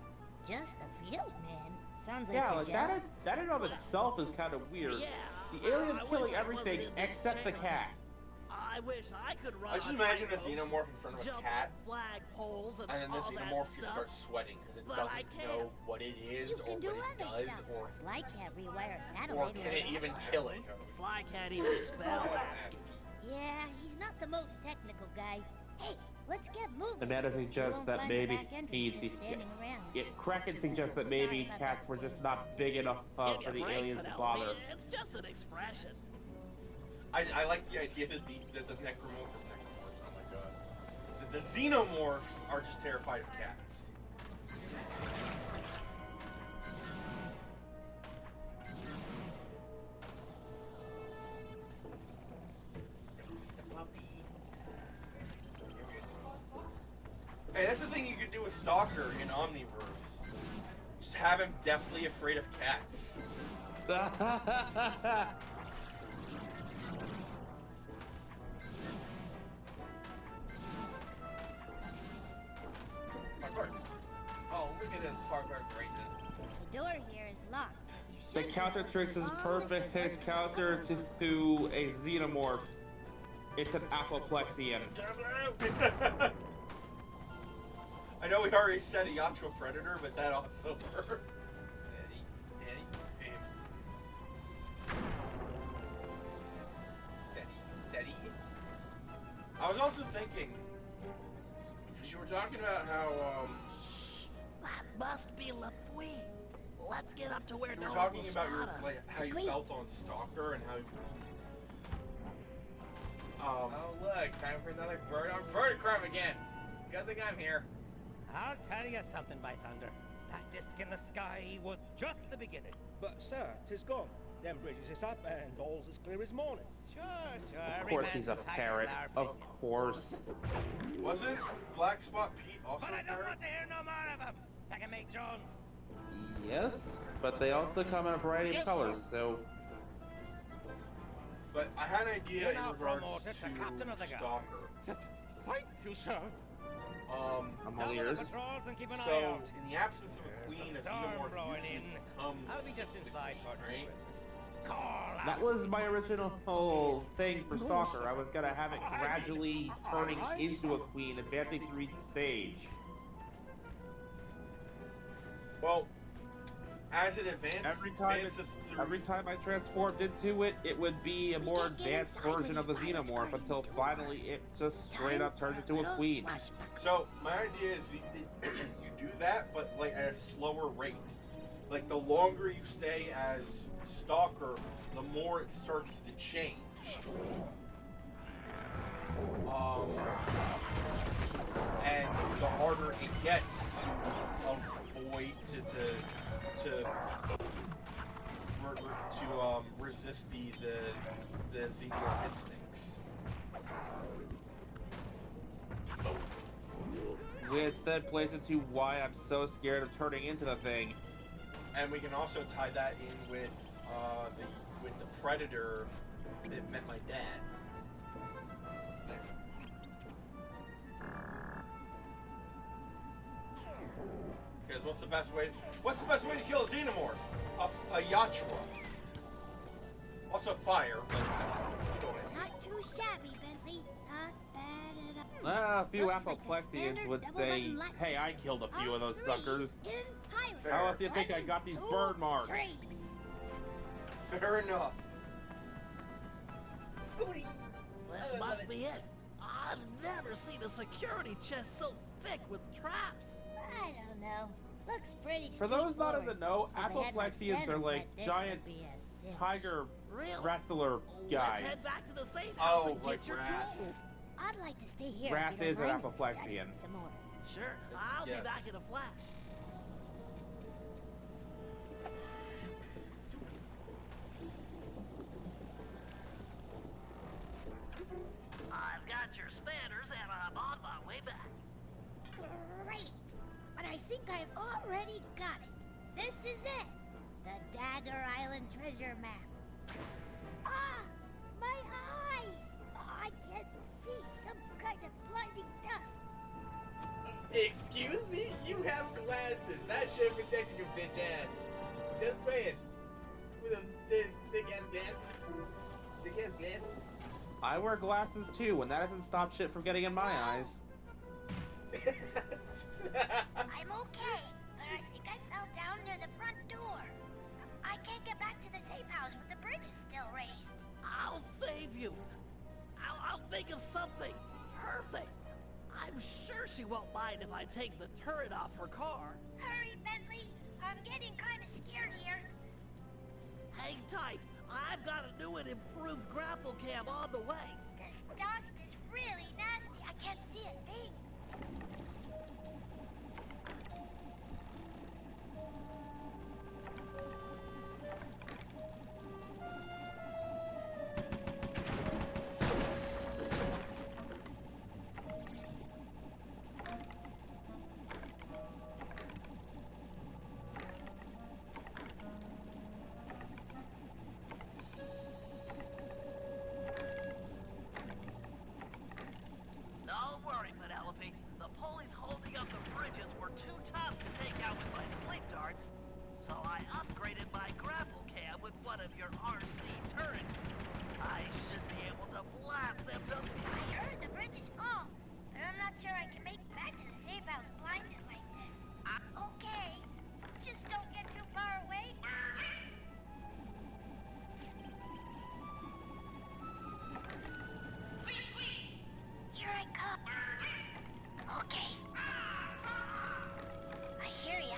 Just a field man. Sounds like Yeah, you're like that jealous. that in of itself is kind of weird. Yeah, The alien's I wish killing I everything wasn't in this except the chair. cat. I wish I could run I just on imagine a tight ropes, xenomorph in front of a jump cat, on flag poles and and then the all that xenomorph just stuff. starts sweating because it But I doesn't can't. know what it is You or can do what it other does, stuff. or Sly can't rewire a or satellite. can it even kill it? Sly can't even spell ASCII. Yeah, he's not the most technical guy. Hey, let's get moving. And that You suggests won't that find the maybe back entrance he's just standing around. Kraken suggests that maybe cats were just not big enough Give for me the a break, aliens to Penelope. bother. It's just an expression. I like the idea that the necromorphs, oh my god, that the xenomorphs are just terrified of cats. Hey, that's the thing you could do with Stalker in Omniverse. Just have him deathly afraid of cats. Parkour. Oh, look at this parkour greatness. The door here is locked. You The should counter have tricks is all this perfect equipment counter covered. to a xenomorph. It's an apoplexian. I know we already said a Yatra Predator, but that also works. Steady. I was also thinking, because you were talking about how, That must be LaFouille. Let's get up to where you no were one talking will about your, spot us. like, how you Agreed. felt on Stalker and how Oh look, time for another bird on bird crime again. Good thing I'm here. I'll tell you something, by thunder. That disc in the sky was just the beginning. But, sir, 'tis gone. Them bridges is up and all's as clear as morning. Sure. Of course he's a parrot. Of course. Wasn't Black Spot Pete also But I a don't parrot? want to hear no more of them. Second mate Jones. Yes, but they also come in a variety of colors, so... But I had an idea You're in now regards promoted to captain of the guard. Stalker. Thank you, sir. I'm all Down with ears. the patrols and keep an eye So, out. in the absence of a queen, a Storm xenomorph blowing usually in. becomes I'll be just the inside queen, for right? Call out. That was my original whole thing for Stalker. I was gonna have it gradually turning into a queen, advancing through each stage. Well, as it Every time I transformed into it, it would be a more advanced version of the xenomorph until finally it just straight up turns into a queen. So my idea is you do that, but like at a slower rate. Like the longer you stay as Stalker, the more it starts to change. And the harder it gets to avoid to resist the xenomorph instincts. Which then plays into why I'm so scared of turning into the thing. And we can also tie that in with the predator that met my dad. Because what's the best way to kill a xenomorph? A Yatra. Also fire, but Not too shabby, Bentley. Not bad at all. A few Looks like a Apoplexians standard would double say, button light hey, I killed a few of those three suckers. in pirate. How else do you think I got these bird marks? Three. fair enough. This must be it. I've never seen a security chest so thick with traps. I don't know. Looks pretty For those not in the know, If I had my Apoplexians are standards like this giant would be a sin. tiger Really? wrestler guys. Let's head back to the safe house Oh, and like get your Wrath. tools. I'd like to stay here. Wrath if you is don't an mind, and study Apoplexian. some more. Sure, I'll Yes. be back in a flash. I've got your spanners and I'm on my way back. Great! But I think I've already got it. This is it. The Dagger Island treasure map. Ah! My eyes! I can't see. Some kind of blinding dust. Excuse me? You have glasses. That should be protecting your bitch ass. Just saying. With a big ass glasses. Big ass glasses. I wear glasses too, and that doesn't stop shit from getting in my eyes. I'm okay, but I think I fell down near the front door. I can't get back to the safe house with the bridges still raised. I'll save you. I'll think of something perfect. I'm sure she won't mind if I take the turret off her car. Hurry, Bentley. I'm getting kind of scared here. Hang tight. I've got a new and improved grapple cam on the way. This dust is really nasty. I can't see a thing. Don't worry, Penelope. The pulleys holding up the bridges were too tough to take out with my sleep darts. So I upgraded my grapple cam with one of your RC turrets. I should be able to blast them to... I heard the bridges fall, but I'm not sure I can make it back to the safe house blinded like this. Okay, just don't get too far away. Here I come. Okay. I hear ya.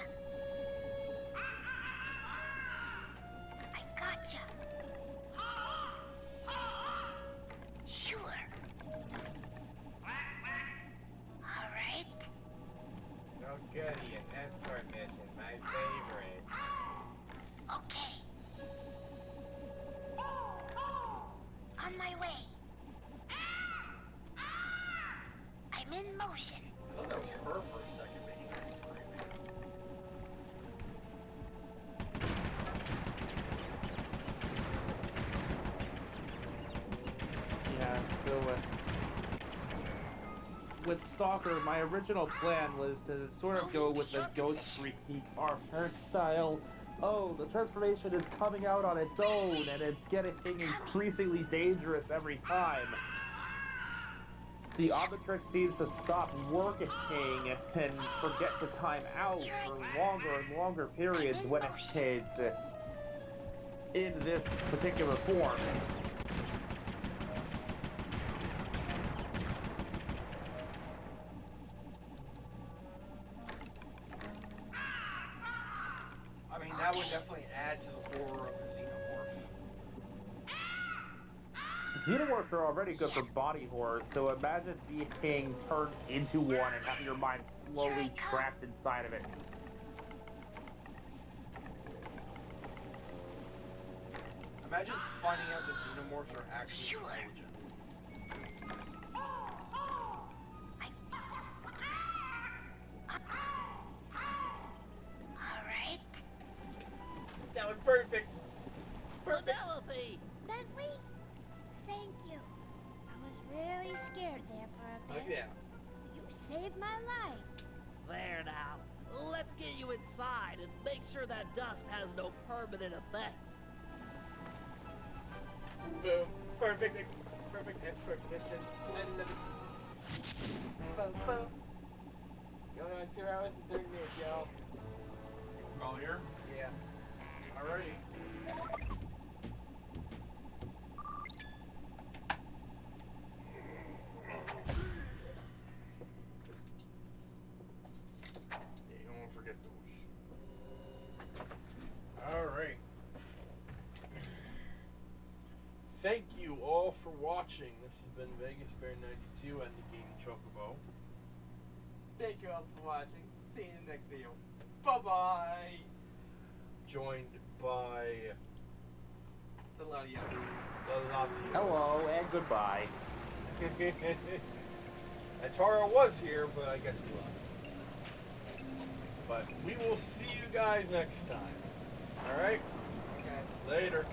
I gotcha. Sure. All right. No goodie, an escort mission. My favorite. Okay. on my way. I'm in motion. I thought that was her for a second making that screaming. Yeah, so with Stalker, my original plan was to sort of go with the Ghost Freaky art style. Oh, the transformation is coming out on its own, and it's getting increasingly dangerous every time. The Omnitrix seems to stop working and forget to time out for longer and longer periods when it's in this particular form. I mean, that would definitely add to the horror of the xenomorph. Xenomorphs are already good for body horror, so imagine being turned into one and having your mind slowly trapped inside of it. Imagine finding out the xenomorphs are actually intelligent. Alright. That was perfect. Perfect. Penelope! Bentley? Thank you. I was really scared there for a Oh bit. yeah. You saved my life. There now. Let's get you inside and make sure that dust has no permanent effects. Boom. Perfect escort mission. I love it. Boom, boom. Going on 2 hours and 30 minutes, y'all. Call here? Yeah. Alrighty. Yeah, you don't want to forget those. Alright. Thank you all for watching. This has been Vegas Bear 92 and the Gaming Chocobo. Thank you all for watching. See you in the next video. Bye-bye. Joined by The Latios. the Latios. Hello and goodbye. And Taro was here, but I guess he left. But we will see you guys next time. Alright? Okay. Later.